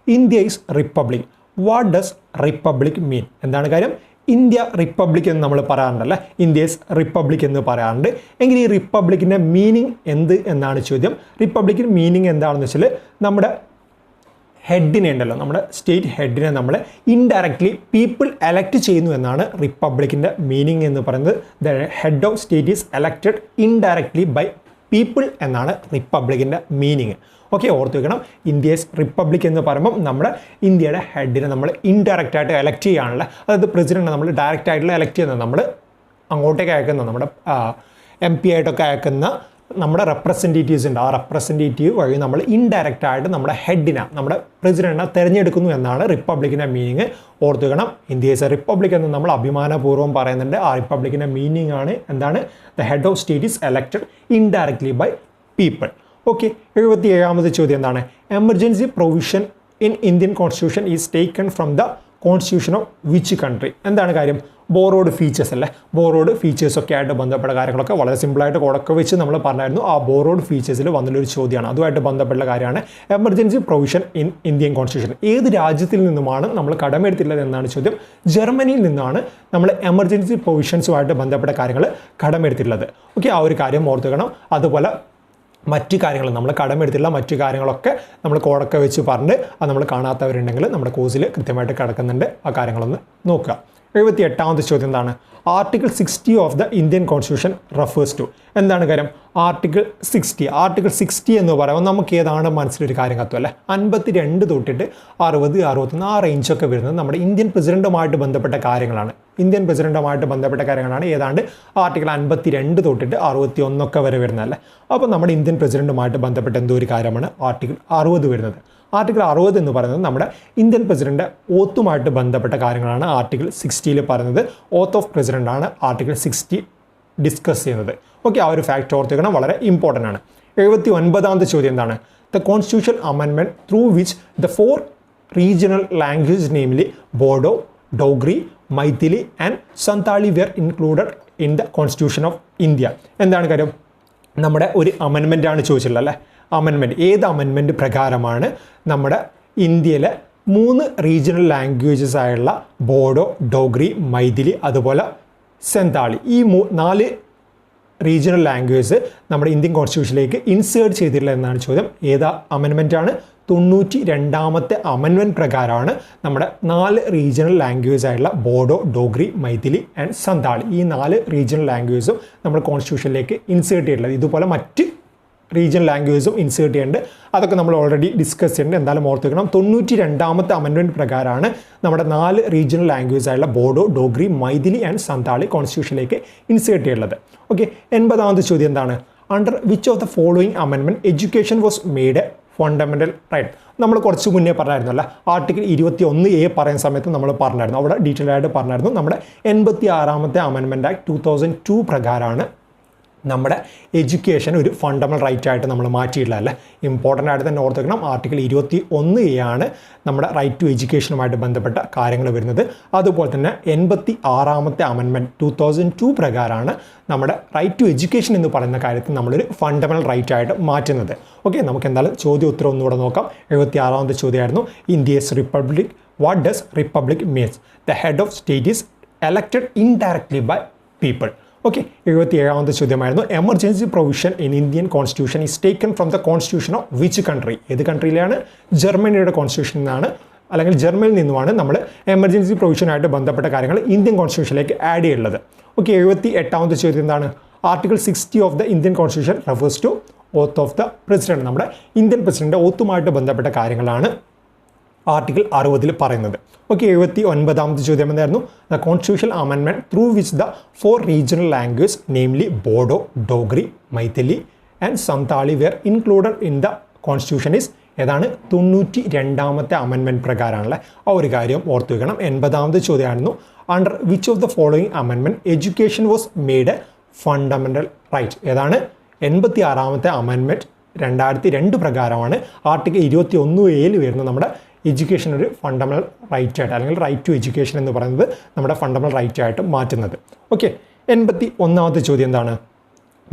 India is republic. What does republic mean? എന്താണ് കാര്യം? ഇന്ത്യ റിപ്പബ്ലിക് എന്ന് നമ്മൾ പറയാറുണ്ടല്ലേ. ഇന്ത്യ ഈസ് റിപ്പബ്ലിക് എന്ന് പറയാറുണ്ട്. എങ്കിൽ ഈ റിപ്പബ്ലിക്കിൻ്റെ മീനിങ് എന്ത് എന്നാണ് ചോദ്യം. റിപ്പബ്ലിക്കിൻ്റെ മീനിങ് എന്താണെന്ന് വെച്ചാൽ നമ്മുടെ ഹെഡിനെ ഉണ്ടല്ലോ, നമ്മുടെ സ്റ്റേറ്റ് ഹെഡിനെ നമ്മൾ ഇൻഡയറക്ട്ലി പീപ്പിൾ എലക്ട് ചെയ്യുന്നു എന്നാണ് റിപ്പബ്ലിക്കിൻ്റെ മീനിങ് എന്ന് പറയുന്നത്. The head of state is elected indirectly by people എന്നാണ് റിപ്പബ്ലിക്കിൻ്റെ മീനിങ്. ഓക്കെ, ഓർത്ത് വെക്കണം. ഇന്ത്യസ് റിപ്പബ്ലിക് എന്ന് പറയുമ്പോൾ നമ്മുടെ ഇന്ത്യയുടെ ഹെഡിനെ നമ്മൾ ഇൻഡയറക്റ്റ് ആയിട്ട് എലക്ട് ചെയ്യാനുള്ള, അതായത് പ്രസിഡന്റ് നമ്മൾ ഡയറക്റ്റ് ആയിട്ടുള്ള എലക്ട് ചെയ്യുന്നത്, നമ്മൾ അങ്ങോട്ടേക്ക് അയക്കുന്ന നമ്മുടെ MP ആയിട്ടൊക്കെ അയക്കുന്ന നമ്മുടെ റെപ്രസെൻറ്റേറ്റീവ്സ് ഉണ്ട്. ആ റെപ്രസെൻറ്റേറ്റീവ് വഴി നമ്മൾ ഇൻഡയറക്റ്റ് ആയിട്ട് നമ്മുടെ ഹെഡിനെ, നമ്മുടെ പ്രസിഡന്റിനെ തിരഞ്ഞെടുക്കുന്നു എന്നാണ് റിപ്പബ്ലിക്കിൻ്റെ മീനിങ്. ഓർത്ത് വെക്കണം. ഇന്ത്യ ഈസ് എ റിപ്പബ്ലിക് എന്ന് നമ്മൾ അഭിമാനപൂർവ്വം പറയുന്നുണ്ട്. ആ റിപ്പബ്ലിക്കിൻ്റെ മീനിങ് ആണ് എന്താണ്? The head of state is elected indirectly by people. Okay, 77ാമത്തെ ചോദ്യം എന്താണ്? Emergency provision in Indian constitution is taken from the constitution of which country? എന്താണ് കാര്യം? ബോറോഡ് ഫീച്ചേഴ്സ് അല്ലേ, ബോറോഡ് ഫീച്ചേഴ്സൊക്കെ ആയിട്ട് ബന്ധപ്പെട്ട കാര്യങ്ങളൊക്കെ വളരെ സിമ്പിളായിട്ട് കൊടുക്ക വെച്ച് നമ്മൾ പറഞ്ഞായിരുന്നു. ആ ബോറോഡ് ഫീച്ചേഴ്സിൽ വന്നുള്ളൊരു ചോദ്യമാണ്, അതുമായിട്ട് ബന്ധപ്പെട്ട കാര്യമാണ് emergency provision in Indian constitution. ഏത് രാജ്യത്തിൽ നിന്നുമാണ് നമ്മൾ കടമെടുത്തിട്ടുള്ളത് എന്നാണ് ചോദ്യം. ജർമ്മനിയിൽ നിന്നാണ് നമ്മൾ എമർജൻസി പ്രൊവിഷൻസുമായിട്ട് ബന്ധപ്പെട്ട കാര്യങ്ങൾ കടമെടുത്തിട്ടുള്ളത്. ഓക്കെ, ആ ഒരു കാര്യം ഓർത്തുക്കണം. അതുപോലെ മറ്റു കാര്യങ്ങൾ നമ്മൾ കടമെടുത്തിട്ടുള്ള മറ്റു കാര്യങ്ങളൊക്കെ നമ്മൾ കോടൊക്കെ വെച്ച് പറഞ്ഞ് അത് നമ്മൾ കാണാത്തവരുണ്ടെങ്കിൽ നമ്മുടെ കോഴ്സിൽ കൃത്യമായിട്ട് കിടക്കുന്നുണ്ട്, ആ കാര്യങ്ങളൊന്ന് നോക്കുക. 78ാമത്തെ ചോദ്യം എന്താണ്? Article 60 of the Indian constitution refers to. എന്താണ് കാര്യം? ആർട്ടിക്കിൾ 60 എന്ന് പറയുമ്പോൾ നമുക്ക് ഏതാണ് മനസ്സിലൊരു കാര്യം കത്തും അല്ലേ? 52 തൊട്ടിട്ട് 60, 61 ആ റേഞ്ചൊക്കെ വരുന്നത് നമ്മുടെ ഇന്ത്യൻ പ്രസിഡന്റുമായിട്ട് ബന്ധപ്പെട്ട കാര്യങ്ങളാണ്. ഇന്ത്യൻ പ്രസിഡന്റുമായിട്ട് ബന്ധപ്പെട്ട കാര്യങ്ങളാണ് ഏതാണ്ട് ആർട്ടിക്കിൾ 52 തൊട്ടിട്ട് 61 വരെ വരുന്നതല്ലേ. അപ്പോൾ നമ്മുടെ ഇന്ത്യൻ പ്രസിഡന്റുമായിട്ട് ബന്ധപ്പെട്ട എന്തോ ഒരു കാര്യമാണ് ആർട്ടിക്കിൾ 60 വരുന്നത്. ആർട്ടിക്കിൾ 60 എന്ന് പറയുന്നത് നമ്മുടെ ഇന്ത്യൻ പ്രസിഡന്റ് ഓത്തുമായിട്ട് ബന്ധപ്പെട്ട കാര്യങ്ങളാണ് ആർട്ടിക്കിൾ 60 പറയുന്നത്. ഓത്ത് ഓഫ് പ്രസിഡന്റ് ആണ് ആർട്ടിക്കിൾ 60 ഡിസ്കസ് ചെയ്യുന്നത്. ഓക്കെ, ആ ഒരു ഫാക്ട് ഓർത്തിക്കണം, വളരെ ഇമ്പോർട്ടൻ്റ് ആണ്. 79ാമത്തെ ചോദ്യം എന്താണ്? The constitution amendment through which the 4 regional language namely Bodo, Dogri, Maithili and Santhali were included in the constitution of India. എന്താണ് കാര്യം? നമ്മുടെ ഒരു അമെൻമെൻ്റ് ആണ് ചോദിച്ചിട്ടുള്ളത് അല്ലേ. അമെൻമെൻറ്റ് ഏത് അമെൻമെൻറ്റ് പ്രകാരമാണ് നമ്മുടെ ഇന്ത്യയിലെ 3 റീജിയണൽ ലാംഗ്വേജസ് ആയുള്ള ബോഡോ, ഡോഗ്രി, മൈഥിലി അതുപോലെ സന്താളി ഈ 4 റീജിയണൽ ലാംഗ്വേജസ് നമ്മുടെ ഇന്ത്യൻ കോൺസ്റ്റിറ്റ്യൂഷനിലേക്ക് ഇൻസേർട്ട് ചെയ്തിട്ടുള്ള എന്നാണ് ചോദ്യം. ഏതാ അമെൻമെൻ്റ് ആണ്? 92ാമത്തെ അമെൻമെൻറ്റ് പ്രകാരമാണ് നമ്മുടെ 4 റീജിയണൽ ലാംഗ്വേജ് ആയിട്ടുള്ള ബോഡോ, ഡോഗ്രി, മൈഥിലി ആൻഡ് സന്താളി ഈ 4 റീജിയണൽ ലാംഗ്വേജും നമ്മൾ കോൺസ്റ്റിറ്റ്യൂഷനിലേക്ക് ഇൻസേർട്ട് ചെയ്തിട്ടുള്ളത്. ഇതുപോലെ മറ്റ് റീജിയണൽ ലാംഗ്വേജും ഇൻസേർട്ട് ചെയ്യേണ്ടത്, അതൊക്കെ നമ്മൾ ഓൾറെഡി ഡിസ്കസ് ചെയ്യുന്നുണ്ട്. എന്തായാലും ഓർത്തുക്കണം, 92ാമത്തെ അമെൻമെൻറ്റ് പ്രകാരമാണ് നമ്മുടെ 4 റീജിയണൽ ലാംഗ്വേജ് ആയുള്ള ബോഡോ, ഡോഗ്രി, മൈഥിലി ആൻഡ് സന്താളി കോൺസ്റ്റിറ്റ്യൂഷനിലേക്ക് ഇൻസേർട്ട് ചെയ്യുന്നത്. ഓക്കെ, 80ാമത്തെ ചോദ്യം എന്താണ്? Under which of the following amendment education was made a fundamental right? നമ്മൾ കുറച്ച് മുന്നേ പറഞ്ഞായിരുന്നല്ല, ആർട്ടിക്കിൾ 21A പറയുന്ന സമയത്ത് നമ്മൾ പറഞ്ഞായിരുന്നു, അവിടെ ഡീറ്റെയിൽ ആയിട്ട് പറഞ്ഞായിരുന്നു. നമ്മുടെ 86ാമത്തെ അമെൻമെൻറ്റ് ആക്ട് 2002 പ്രകാരമാണ് നമ്മുടെ എഡ്യൂക്കേഷൻ ഒരു ഫണ്ടമെൻ്റൽ റൈറ്റ് ആയിട്ട് നമ്മൾ മാറ്റിയിട്ടില്ല അല്ലേ. ഇമ്പോർട്ടൻ്റ് ആയിട്ട് തന്നെ ഓർത്തുക്കണം, ആർട്ടിക്കിൾ 21A ആണ് നമ്മുടെ റൈറ്റ് ടു എഡ്യൂക്കേഷനുമായിട്ട് ബന്ധപ്പെട്ട കാര്യങ്ങൾ വരുന്നത്. അതുപോലെ തന്നെ 86ാമത്തെ അമെൻമെൻറ്റ് 2002 പ്രകാരമാണ് നമ്മുടെ റൈറ്റ് ടു എഡ്യൂക്കേഷൻ എന്ന് പറയുന്ന കാര്യത്തിൽ നമ്മളൊരു ഫണ്ടമെൻ്റൽ റൈറ്റ് ആയിട്ട് മാറ്റുന്നത്. ഓക്കെ, നമുക്ക് എന്തായാലും ചോദ്യം ഉത്തരം ഒന്നുകൂടെ നോക്കാം. 76ാമത്തെ ചോദ്യമായിരുന്നു, India's republic, what does republic means? The head of state is elected indirectly by people. Okay, 77ാമത്തെ ചോദ്യമായിരുന്നു, emergency provision in Indian constitution is taken from the constitution of which country? ഏത് കൺട്രിയിലാണ്? ജർമ്മനിയുടെ കോൺസ്റ്റിറ്റ്യൂഷനിൽ നിന്നാണ്, അല്ലെങ്കിൽ ജർമ്മനിയിൽ നിന്നുമാണ് നമ്മൾ എമർജൻസി പ്രൊവിഷനായിട്ട് ബന്ധപ്പെട്ട കാര്യങ്ങൾ ഇന്ത്യൻ കോൺസ്റ്റിറ്റ്യൂഷനിലേക്ക് ആഡ് ചെയ്യുന്നത്. ഓക്കെ, 78ാമത്തെ ചോദ്യം എന്താണ്? Article 60 of the Indian constitution refers to oath of the president. നമ്മുടെ ഇന്ത്യൻ പ്രസിഡന്റ് ഓത്തുമായിട്ട് ബന്ധപ്പെട്ട കാര്യങ്ങളാണ് ആർട്ടിക്കിൾ 60 പറയുന്നത്. ഓക്കെ, 79ാമത്തെ ചോദ്യം എന്തായിരുന്നു? The constitution amendment through which the 4 regional language namely Bodo, Dogri, Maithili and Santhali were included in the constitution is ഏതാണ്? 92ാമത്തെ അമെൻമെൻറ്റ് പ്രകാരമാണല്ലേ. ആ ഒരു കാര്യം ഓർത്തു വെക്കണം. 80ാമത്തെ ചോദ്യമായിരുന്നു, under which of the following amendment education was made a fundamental right? ഏതാണ്? 86ാമത്തെ അമെൻമെൻറ്റ് 2002 പ്രകാരമാണ് ആർട്ടിക്കിൾ 21A വരുന്ന നമ്മുടെ എഡ്യൂക്കേഷൻ ഒരു ഫണ്ടമെൻ്റൽ റൈറ്റ് ആയിട്ട്, അല്ലെങ്കിൽ റൈറ്റ് ടു എഡ്യൂക്കേഷൻ എന്ന് പറയുന്നത് നമ്മുടെ ഫണ്ടമെൻ്റൽ റൈറ്റ് ആയിട്ട് മാറ്റുന്നത്. ഓക്കെ, 81ാമത്തെ ചോദ്യം എന്താണ്?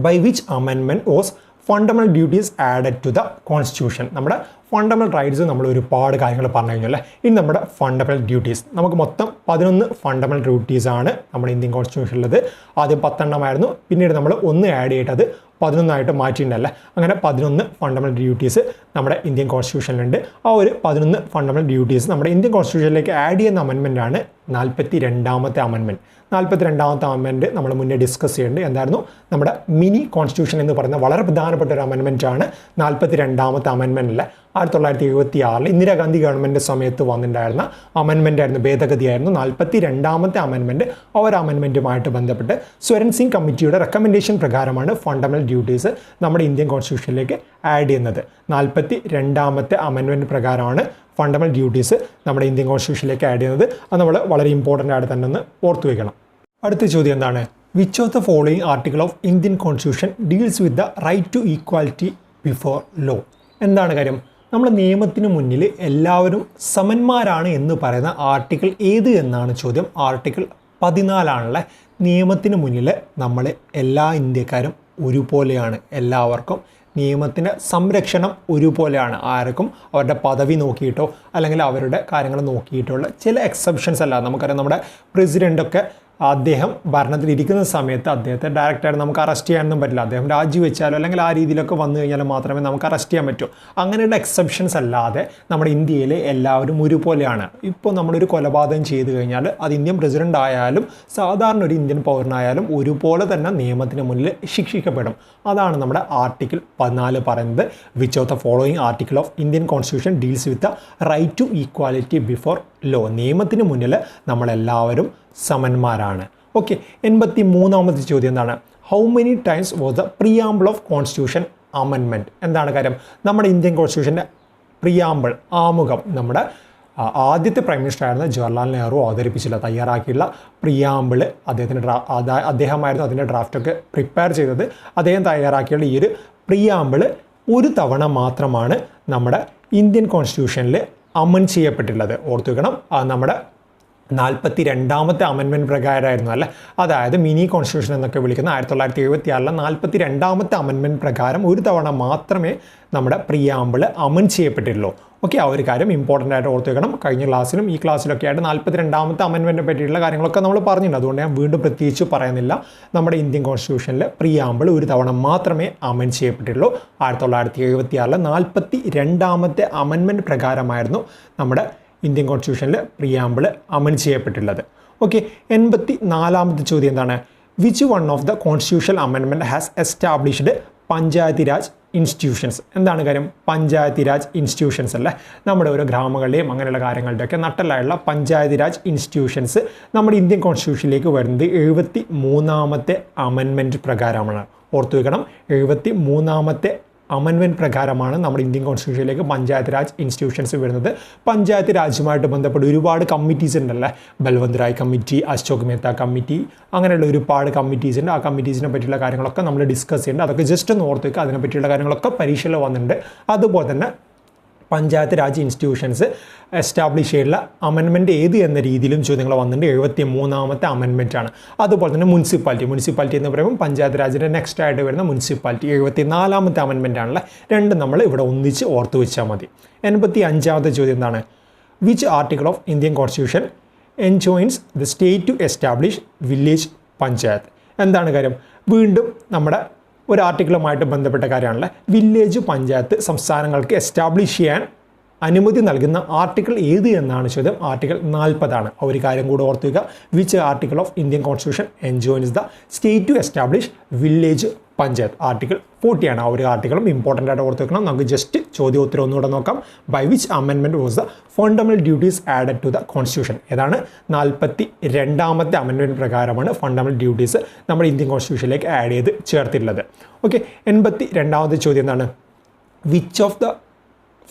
By which amendment was fundamental duties added to the constitution? നമ്മുടെ ഫണ്ടമെൻ്റൽ റൈറ്റ്സ് നമ്മൾ ഒരുപാട് കാര്യങ്ങൾ പറഞ്ഞു കഴിഞ്ഞല്ലേ. ഇനി നമ്മുടെ ഫണ്ടമെൻ്റൽ ഡ്യൂട്ടീസ്, നമുക്ക് മൊത്തം 11 ഫണ്ടമെൻ്റൽ ഡ്യൂട്ടീസാണ് നമ്മുടെ ഇന്ത്യൻ കോൺസ്റ്റിറ്റ്യൂഷനിലുള്ളത്. ആദ്യം 10 എണ്ണമായിരുന്നു, പിന്നീട് നമ്മൾ 1 ആഡ് ചെയ്തിട്ട് 11 മാറ്റിയിട്ടുണ്ടല്ലേ. അങ്ങനെ 11 ഫണ്ടമെൻ്റൽ ഡ്യൂട്ടീസ് നമ്മുടെ ഇന്ത്യൻ കോൺസ്റ്റിറ്റ്യൂഷനിലുണ്ട്. ആ ഒരു 11 ഫണ്ടമെൻ്റൽ ഡ്യൂട്ടീസ് നമ്മുടെ ഇന്ത്യൻ കോൺസ്റ്റിറ്റ്യൂഷനിലേക്ക് ആഡ് ചെയ്യുന്ന അമെൻമെൻറ്റാണ് 42ാമത്തെ അമെൻമെൻറ്റ്. 42ാമത്തെ അമെൻമെൻറ്റ് നമ്മൾ മുന്നേ ഡിസ്കസ് ചെയ്യേണ്ടത് എന്തായിരുന്നു? നമ്മുടെ മിനി കോൺസ്റ്റിറ്റ്യൂഷൻ എന്ന് പറയുന്ന വളരെ പ്രധാനപ്പെട്ട ഒരു അമെൻമെൻറ്റാണ് 42ാമത്തെ അമെൻമെൻറ്റിലെ 1976 ഇന്ദിരാഗാന്ധി ഗവൺമെൻറ് സമയത്ത് വന്നിട്ടുണ്ടായിരുന്ന അമെൻമെൻ്റ് ആയിരുന്നു, ഭേദഗതിയായിരുന്നു 42ാമത്തെ അമെൻമെൻറ്റ്. ആ ഒരു അമെൻമെൻറ്റുമായിട്ട് ബന്ധപ്പെട്ട് സ്വരൻ സിംഗ് കമ്മിറ്റിയുടെ റെക്കമെൻഡേഷൻ പ്രകാരമാണ് ഫണ്ടമെൻ്റൽ ഡ്യൂട്ടീസ് നമ്മുടെ ഇന്ത്യൻ കോൺസ്റ്റിറ്റ്യൂഷനിലേക്ക് ആഡ് ചെയ്യുന്നത്. 42ാമത്തെ അമെൻമെൻറ്റ് പ്രകാരമാണ് ഫണ്ടമെൻ്റൽ ഡ്യൂട്ടീസ് നമ്മുടെ ഇന്ത്യൻ കോൺസ്റ്റിറ്റ്യൂഷനിലേക്ക് ആഡ് ചെയ്യുന്നത്. അത് നമ്മൾ വളരെ ഇമ്പോർട്ടൻ്റ് ആയിട്ട് തന്നെ ഒന്ന് ഓർത്തു വയ്ക്കണം. അടുത്ത ചോദ്യം എന്താണ്? Which of the following article of Indian constitution deals with the right to equality before law? എന്താണ് കാര്യം? നമ്മുടെ നിയമത്തിന് മുന്നിൽ എല്ലാവരും സമന്മാരാണ് എന്ന് പറയുന്ന ആർട്ടിക്കിൾ ഏത് എന്നാണ് ചോദ്യം. ആർട്ടിക്കിൾ 14 നിയമത്തിന് മുന്നിൽ നമ്മൾ എല്ലാ ഇന്ത്യക്കാരും ഒരുപോലെയാണ്. എല്ലാവർക്കും നിയമത്തിൻ്റെ സംരക്ഷണം ഒരുപോലെയാണ്. ആർക്കും അവരുടെ പദവി നോക്കിയിട്ടോ അല്ലെങ്കിൽ അവരുടെ കാര്യങ്ങൾ നോക്കിയിട്ടുള്ള ചില എക്സെപ്ഷൻസ് അല്ല. നമുക്കറിയാം നമ്മുടെ പ്രസിഡൻ്റൊക്കെ അദ്ദേഹം ഭരണത്തിലിരിക്കുന്ന സമയത്ത് അദ്ദേഹത്തെ ഡയറക്റ്റായിട്ട് നമുക്ക് അറസ്റ്റ് ചെയ്യാനൊന്നും പറ്റില്ല. അദ്ദേഹം രാജിവെച്ചാലോ അല്ലെങ്കിൽ ആ രീതിയിലൊക്കെ വന്നു കഴിഞ്ഞാൽ മാത്രമേ നമുക്ക് അറസ്റ്റ് ചെയ്യാൻ പറ്റൂ. അങ്ങനെയുള്ള എക്സെപ്ഷൻസ് അല്ലാതെ നമ്മുടെ ഇന്ത്യയിൽ എല്ലാവരും ഒരുപോലെയാണ്. ഇപ്പോൾ നമ്മളൊരു കൊലപാതകം ചെയ്തു കഴിഞ്ഞാൽ അത് ഇന്ത്യൻ പ്രസിഡന്റ് ആയാലും സാധാരണ ഒരു ഇന്ത്യൻ പൗരനായാലും ഒരുപോലെ തന്നെ നിയമത്തിന് മുന്നിൽ ശിക്ഷിക്കപ്പെടും. അതാണ് നമ്മുടെ ആർട്ടിക്കിൾ 14 പറയുന്നത്. Which of the following article of Indian constitution deals with the right to equality before law. നിയമത്തിന് മുന്നിൽ നമ്മളെല്ലാവരും സമന്മാരാണ്. ഓക്കെ, 83ാമത്തെ ചോദ്യം എന്താണ്? How many times was the preamble of constitution amendment? എന്താണ് കാര്യം? നമ്മുടെ ഇന്ത്യൻ കോൺസ്റ്റിറ്റ്യൂഷൻ്റെ പ്രിയാമ്പിൾ, ആമുഖം, നമ്മുടെ ആദ്യത്തെ പ്രൈം മിനിസ്റ്റർ ആയിരുന്ന ജവഹർലാൽ നെഹ്റു അവതരിപ്പിച്ചില്ല, തയ്യാറാക്കിയുള്ള പ്രിയാമ്പിൾ അദ്ദേഹമായിരുന്നു അതിൻ്റെ ഡ്രാഫ്റ്റൊക്കെ പ്രിപ്പയർ ചെയ്തത്. അദ്ദേഹം തയ്യാറാക്കിയുള്ള ഈ ഒരു പ്രിയാമ്പിൾ ഒരു തവണ മാത്രമാണ് നമ്മുടെ ഇന്ത്യൻ കോൺസ്റ്റിറ്റ്യൂഷനിൽ അമെൻഡ് ചെയ്യപ്പെട്ടിട്ടുള്ളത്. ഓർത്തു വെക്കണം, നമ്മുടെ 42ാമത്തെ അമെൻമെൻറ്റ് പ്രകാരമായിരുന്നു അല്ലേ. അതായത് മിനി കോൺസ്റ്റിറ്റ്യൂഷൻ എന്നൊക്കെ വിളിക്കുന്ന 1976 42ാമത്തെ അമെൻമെൻറ്റ് പ്രകാരം ഒരു തവണ മാത്രമേ നമ്മുടെ പ്രിയാമ്പിൾ അമെൻഡ് ചെയ്യപ്പെട്ടിട്ടുള്ളൂ. ഓക്കെ, ആ ഒരു കാര്യം ഇമ്പോർട്ടൻ്റ് ആയിട്ട് ഓർത്ത് വെക്കണം. കഴിഞ്ഞ ക്ലാസ്സിലും ഈ ക്ലാസ്സിലൊക്കെ ആയിട്ട് 42ാമത്തെ അമെൻമെൻറ്റിനെ പറ്റിയിട്ടുള്ള കാര്യങ്ങളൊക്കെ നമ്മൾ പറഞ്ഞിട്ടുണ്ട്. അതുകൊണ്ട് ഞാൻ വീണ്ടും പ്രത്യേകിച്ച് പറയുന്നില്ല. നമ്മുടെ ഇന്ത്യൻ കോൺസ്റ്റിറ്റ്യൂഷനിൽ പ്രിയാമ്പിൾ ഒരു തവണ മാത്രമേ അമെൻഡ് ചെയ്യപ്പെട്ടിട്ടുള്ളൂ. 1976 42ാമത്തെ അമെൻമെൻറ്റ് പ്രകാരമായിരുന്നു നമ്മുടെ ഇന്ത്യൻ കോൺസ്റ്റിറ്റ്യൂഷനിൽ പ്രിയാമ്പിൾ അമെൻഡ് ചെയ്യപ്പെട്ടുള്ളത്. ഓക്കെ, 84ാമത്തെ ചോദ്യം എന്താണ്? Which one of the constitutional amendment has established Panchayati Raj institutions? എന്താണ് കാര്യം? പഞ്ചായത്തി രാജ് ഇൻസ്റ്റിറ്റ്യൂഷൻസ് അല്ലേ. നമ്മുടെ ഓരോ ഗ്രാമങ്ങളുടെയും അങ്ങനെയുള്ള കാര്യങ്ങളുടെയൊക്കെ നട്ടലായുള്ള പഞ്ചായത്തി രാജ് ഇൻസ്റ്റിറ്റ്യൂഷൻസ് നമ്മുടെ ഇന്ത്യൻ കോൺസ്റ്റിറ്റ്യൂഷനിലേക്ക് വരുന്നത് 73ാമത്തെ അമെൻമെൻറ്റ് പ്രകാരമാണ്. ഓർത്തു വെക്കണം, 73ാമത്തെ അമെൻമെൻറ്റ് പ്രകാരമാണ് നമ്മുടെ ഇന്ത്യൻ കോൺസ്റ്റിറ്റ്യൂഷനിലേക്ക് പഞ്ചായത്ത് രാജ് ഇൻസ്റ്റിറ്റ്യൂഷൻസ് വരുന്നത്. പഞ്ചായത്ത് രാജുമായിട്ട് ബന്ധപ്പെട്ട് ഒരുപാട് കമ്മിറ്റീസ് ഉണ്ടല്ലേ. ബൽവന്ത് റായ് കമ്മിറ്റി, അശോക് മേത്ത കമ്മിറ്റി, അങ്ങനെയുള്ള ഒരുപാട് കമ്മിറ്റീസ് ഉണ്ട്. ആ കമ്മിറ്റീസിനെ പറ്റിയുള്ള കാര്യങ്ങളൊക്കെ നമ്മൾ ഡിസ്കസ് ചെയ്യുന്നുണ്ട്. അതൊക്കെ ജസ്റ്റ് ഒന്ന് ഓർത്ത് വെക്കുക. അതിനെ പറ്റിയുള്ള കാര്യങ്ങളൊക്കെ പരീക്ഷയിൽ വന്നിട്ടുണ്ട്. അതുപോലെ തന്നെ പഞ്ചായത്ത് രാജ് ഇൻസ്റ്റിറ്റ്യൂഷൻസ് എസ്റ്റാബ്ലിഷ് ചെയ്തിട്ടുള്ള അമെൻമെൻറ്റ് ഏത് എന്ന രീതിയിലും ചോദ്യങ്ങൾ വന്നിട്ടുണ്ട്. 73ാമത്തെ അമെൻമെൻറ്റ് ആണ്. അതുപോലെ തന്നെ മുനിസിപ്പാലിറ്റി എന്ന് പറയുമ്പോൾ പഞ്ചായത്ത് രാജിൻ്റെ നെക്സ്റ്റ് ആയിട്ട് വരുന്ന മുനിസിപ്പാലിറ്റി 74ാമത്തെ അമെൻമെൻറ്റ് ആണല്ലേ. രണ്ടും നമ്മൾ ഇവിടെ ഒന്നിച്ച് ഓർത്ത് വെച്ചാൽ മതി. 85ാമത്തെ ചോദ്യം എന്താണ്? Which article of Indian constitution enjoins the state to establish village panchayat? എന്താണ് കാര്യം? വീണ്ടും നമ്മുടെ ഒരു ആർട്ടിക്കിളുമായിട്ട് ബന്ധപ്പെട്ട കാര്യമാണല്ലേ. വില്ലേജ് പഞ്ചായത്ത് സംസ്ഥാനങ്ങൾക്ക് എസ്റ്റാബ്ലിഷ് ചെയ്യാൻ അനുമതി നൽകുന്ന ആർട്ടിക്കിൾ ഏത് എന്നാണ് ചോദ്യം. ആർട്ടിക്കിൾ 40 ആണ്. ഒരു കാര്യം കൂടെ ഓർത്ത് വയ്ക്കുക. Which article of Indian constitution enjoins the state to establish village panchayat? Article 40 ആണ്. ആ ഒരു ആർട്ടിക്കിളും ഇമ്പോർട്ടൻ്റ് ആയിട്ട് ഓർത്ത് വെക്കണം. നമുക്ക് ജസ്റ്റ് ചോദ്യോത്തരം ഒന്നുകൂടെ നോക്കാം. By which amendment was the fundamental duties added to the constitution? ഏതാണ്? 42ാമത്തെ അമെൻമെൻറ്റ് പ്രകാരമാണ് ഫണ്ടമെന്റൽ ഡ്യൂട്ടീസ് നമ്മുടെ ഇന്ത്യൻ കോൺസ്റ്റിറ്റ്യൂഷനിലേക്ക് ആഡ് ചെയ്ത് ചേർത്തിട്ടുള്ളത്. ഓക്കെ, 82ാമത്തെ ചോദ്യം എന്താണ്? Which of the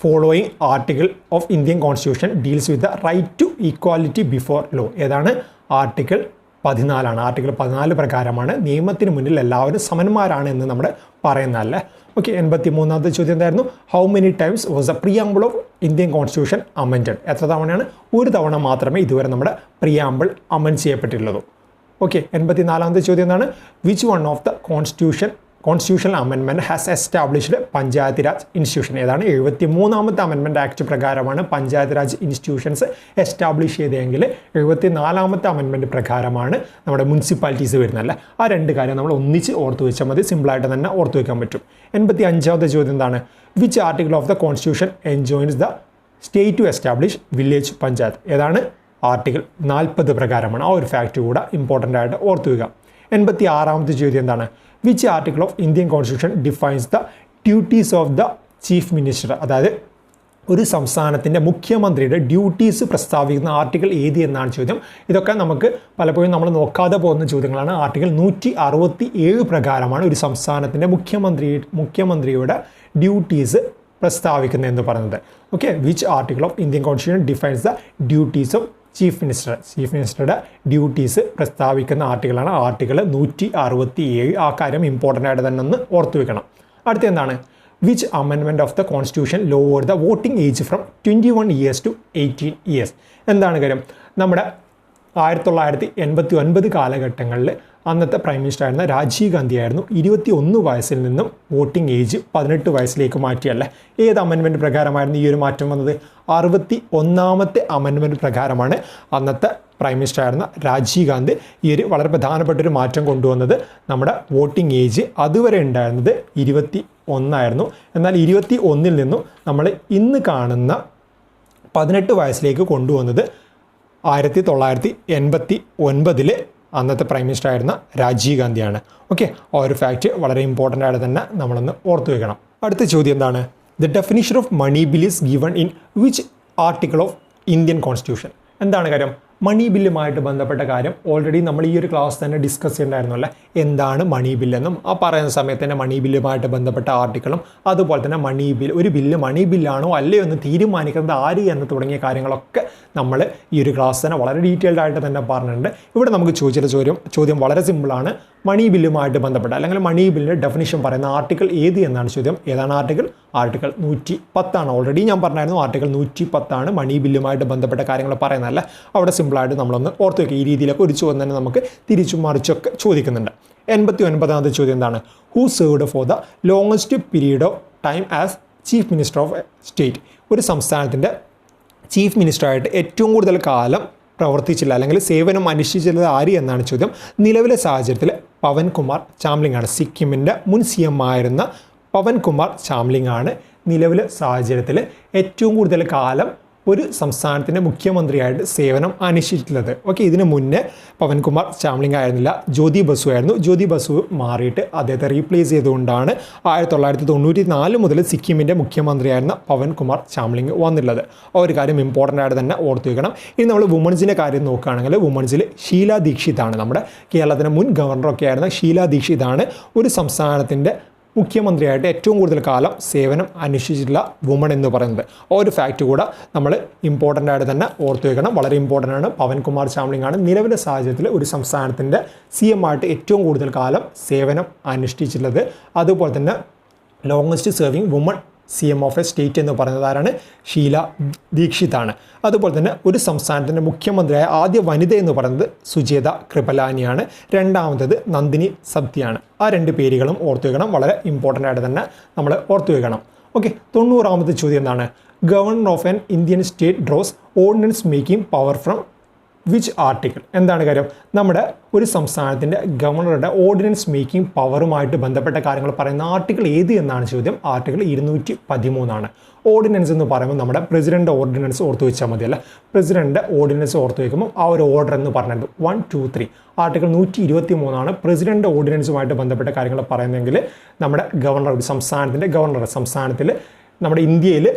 following article of Indian constitution deals with the right to equality before law? ഏതാണ്? ആർട്ടിക്കിൾ 14 ആണ്. ആർട്ടിക്കിൾ 14 പ്രകാരമാണ് നിയമത്തിന് മുന്നിൽ എല്ലാവരും സമന്മാരാണ് എന്ന് നമ്മൾ പറയുന്നതല്ലേ. ഓക്കെ, 83ാമത്തെ ചോദ്യം എന്തായിരുന്നു? How many times was the preamble of Indian constitution amended? എത്ര തവണയാണ്? ഒരു തവണ മാത്രമേ ഇതുവരെ നമ്മുടെ പ്രിയാമ്പിൾ അമെൻഡ് ചെയ്യപ്പെട്ടിട്ടുള്ളൂ. ഓക്കെ, 84ാമത്തെ ചോദ്യം എന്താണ്? Which one of the constitutional amendment has established panchayat raj institution? ഏതാണ്? 73ാമത്തെ അമെൻമെൻറ്റ് ആക്ട് പ്രകാരമാണ് പഞ്ചായത്ത് രാജ് ഇൻസ്റ്റിറ്റ്യൂഷൻസ് എസ്റ്റാബ്ലിഷ് ചെയ്തതെങ്കിൽ 74ാമത്തെ അമെൻമെൻറ്റ് പ്രകാരമാണ് നമ്മുടെ മുനിസിപ്പാലിറ്റീസ് വരുന്നതല്ലേ. ആ രണ്ട് കാര്യം നമ്മൾ ഒന്നിച്ച് ഓർത്ത് വെച്ചാൽ മതി. സിമ്പിളായിട്ട് തന്നെ ഓർത്ത് വെക്കാൻ പറ്റും. 85ാമത്തെ ചോദ്യം എന്താണ്? Which article of the constitution enjoins the state to establish village panchayat? ഏതാണ്? ആർട്ടിക്കിൾ 40 പ്രകാരമാണ്. ആ ഒരു ഫാക്റ്റ് കൂടെ ഇമ്പോർട്ടൻ്റ് ആയിട്ട് ഓർത്ത് വയ്ക്കുക. 86ാമത്തെ ചോദ്യം എന്താണ്? Which article of Indian constitution defines the duties of the chief minister? അതായത് ഒരു സംസ്ഥാനത്തിൻ്റെ മുഖ്യമന്ത്രിയുടെ ഡ്യൂട്ടീസ് പ്രസ്താവിക്കുന്ന ആർട്ടിക്കിൾ ഏത് എന്നാണ് ചോദ്യം. ഇതൊക്കെ നമുക്ക് പലപ്പോഴും നമ്മൾ നോക്കാതെ പോകുന്ന ചോദ്യങ്ങളാണ്. ആർട്ടിക്കിൾ 167 പ്രകാരമാണ് ഒരു സംസ്ഥാനത്തിൻ്റെ മുഖ്യമന്ത്രിയുടെ ഡ്യൂട്ടീസ് പ്രസ്താവിക്കുന്നത് എന്ന് പറയുന്നത്. Okay, which article of Indian constitution defines the duties of chief മിനിസ്റ്ററുടെ ഡ്യൂട്ടീസ് പ്രസ്താവിക്കുന്ന ആർട്ടിക്കിളാണ് ആർട്ടിക്കിൾ 167. ആ കാര്യം ഇമ്പോർട്ടൻ്റ് ആയിട്ട് തന്നെ ഒന്ന് ഓർത്ത് വെക്കണം. അടുത്ത എന്താണ്? Which amendment of the constitution lower the voting age from 21 years to 18 years? എന്താണ് കാര്യം? നമ്മുടെ 1989 കാലഘട്ടങ്ങളിൽ അന്നത്തെ പ്രൈം മിനിസ്റ്റർ ആയിരുന്ന രാജീവ് ഗാന്ധി ആയിരുന്നു 21 വയസ്സിൽ നിന്നും വോട്ടിംഗ് ഏജ് 18 വയസ്സിലേക്ക് മാറ്റിയല്ലേ? ഏത് അമെൻമെൻറ്റ് പ്രകാരമായിരുന്നു ഈ ഒരു മാറ്റം വന്നത്? 61ാമത്തെ അമെൻമെൻറ്റ് പ്രകാരമാണ് അന്നത്തെ പ്രൈം മിനിസ്റ്റർ ആയിരുന്ന രാജീവ് ഗാന്ധി ഈ ഒരു വളരെ പ്രധാനപ്പെട്ടൊരു മാറ്റം കൊണ്ടുവന്നത്. നമ്മുടെ വോട്ടിംഗ് ഏജ് അതുവരെ ഉണ്ടായിരുന്നത് 21 ആയിരുന്നു. എന്നാൽ 21 നിന്നും നമ്മൾ ഇന്ന് കാണുന്ന 18 വയസ്സിലേക്ക് കൊണ്ടുവന്നത് 1989 അന്നത്തെ പ്രൈം മിനിസ്റ്റർ ആയിരുന്ന രാജീവ് ഗാന്ധിയാണ്. ഓക്കെ, ആ ഒരു ഫാക്റ്റ് വളരെ ഇമ്പോർട്ടൻ്റ് ആയിട്ട് തന്നെ നമ്മളൊന്ന് ഓർത്തു വെക്കണം. അടുത്ത ചോദ്യം എന്താണ്? The definition of money bill is given in which article of Indian constitution? എന്താണ് കാര്യം? മണി ബില്ലുമായിട്ട് ബന്ധപ്പെട്ട കാര്യം ഓൾറെഡി നമ്മൾ ഈ ഒരു ക്ലാസ് തന്നെ ഡിസ്കസ് ചെയ്തിട്ടുണ്ടായിരുന്നല്ലേ. എന്താണ് മണി ബില്ലെന്നും ആ പറയുന്ന സമയത്ത് തന്നെ മണി ബില്ലുമായിട്ട് ബന്ധപ്പെട്ട ആർട്ടിക്കിളും അതുപോലെ തന്നെ മണി ബിൽ, ഒരു ബില്ല് മണി ബില്ലാണോ അല്ലയോ എന്ന് തീരുമാനിക്കുന്നത് ആര് എന്ന് തുടങ്ങിയ കാര്യങ്ങളൊക്കെ നമ്മൾ ഈ ഒരു ക്ലാസ് തന്നെ വളരെ ഡീറ്റെയിൽഡ് ആയിട്ട് തന്നെ പറഞ്ഞിട്ടുണ്ട്. ഇവിടെ നമുക്ക് ചോദ്യം വളരെ സിമ്പിളാണ്. മണി ബില്ലുമായിട്ട് ബന്ധപ്പെട്ട അല്ലെങ്കിൽ മണി ബില്ലിൻ്റെ ഡെഫിനിഷൻ പറയുന്ന ആർട്ടിക്കിൾ ഏത് എന്നാണ് ചോദ്യം. ഏതാണ് ആർട്ടിക്കിൾ? ആർട്ടിക്കിൾ 110 ഓൾറെഡി ഞാൻ പറഞ്ഞായിരുന്നു. ആർട്ടിക്കിൾ 110 മണി ബില്ലുമായിട്ട് ബന്ധപ്പെട്ട കാര്യങ്ങൾ പറയുന്നതല്ല. അവിടെ സിമ്പിളായിട്ട് നമ്മളൊന്ന് ഓർത്ത് വയ്ക്കുക. ഈ രീതിയിലൊക്കെ ഒരു ചോദ്യം തന്നെ നമുക്ക് തിരിച്ചും മറിച്ചൊക്കെ ചോദിക്കുന്നുണ്ട്. 89ാമത്തെ ചോദ്യം എന്താണ്? Who served for the longest period of time as chief minister of state? ഒരു സംസ്ഥാനത്തിൻ്റെ ചീഫ് മിനിസ്റ്ററായിട്ട് ഏറ്റവും കൂടുതൽ കാലം പ്രവർത്തിച്ചില്ല അല്ലെങ്കിൽ സേവനം അനുഷ്ഠിച്ചത് ആര് എന്നാണ് ചോദ്യം. നിലവിലെ സാഹചര്യത്തിൽ പവൻകുമാർ ചാംലിംഗ് ആണ്. സിക്കിമിൻ്റെ മുൻ CM ആയിരുന്ന പവൻകുമാർ ചാംലിംഗ് ആണ് നിലവിലെ സാഹചര്യത്തിൽ ഏറ്റവും കൂടുതൽ കാലം ഒരു സംസ്ഥാനത്തിൻ്റെ മുഖ്യമന്ത്രിയായിട്ട് സേവനം അനുഷ്ഠിച്ചിട്ടുള്ളത്. ഓക്കെ, ഇതിന് മുന്നേ പവൻകുമാർ ചാംലിംഗ് ആയിരുന്നില്ല, ജ്യോതി ബസു ആയിരുന്നു. ജ്യോതി ബസു മാറിയിട്ട് അദ്ദേഹത്തെ റീപ്ലേസ് ചെയ്തുകൊണ്ടാണ് 1994 മുതൽ സിക്കിമിൻ്റെ മുഖ്യമന്ത്രിയായിരുന്ന പവൻകുമാർ ചാംലിംഗ് വന്നിട്ടുള്ളത്. ആ ഒരു കാര്യം ഇമ്പോർട്ടൻ്റ് ആയിട്ട് തന്നെ ഓർത്തു വയ്ക്കണം. ഇനി നമ്മൾ വുമൺസിൻ്റെ കാര്യം നോക്കുകയാണെങ്കിൽ വുമൺസിൽ ഷീല ദീക്ഷിതാണ്. നമ്മുടെ കേരളത്തിൻ്റെ മുൻ ഗവർണറൊക്കെ ആയിരുന്ന ഷീല ദീക്ഷിതാണ് ഒരു സംസ്ഥാനത്തിൻ്റെ മുഖ്യമന്ത്രിയായിട്ട് ഏറ്റവും കൂടുതൽ കാലം സേവനം അനുഷ്ഠിച്ചിട്ടുള്ള വുമൺ എന്ന് പറയുന്നത്. ആ ഒരു ഫാക്റ്റ് കൂടെ നമ്മൾ ഇമ്പോർട്ടൻ്റ് ആയിട്ട് തന്നെ ഓർത്തു വയ്ക്കണം. വളരെ ഇമ്പോർട്ടൻ്റ് ആണ്. പവൻകുമാർ ചാംലിംഗ് ആണ് നിലവിലെ സാഹചര്യത്തിൽ ഒരു സംസ്ഥാനത്തിൻ്റെ CM ആയിട്ട് ഏറ്റവും കൂടുതൽ കാലം സേവനം അനുഷ്ഠിച്ചിട്ടുള്ളത്. അതുപോലെ തന്നെ longest serving woman CM of a state എന്ന് പറയുന്നത് ആരാണ്? ഷീല ദീക്ഷിതാണ്. അതുപോലെ തന്നെ ഒരു സംസ്ഥാനത്തിൻ്റെ മുഖ്യമന്ത്രിയായ ആദ്യ വനിത എന്ന് പറയുന്നത് സുജേത കൃപലാനിയാണ്. രണ്ടാമത്തത് നന്ദിനി സബ്ദിയാണ്. ആ രണ്ട് പേരുകളും ഓർത്തു വയ്ക്കണം. വളരെ ഇമ്പോർട്ടൻ്റ് ആയിട്ട് തന്നെ നമ്മൾ ഓർത്തു വയ്ക്കണം. ഓക്കെ, 90ാമത്തെ ചോദ്യം എന്താണ്? Governor of an Indian state draws ordinance making power from which article? എന്താണ് കാര്യം? നമ്മുടെ ഒരു സംസ്ഥാനത്തിൻ്റെ ഗവർണറുടെ ഓർഡിനൻസ് മേക്കിംഗ് പവറുമായിട്ട് ബന്ധപ്പെട്ട കാര്യങ്ങൾ പറയുന്ന ആർട്ടിക്കിൾ ഏത് എന്നാണ് ചോദ്യം. ആർട്ടിക്കിൾ 213 ഓർഡിനൻസ് എന്ന് പറയുമ്പോൾ നമ്മുടെ പ്രസിഡന്റ് ഓർഡിനൻസ് ഓർത്ത് വെച്ചാൽ മതിയല്ല. പ്രസിഡന്റ് ഓർഡിനൻസ് ഓർത്ത് വയ്ക്കുമ്പോൾ ആ ഒരു ഓർഡർ എന്ന് പറഞ്ഞത് 1, 2, 3 ആർട്ടിക്കിൾ 123 പ്രസിഡന്റ് ഓർഡിനൻസുമായിട്ട് ബന്ധപ്പെട്ട കാര്യങ്ങൾ പറയുന്നതെങ്കിൽ നമ്മുടെ ഗവർണർ, ഒരു സംസ്ഥാനത്തിൻ്റെ ഗവർണർ, സംസ്ഥാനത്തിൽ നമ്മുടെ ഇന്ത്യയിൽ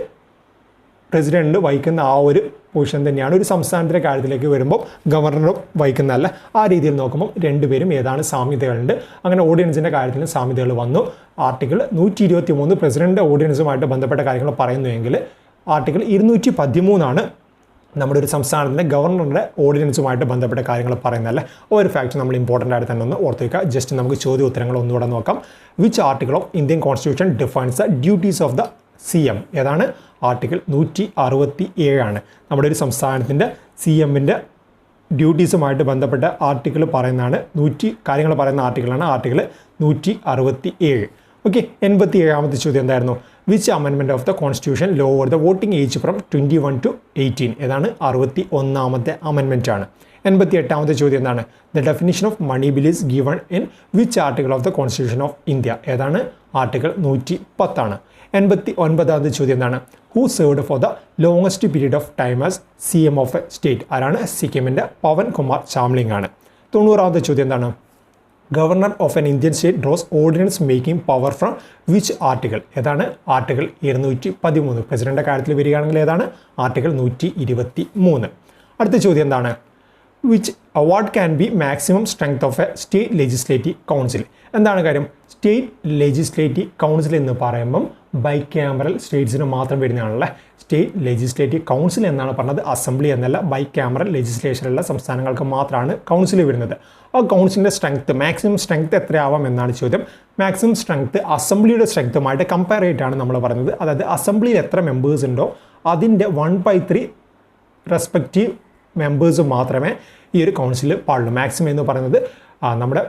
പ്രസിഡന്റ് വഹിക്കുന്ന ആ ഒരു പൊസിഷൻ തന്നെയാണ് ഒരു സംസ്ഥാനത്തിൻ്റെ കാര്യത്തിലേക്ക് വരുമ്പോൾ ഗവർണർ വഹിക്കുന്നതല്ല. ആ രീതിയിൽ നോക്കുമ്പോൾ രണ്ടുപേരും ഏതാണ് സാമ്യതകളുണ്ട്. അങ്ങനെ ഓർഡിനൻസിൻ്റെ കാര്യത്തിലും സാമ്യതകൾ വന്നു. ആർട്ടിക്കിൾ 123 പ്രസിഡന്റ് ഓർഡിനൻസുമായിട്ട് ബന്ധപ്പെട്ട കാര്യങ്ങൾ പറയുന്നുവെങ്കിൽ ആർട്ടിക്കിൾ 213 നമ്മുടെ ഒരു സംസ്ഥാനത്തിൻ്റെ ഗവർണറുടെ ഓർഡിനൻസുമായിട്ട് ബന്ധപ്പെട്ട കാര്യങ്ങൾ പറയുന്നതല്ല. ഒരു ഫാക്ട് നമ്മൾ ഇമ്പോർട്ടൻ്റ് ആയിട്ട് തന്നെ ഒന്ന് ഓർത്ത് വയ്ക്കുക. ജസ്റ്റ് നമുക്ക് ചോദ്യ ഉത്തരങ്ങൾ ഒന്നുകൂടെ നോക്കാം. Which article of Indian constitution defines the duties of the CM? ഏതാണ്? ആർട്ടിക്കിൾ 167 നമ്മുടെ ഒരു സംസ്ഥാനത്തിൻ്റെ CMൻ്റെ ഡ്യൂട്ടീസുമായിട്ട് ബന്ധപ്പെട്ട ആർട്ടിക്കിൾ പറയുന്നതാണ്. കാര്യങ്ങൾ പറയുന്ന ആർട്ടിക്കിളാണ് ആർട്ടിക്കിൾ 167. ഓക്കെ, 87ാമത്തെ ചോദ്യം എന്തായിരുന്നു? Which amendment of the constitution lower the voting age from 21 to 18? ഏതാണ്? 61ാമത്തെ അമെൻമെൻറ്റ് ആണ്. 88ാമത്തെ ചോദ്യം എന്താണ്? The definition of money bill is given in which article of the constitution of India? ഏതാണ്? ആർട്ടിക്കിൾ 110. 89ാമത്തെ ചോദ്യം എന്താണ്? Who served for the longest period of time as CM of a state? ആരാണ്? സിക്കിമിൻ്റെ പവൻകുമാർ ചാംലിംഗ് ആണ്. 90ാമത്തെ ചോദ്യം എന്താണ്? Governor of an Indian state draws ordinance making power from which article? ഏതാണ്? ആർട്ടിക്കിൾ 213. പ്രസിഡന്റിൻ്റെ കാര്യത്തിൽ വരികയാണെങ്കിൽ ഏതാണ്? ആർട്ടിക്കിൾ 123. അടുത്ത ചോദ്യം എന്താണ്? Which award can be maximum strength of a state legislative council? എന്താണ് കാര്യം? സ്റ്റേറ്റ് ലെജിസ്ലേറ്റീവ് കൗൺസിൽ എന്ന് പറയുമ്പം ബൈക്യാമറൽ സ്റ്റേറ്റ്സിന് മാത്രം വരുന്നതാണല്ലേ. സ്റ്റേറ്റ് ലെജിസ്ലേറ്റീവ് കൗൺസിൽ എന്നാണ് പറഞ്ഞത്, അസംബ്ലി എന്നല്ല. ബൈക്യാമറൽ ലെജിസ്ലേഷനുള്ള സംസ്ഥാനങ്ങൾക്ക് മാത്രമാണ് കൗൺസിൽ വരുന്നത്. ആ കൗൺസിലിൻ്റെ സ്ട്രെങ്ത്, മാക്സിമം സ്ട്രെങ്ത് എത്രയാവാം എന്നാണ് ചോദ്യം. മാക്സിമം സ്ട്രെങ്ത് അസംബ്ലിയുടെ സ്ട്രെങ്ത്തുമായിട്ട് കമ്പയർ ചെയ്തിട്ടാണ് നമ്മൾ പറയുന്നത്. അതായത് അസംബ്ലിയിൽ എത്ര മെമ്പേഴ്സ് ഉണ്ടോ അതിൻ്റെ 1/3 റെസ്പെക്റ്റീവ് മെമ്പേഴ്സ് മാത്രമേ ഈ ഒരു കൗൺസിലിൽ പാടുള്ളൂ. മാക്സിമം എന്ന് പറയുന്നത് നമ്മുടെ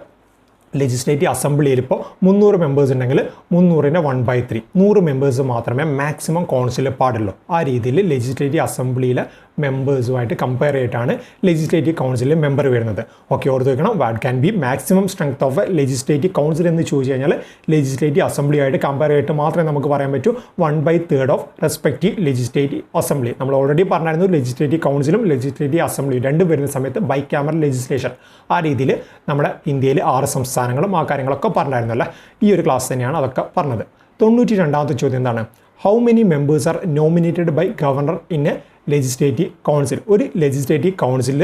ലെജിസ്ലേറ്റീവ് അസംബ്ലിയിൽ ഇപ്പോൾ 300 മെമ്പേഴ്സ് ഉണ്ടെങ്കിൽ 300ൻ്റെ 1/3 100 മെമ്പേഴ്സ് മാത്രമേ മാക്സിമം കൗൺസിലിൽ പാടുള്ളൂ. ആ രീതിയിൽ ലെജിസ്ലേറ്റീവ് അസംബ്ലിയിലെ മെമ്പേഴ്സുമായിട്ട് കമ്പയർ ചെയ്തിട്ടാണ് ലെജിസ്ലേറ്റീവ് കൗൺസിലിൽ മെമ്പർ വരുന്നത്. ഓക്കെ, ഓർത്ത് വെക്കണം. What can be maximum strength of A legislative council എന്ന് ചോദിച്ചു കഴിഞ്ഞാൽ ലെജിസ്ലേറ്റീവ് അസംബ്ലിയായിട്ട് കമ്പയർ ചെയ്തിട്ട് മാത്രമേ നമുക്ക് പറയാൻ പറ്റൂ 1/3 ഓഫ് റെസ്പെക്റ്റീവ് ലെജിസ്ലേറ്റീവ് അസംബ്ലി. നമ്മൾ ഓൾറെഡി പറഞ്ഞായിരുന്നു ലെജിസ്ലേറ്റീവ് കൗൺസിലും ലെജിസ്ലേറ്റീവ് അസംബ്ലിയും രണ്ടും വരുന്ന സമയത്ത് ബൈക്യാമറൽ ലെജിസ്ലേഷൻ. ആ രീതിയിൽ നമ്മുടെ ഇന്ത്യയിൽ 6 സംസ്ഥാനങ്ങളും ആ കാര്യങ്ങളൊക്കെ പറഞ്ഞായിരുന്നല്ലേ. ഈ ഒരു ക്ലാസ് തന്നെയാണ് അതൊക്കെ പറഞ്ഞത്. 92ാമത്തെ ചോദ്യം എന്താണ്? How many members are nominated by governor in a legislative council? ഒരു ലെജിസ്ലേറ്റീവ് കൗൺസിലിൽ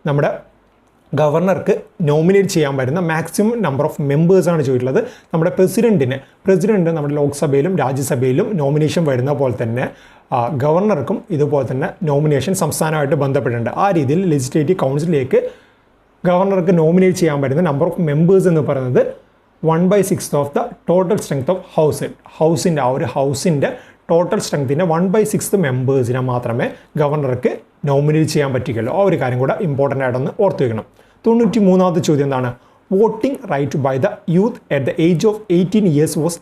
നമ്മുടെ ഗവർണർക്ക് നോമിനേറ്റ് ചെയ്യാൻ പറ്റുന്ന മാക്സിമം നമ്പർ ഓഫ് മെമ്പേഴ്സാണ് ചോദിച്ചിട്ടുള്ളത്. നമ്മുടെ പ്രസിഡന്റ് നമ്മുടെ ലോക്സഭയിലും രാജ്യസഭയിലും നോമിനേഷൻ വരുന്ന പോലെ തന്നെ ഗവർണർക്കും ഇതുപോലെ തന്നെ നോമിനേഷൻ സംസ്ഥാനമായിട്ട് ബന്ധപ്പെട്ടിട്ടുണ്ട്. ആ രീതിയിൽ ലെജിസ്ലേറ്റീവ് കൗൺസിലേക്ക് ഗവർണർക്ക് നോമിനേറ്റ് ചെയ്യാൻ പറ്റുന്ന നമ്പർ ഓഫ് മെമ്പേഴ്സ് എന്ന് പറയുന്നത് 1/6 of the total strength of ഹൗസിൻ്റെ ടോട്ടൽ സ്ട്രെങ്ത്തിൻ്റെ 1/6 മെമ്പേഴ്സിനെ മാത്രമേ ഗവർണർക്ക് നോമിനേറ്റ് ചെയ്യാൻ പറ്റുകയുള്ളൂ. ആ ഒരു കാര്യം കൂടെ ഇമ്പോർട്ടൻ്റ് ആയിട്ടൊന്ന് ഓർത്ത് വയ്ക്കണം. 93ാമത്തെ ചോദ്യം എന്താണ്? Voting right by the youth at the age of 18 years was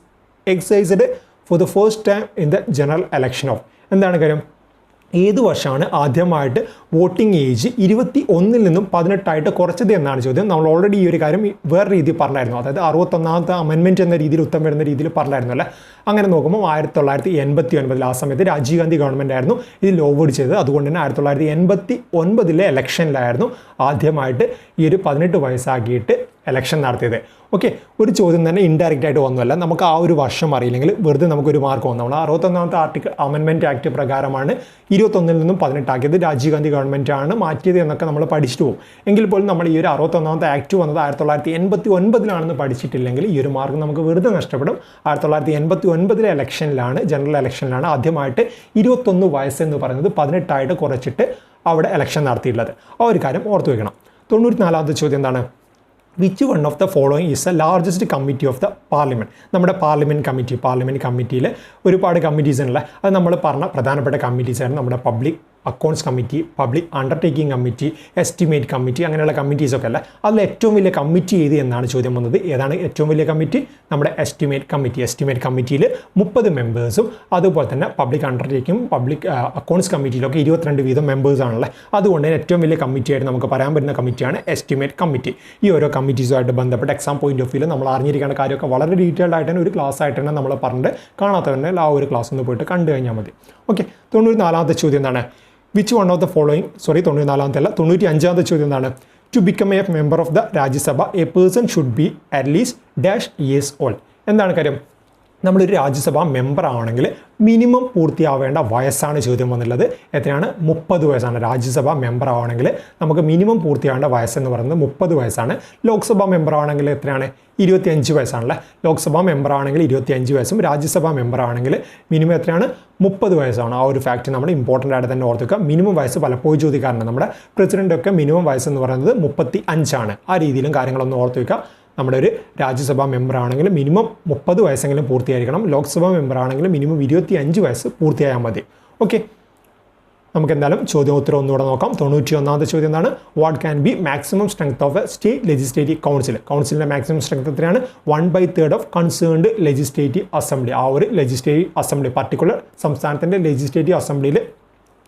exercised for the first time in the general election of. എന്താണ് കാര്യം? ഏത് വർഷമാണ് ആദ്യമായിട്ട് വോട്ടിംഗ് ഏജ് 21 നിന്നും 18 കുറച്ചത് എന്നാണ് ചോദ്യം. നമ്മൾ ഓൾറെഡി ഈ ഒരു കാര്യം വേറെ രീതിയിൽ പറഞ്ഞായിരുന്നു. അതായത് 61ാമത്തെ അമെൻമെൻറ്റ് എന്ന രീതിയിൽ ഉത്തരം വരുന്ന രീതിയിൽ പറഞ്ഞായിരുന്നു അല്ലേ. അങ്ങനെ നോക്കുമ്പോൾ 1989 ആ സമയത്ത് രാജീവ് ഗാന്ധി ഗവൺമെൻറ് ആയിരുന്നു ഇത് ലോവേഡ് ചെയ്തത്. അതുകൊണ്ട് തന്നെ 1989 ഇലക്ഷനിലായിരുന്നു ആദ്യമായിട്ട് ഈ ഒരു 18 വയസ്സാക്കിയിട്ട് ഇലക്ഷൻ നടത്തിയത്. ഓക്കെ, ഒരു ചോദ്യം തന്നെ ഇൻഡയറക്റ്റ് ആയിട്ട് ഒന്നുമല്ല. നമുക്ക് ആ ഒരു വർഷം അറിയില്ലെങ്കിൽ വെറുതെ നമുക്കൊരു മാർക്ക് വന്നു. നമ്മൾ 61ാമത്തെ അമെൻമെൻറ്റ് ആക്ട് പ്രകാരമാണ് 21 നിന്നും 18 ആക്കിയത്. രാജീവ് ഗാന്ധി ഗവൺമെൻറ് ആണ് മാറ്റിയത് എന്നൊക്കെ നമ്മൾ പഠിച്ചിട്ട് പോകും. എങ്കിൽ പോലും നമ്മൾ ഈ ഒരു 61ാമത്തെ ആക്ട് വന്നത് 1989 പഠിച്ചിട്ടില്ലെങ്കിൽ ഈ ഒരു മാർക്ക് നമുക്ക് വെറുതെ നഷ്ടപ്പെടും. 1989 ഇലക്ഷനിലാണ്, ജനറൽ ഇലക്ഷനിലാണ് ആദ്യമായിട്ട് 21 വയസ്സെന്ന് പറയുന്നത് 18 കുറച്ചിട്ട് അവിടെ ഇലക്ഷൻ നടത്തിയിട്ടുള്ളത്. ആ ഒരു കാര്യം ഓർത്ത് വയ്ക്കണം. 94ാമത്തെ ചോദ്യം എന്താണ്? Which one of the following is the largest committee of the parliament? നമ്മുടെ പാർലമെൻറ്റ് കമ്മിറ്റിയിൽ ഒരുപാട് കമ്മിറ്റീസ് ഉണ്ടല്ലേ. അത് നമ്മൾ പറഞ്ഞ പ്രധാനപ്പെട്ട കമ്മിറ്റീസായിരുന്നു നമ്മുടെ public accounts committee, public undertaking committee, estimate committee, അങ്ങനെയുള്ള കമ്മിറ്റീസൊക്കെ അല്ല. അതിൽ ഏറ്റവും വലിയ കമ്മിറ്റി ഏത് എന്നാണ് ചോദ്യം വന്നത്. ഏതാണ് ഏറ്റവും വലിയ കമ്മിറ്റി? നമ്മുടെ എസ്റ്റിമേറ്റ് കമ്മിറ്റിയിൽ 30 മെമ്പേഴ്സും അതുപോലെ തന്നെ പബ്ലിക് അണ്ടർടേക്കിംഗ്, പബ്ലിക് അക്കൗണ്ട്സ് കമ്മിറ്റിയിലൊക്കെ 22 വീതം മെമ്പേഴ്സാണല്ലേ. അതുകൊണ്ട് തന്നെ ഏറ്റവും വലിയ കമ്മിറ്റിയായിട്ട് നമുക്ക് പറയാൻ പറ്റുന്ന കമ്മിറ്റിയാണ് എസ്റ്റിമേറ്റ് കമ്മിറ്റി. ഈ ഓരോ കമ്മിറ്റീസുമായിട്ട് ബന്ധപ്പെട്ട് എക്സാം പോയിന്റ് ഓഫ് വ്യൂ നമ്മൾ അറിഞ്ഞിരിക്കേണ്ട കാര്യമൊക്കെ വളരെ ഡീറ്റെയിൽഡ് ആയിട്ട് തന്നെ ഒരു ക്ലാസ് ആയിട്ട് തന്നെ നമ്മൾ പറഞ്ഞിട്ട് കാണാത്തവരെ ആ ഒരു ക്ലാസ് ഒന്ന് പോയിട്ട് കണ്ടു കഴിഞ്ഞാൽ മതി. ഓക്കെ, 94ാമത്തെ ചോദ്യം എന്താണ്? Which one of the following 95ാമത്തെ ചോദ്യം എന്താണ്? To become a member of the Rajya Sabha a person should be at least -years old. എന്താണ് കാര്യം? നമ്മളൊരു രാജ്യസഭാ മെമ്പർ ആണെങ്കിൽ മിനിമം പൂർത്തിയാവേണ്ട വയസ്സാണ് ചോദ്യം വന്നുള്ളത്. എത്രയാണ്? 30 വയസ്സാണ്. രാജ്യസഭാ മെമ്പർ ആവണമെങ്കിൽ നമുക്ക് മിനിമം പൂർത്തിയാവേണ്ട വയസ്സെന്ന് പറയുന്നത് 30 വയസ്സാണ്. ലോക്സഭാ മെമ്പർ ആണെങ്കിൽ എത്രയാണ്? 25 വയസ്സാണല്ലേ. ലോക്സഭാ മെമ്പർ ആണെങ്കിൽ 25 വയസ്സും രാജ്യസഭാ മെമ്പർ ആണെങ്കിൽ മിനിമം എത്രയാണ്? 30 വയസ്സാണ്. ആ ഒരു ഫാക്റ്റ് നമ്മൾ ഇമ്പോർട്ടൻ്റ് ആയിട്ട് തന്നെ ഓർത്തുക. മിനിമം വയസ്സ് പലപ്പോഴും ചോദിക്കാറുണ്ട്. നമ്മുടെ പ്രസിഡൻ്റൊക്കെ മിനിമം വയസ്സെന്ന് പറയുന്നത് 35 ആ രീതിയിലും കാര്യങ്ങളൊന്നും ഓർത്ത് വയ്ക്കുക. നമ്മുടെ ഒരു രാജ്യസഭാ മെമ്പർ ആണെങ്കിൽ മിനിമം 30 വയസ്സെങ്കിലും പൂർത്തിയായിരിക്കണം. ലോക്സഭാ മെമ്പർ ആണെങ്കിൽ മിനിമം 25 വയസ്സ് പൂർത്തിയായാൽ മതി. ഓക്കെ, നമുക്ക് എന്തായാലും ചോദ്യം ഉത്തരം ഒന്നുകൂടെ നോക്കാം. 91ാമത്തെ ചോദ്യം എന്താണ്? What can be maximum strength of a state legislative കൗൺസിലിൻ്റെ മാക്സിമം സ്ട്രെങ്ത് എത്രയാണ്? 1/3 ഓഫ് കൺസേൺഡ് ലെജിസ്ലേറ്റീവ് അസംബ്ലി. ആ ഒരു ലെജിസ്ലേറ്റീവ് അസംബ്ലി പർട്ടിക്കുലർ സംസ്ഥാനത്തിൻ്റെ ലെജിസ്ലേറ്റീവ് അസംബ്ലിയിൽ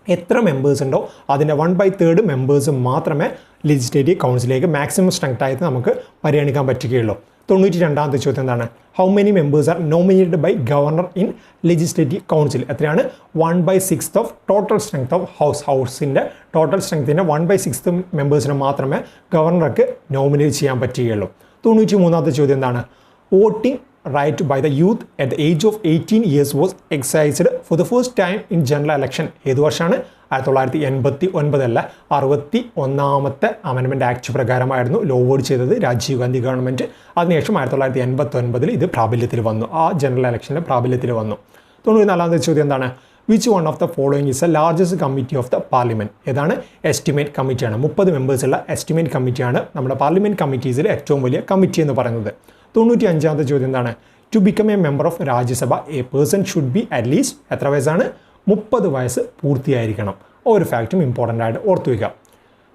എത്ര മെമ്പേഴ്സ് ഉണ്ടോ അതിൻ്റെ 1/3 മെമ്പേഴ്സ് മാത്രമേ ലെജിസ്ലേറ്റീവ് കൗൺസിലേക്ക് മാക്സിമം സ്ട്രെങ്ത് ആയിട്ട് നമുക്ക് പരിഗണിക്കാൻ പറ്റുകയുള്ളൂ. 92ാമത്തെ ചോദ്യം എന്താണ്? How many members are nominated by governor in legislative council? എത്രയാണ്? 1/6 ഓഫ് ടോട്ടൽ സ്ട്രെങ്ത് ഓഫ് ഹൗസിൻ്റെ ടോട്ടൽ സ്ട്രെങ്ത്തിൻ്റെ 1/6 മെമ്പേഴ്സിനെ മാത്രമേ ഗവർണർക്ക് നോമിനേറ്റ് ചെയ്യാൻ പറ്റുകയുള്ളൂ. 93ാമത്തെ ചോദ്യം എന്താണ്? Voting right by the youth at the age of 18 years was exercised for the first time in general election. ഏത് വർഷമാണ്? 1989 അല്ല, 61ാമത്തെ അമെൻമെൻറ്റ് ആക്ട് പ്രകാരമായിരുന്നു ലോഡ് ചെയ്തത് രാജീവ് ഗാന്ധി ഗവൺമെൻറ്. അതിനുശേഷം 1989 ഇത് പ്രാബല്യത്തിൽ വന്നു, ആ ജനറൽ ഇലക്ഷനിൽ പ്രാബല്യത്തിൽ വന്നു. 94ാമത്തെ ചോദ്യം എന്താണ്? Which one of the following is A largest committee of the parliament? ഏതാണ്? എസ്റ്റിമേറ്റ് കമ്മിറ്റിയാണ്. 30 മെമ്പേഴ്സുള്ള എസ്റ്റിമേറ്റ് കമ്മിറ്റിയാണ് നമ്മുടെ പാർലമെൻറ്റ് കമ്മിറ്റീസിൽ ഏറ്റവും വലിയ കമ്മിറ്റി എന്ന് പറയുന്നത്. 95ാമത്തെ ചോദ്യം എന്താണ്? To become a member of Rajya Sabha a person should be at least എത്ര വയസ്സാണ്? 30 വയസ്സ് പൂർത്തിയായിരിക്കണം. ഒരു ഫാക്റ്റും ഇമ്പോർട്ടൻ്റ് ആയിട്ട് ഓർത്തു വയ്ക്കുക.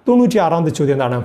96ാമത്തെ ചോദ്യം എന്താണ്?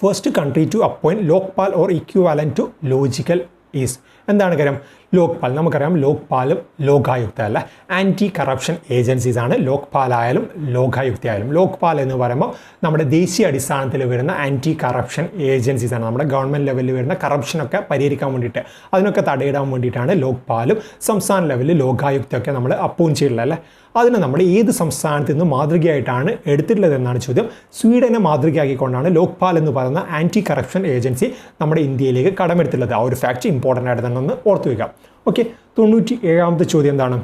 First country to appoint Lokpal or equivalent to logical is? എന്താണ് കാര്യം? ലോക്പാൽ നമുക്കറിയാം, ലോക്പാലും ലോകായുക്ത അല്ല, ആൻറ്റി കറപ്ഷൻ ഏജൻസീസ് ആണ്. ലോക്പാൽ ആയാലും ലോകായുക്ത ആയാലും. ലോക്പാൽ എന്ന് പറയുമ്പോൾ നമ്മുടെ ദേശീയ അടിസ്ഥാനത്തിൽ വരുന്ന ആൻറ്റി കറപ്ഷൻ ഏജൻസീസ് ആണ്. നമ്മുടെ ഗവൺമെൻറ് ലെവലിൽ വരുന്ന കറപ്ഷനൊക്കെ പരിഹരിക്കാൻ വേണ്ടിയിട്ട്, അതിനൊക്കെ തടയിടാൻ വേണ്ടിയിട്ടാണ് ലോക്പാലും സംസ്ഥാന ലെവലിൽ ലോകായുക്തയൊക്കെ നമ്മൾ അപ്പോയിൻറ്റ് ചെയ്തിട്ടുള്ളത് അല്ലേ. അതിന് നമ്മൾ ഏത് സംസ്ഥാനത്ത് നിന്ന് മാതൃകയായിട്ടാണ് എടുത്തിട്ടുള്ളത് എന്നാണ് ചോദ്യം. സ്വീഡനെ മാതൃകയാക്കിക്കൊണ്ടാണ് ലോക്പാൽ എന്ന് പറയുന്ന ആൻറ്റി കറപ്ഷൻ ഏജൻസി നമ്മുടെ ഇന്ത്യയിലേക്ക് കടമെടുത്തുള്ളത്. ആ ഒരു ഫാക്റ്റ് ഇമ്പോർട്ടൻ്റ് ആയിട്ട് തന്നെ ഒന്ന് ഓർത്തു വയ്ക്കാം. ഓക്കെ. 97ാമത്തെ ചോദ്യം എന്താണ്?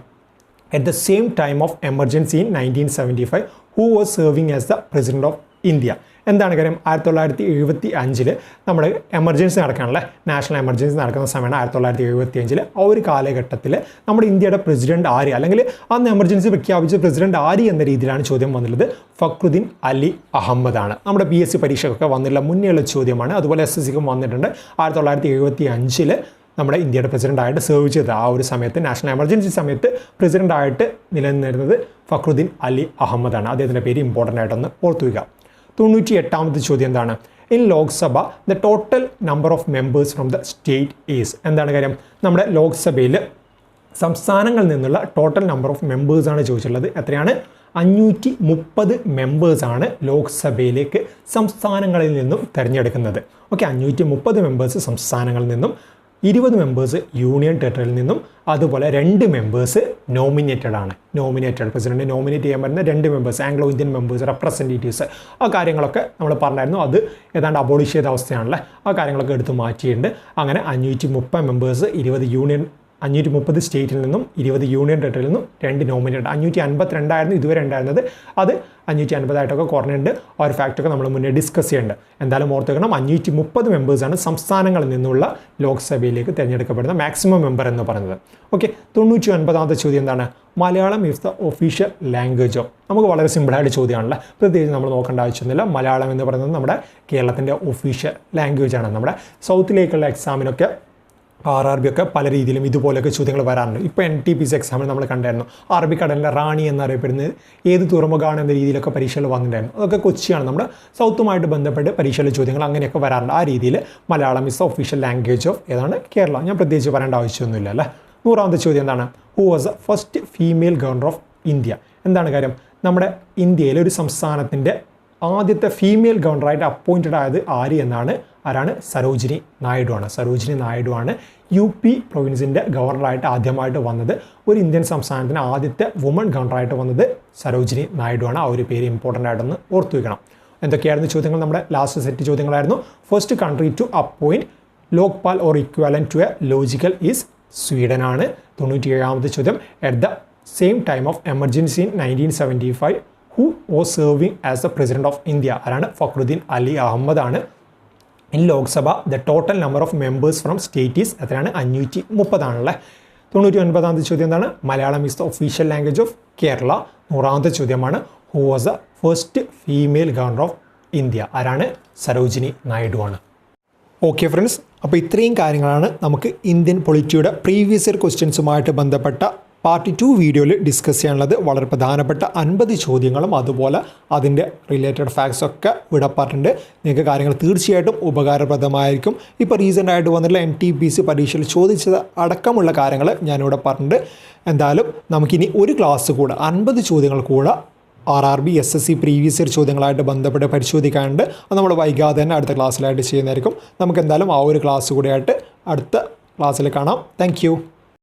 At the same time of emergency in 1975 who was serving as the president of India? എന്താണ് കാര്യം? 1975 നമ്മുടെ എമർജൻസി നടക്കാനുള്ള നാഷണൽ എമർജൻസി നടക്കുന്ന സമയമാണ് 1975. ആ ഒരു കാലഘട്ടത്തിൽ നമ്മുടെ ഇന്ത്യയുടെ പ്രസിഡന്റ് ആര്, അല്ലെങ്കിൽ അന്ന് എമർജൻസി പ്രഖ്യാപിച്ച പ്രസിഡന്റ് ആര് എന്ന രീതിയിലാണ് ചോദ്യം വന്നിട്ടുള്ളത്. ഫക്രുദ്ദീൻ അലി അഹമ്മദ് ആണ്. നമ്മുടെ PSC പരീക്ഷയ്ക്കൊക്കെ വന്നിട്ടുള്ള മുന്നേയുള്ള ചോദ്യമാണ്. അതുപോലെ SSCക്കും വന്നിട്ടുണ്ട്. 1975 നമ്മുടെ ഇന്ത്യയുടെ പ്രസിഡൻ്റായിട്ട് സെർവ് ചെയ്തത്. ആ ഒരു സമയത്ത് നാഷണൽ എമർജൻസി സമയത്ത് പ്രസിഡൻ്റായിട്ട് നിലനിന്നിരുന്നത് ഫക്രുദ്ദീൻ അലി അഹമ്മദ് ആണ്. അദ്ദേഹത്തിൻ്റെ പേര് ഇമ്പോർട്ടൻ്റ് ആയിട്ടൊന്ന് ഓർത്തു വയ്ക്കുക. 98ാമത്തെ ചോദ്യം എന്താണ്? In Lok Sabha the total number of members from the state is? എന്താണ് കാര്യം? നമ്മുടെ ലോക്സഭയിൽ സംസ്ഥാനങ്ങളിൽ നിന്നുള്ള ടോട്ടൽ നമ്പർ ഓഫ് മെമ്പേഴ്സാണ് ചോദിച്ചിട്ടുള്ളത്. എത്രയാണ്? 530 മെമ്പേഴ്സാണ് ലോക്സഭയിലേക്ക് സംസ്ഥാനങ്ങളിൽ നിന്നും തിരഞ്ഞെടുക്കുന്നത്. ഓക്കെ, 530 മെമ്പേഴ്സ് സംസ്ഥാനങ്ങളിൽ നിന്നും, 20 മെമ്പേഴ്സ് യൂണിയൻ ടെറിട്ടറിയിൽ നിന്നും, അതുപോലെ 2 മെമ്പേഴ്സ് നോമിനേറ്റഡ് ആണ്. നോമിനേറ്റഡ് പ്രസിഡന്റ് നോമിനേറ്റ് ചെയ്യാൻ പറ്റുന്ന 2 members, Anglo Indian members, representatives. ആ കാര്യങ്ങളൊക്കെ നമ്മൾ പറഞ്ഞായിരുന്നു. അത് ഏതാണ്ട് അബോളിഷ് ചെയ്ത അവസ്ഥയാണല്ലേ. ആ കാര്യങ്ങളൊക്കെ എടുത്ത് മാറ്റിയിട്ടുണ്ട്. അങ്ങനെ 530 മെമ്പേഴ്സ്, 530 സ്റ്റേറ്റിൽ നിന്നും, 20 യൂണിയൻ ടെറിട്ടറിയിൽ നിന്നും, 2 നോമിനേറ്റഡ്. 552 ആയിരുന്നു ഇതുവരെ ഉണ്ടായിരുന്നത്. അത് 550 ആയിട്ടൊക്കെ കുറഞ്ഞിട്ടുണ്ട്. ആ ഒരു ഫാക്റ്റൊക്കെ നമ്മൾ മുന്നേ ഡിസ്കസ് ചെയ്യുന്നുണ്ട്. എന്തായാലും ഓർത്ത് വെക്കണം, 530 മെമ്പേഴ്സാണ് സംസ്ഥാനങ്ങളിൽ നിന്നുള്ള ലോക്സഭയിലേക്ക് തിരഞ്ഞെടുക്കപ്പെടുന്ന മാക്സിമം മെമ്പർ എന്ന് പറയുന്നത്. ഓക്കെ. 99ാമത്തെ ചോദ്യം എന്താണ്? Malayalam is the official language of? നമുക്ക് വളരെ സിമ്പിളായിട്ട് ചോദ്യമാണല്ലോ, പ്രത്യേകിച്ച് നമ്മൾ നോക്കേണ്ട ആവശ്യമൊന്നുമില്ല. മലയാളം എന്ന് പറയുന്നത് നമ്മുടെ കേരളത്തിൻ്റെ ഒഫീഷ്യൽ ലാംഗ്വേജ് ആണ്. നമ്മുടെ സൗത്തിലേക്കുള്ള എക്സാമിനൊക്കെ RRB ഒക്കെ പല രീതിയിലും ഇതുപോലെയൊക്കെ ചോദ്യങ്ങൾ വരാറുണ്ട്. ഇപ്പോൾ NTPC എക്സാമിൽ നമ്മൾ കണ്ടായിരുന്നു, അറബിക്കടലിൻ്റെ റാണി എന്നറിയപ്പെടുന്നത് ഏത് തുറമുഖമാണ് എന്ന രീതിയിലൊക്കെ പരീക്ഷകൾ വന്നിട്ടുണ്ടായിരുന്നു. അതൊക്കെ കൊച്ചിയാണ്. നമ്മുടെ സൗത്തുമായിട്ട് ബന്ധപ്പെട്ട് പരീക്ഷയിലെ ചോദ്യങ്ങൾ അങ്ങനെയൊക്കെ വരാറുണ്ട്. ആ രീതിയിൽ Malayalam is the official language of ഏതാണ്? കേരള. ഞാൻ പ്രത്യേകിച്ച് പറയേണ്ട ആവശ്യമൊന്നുമില്ല അല്ലേ. 100ാമത്തെ ചോദ്യം എന്താണ്? Who was the first female governor of India? എന്താണ് കാര്യം? നമ്മുടെ ഇന്ത്യയിലെ ഒരു സംസ്ഥാനത്തിൻ്റെ ആദ്യത്തെ ഫീമെയിൽ ഗവർണറായിട്ട് അപ്പോയിൻറ്റഡ് ആയത് ആര് എന്നാണ്? ആരാണ്? സരോജിനി നായിഡു ആണ്. സരോജിനി നായിഡു ആണ് UP പ്രൊവിൻസിൻ്റെ ഗവർണറായിട്ട് ആദ്യമായിട്ട് വന്നത്. ഒരു ഇന്ത്യൻ സംസ്ഥാനത്തിന് ആദ്യത്തെ വുമൺ ഗവർണറായിട്ട് വന്നത് സരോജിനി നായിഡു ആണ്. ആ ഒരു പേര് ഇമ്പോർട്ടൻ്റ് ആയിട്ടൊന്ന് ഓർത്തു വയ്ക്കണം. എന്തൊക്കെയായിരുന്നു ചോദ്യങ്ങൾ? നമ്മുടെ ലാസ്റ്റ് സെറ്റ് ചോദ്യങ്ങളായിരുന്നു. First country to appoint Lokpal or equivalent to a logical is? Sweden ആണ്. 97ാമത്തെ ചോദ്യം, at the same time of emergency in 1975 who was serving as the president of India? ആരാണ്? ഫക്രുദ്ദീൻ അലി അഹമ്മദ് ആണ്. In Lok Sabha the total number of members from state is? എത്രയാണ്? 530 ആണല്ലേ. 99ാമത്തെ ചോദ്യം എന്താണ്? Malayalam is the official language of Kerala. 100ാമത്തെ ചോദ്യമാണ്, who was the first female governor of India? ആരാണ്? സരോജിനി നായിഡു ആണ്. ഓക്കെ ഫ്രണ്ട്സ്, അപ്പോൾ ഇത്രയും കാര്യങ്ങളാണ് നമുക്ക് ഇന്ത്യൻ പൊളിറ്റിയുടെ പ്രീവിയസ് ഇയർ ക്വസ്റ്റ്യൻസുമായിട്ട് ബന്ധപ്പെട്ട പാർട്ട് 2 വീഡിയോയിൽ ഡിസ്കസ് ചെയ്യാനുള്ളത്. വളരെ പ്രധാനപ്പെട്ട 50 ചോദ്യങ്ങളും അതുപോലെ അതിൻ്റെ റിലേറ്റഡ് ഫാക്ട്സ് ഒക്കെ ഇവിടെ പറഞ്ഞിട്ടുണ്ട്. നിങ്ങൾക്ക് കാര്യങ്ങൾ തീർച്ചയായിട്ടും ഉപകാരപ്രദമായിരിക്കും. ഇപ്പോൾ റീസെൻ്റ് ആയിട്ട് വന്നിട്ടുള്ള NTPC പരീക്ഷയിൽ ചോദിച്ചത് അടക്കമുള്ള കാര്യങ്ങൾ ഞാനിവിടെ പറഞ്ഞിട്ടുണ്ട്. എന്തായാലും നമുക്കിനി ഒരു ക്ലാസ് കൂടെ 50 ചോദ്യങ്ങൾ കൂടെ RRB SSC പ്രീവിയസ് ഇയർ ചോദ്യങ്ങളായിട്ട് ബന്ധപ്പെട്ട് പരിശോധിക്കാനുണ്ട്. അത് നമ്മൾ വൈകാതെ തന്നെ അടുത്ത ക്ലാസ്സിലായിട്ട് ചെയ്യുന്നതായിരിക്കും. നമുക്ക് എന്തായാലും ആ ഒരു ക്ലാസ് കൂടെയായിട്ട് അടുത്ത ക്ലാസ്സിൽ കാണാം. താങ്ക്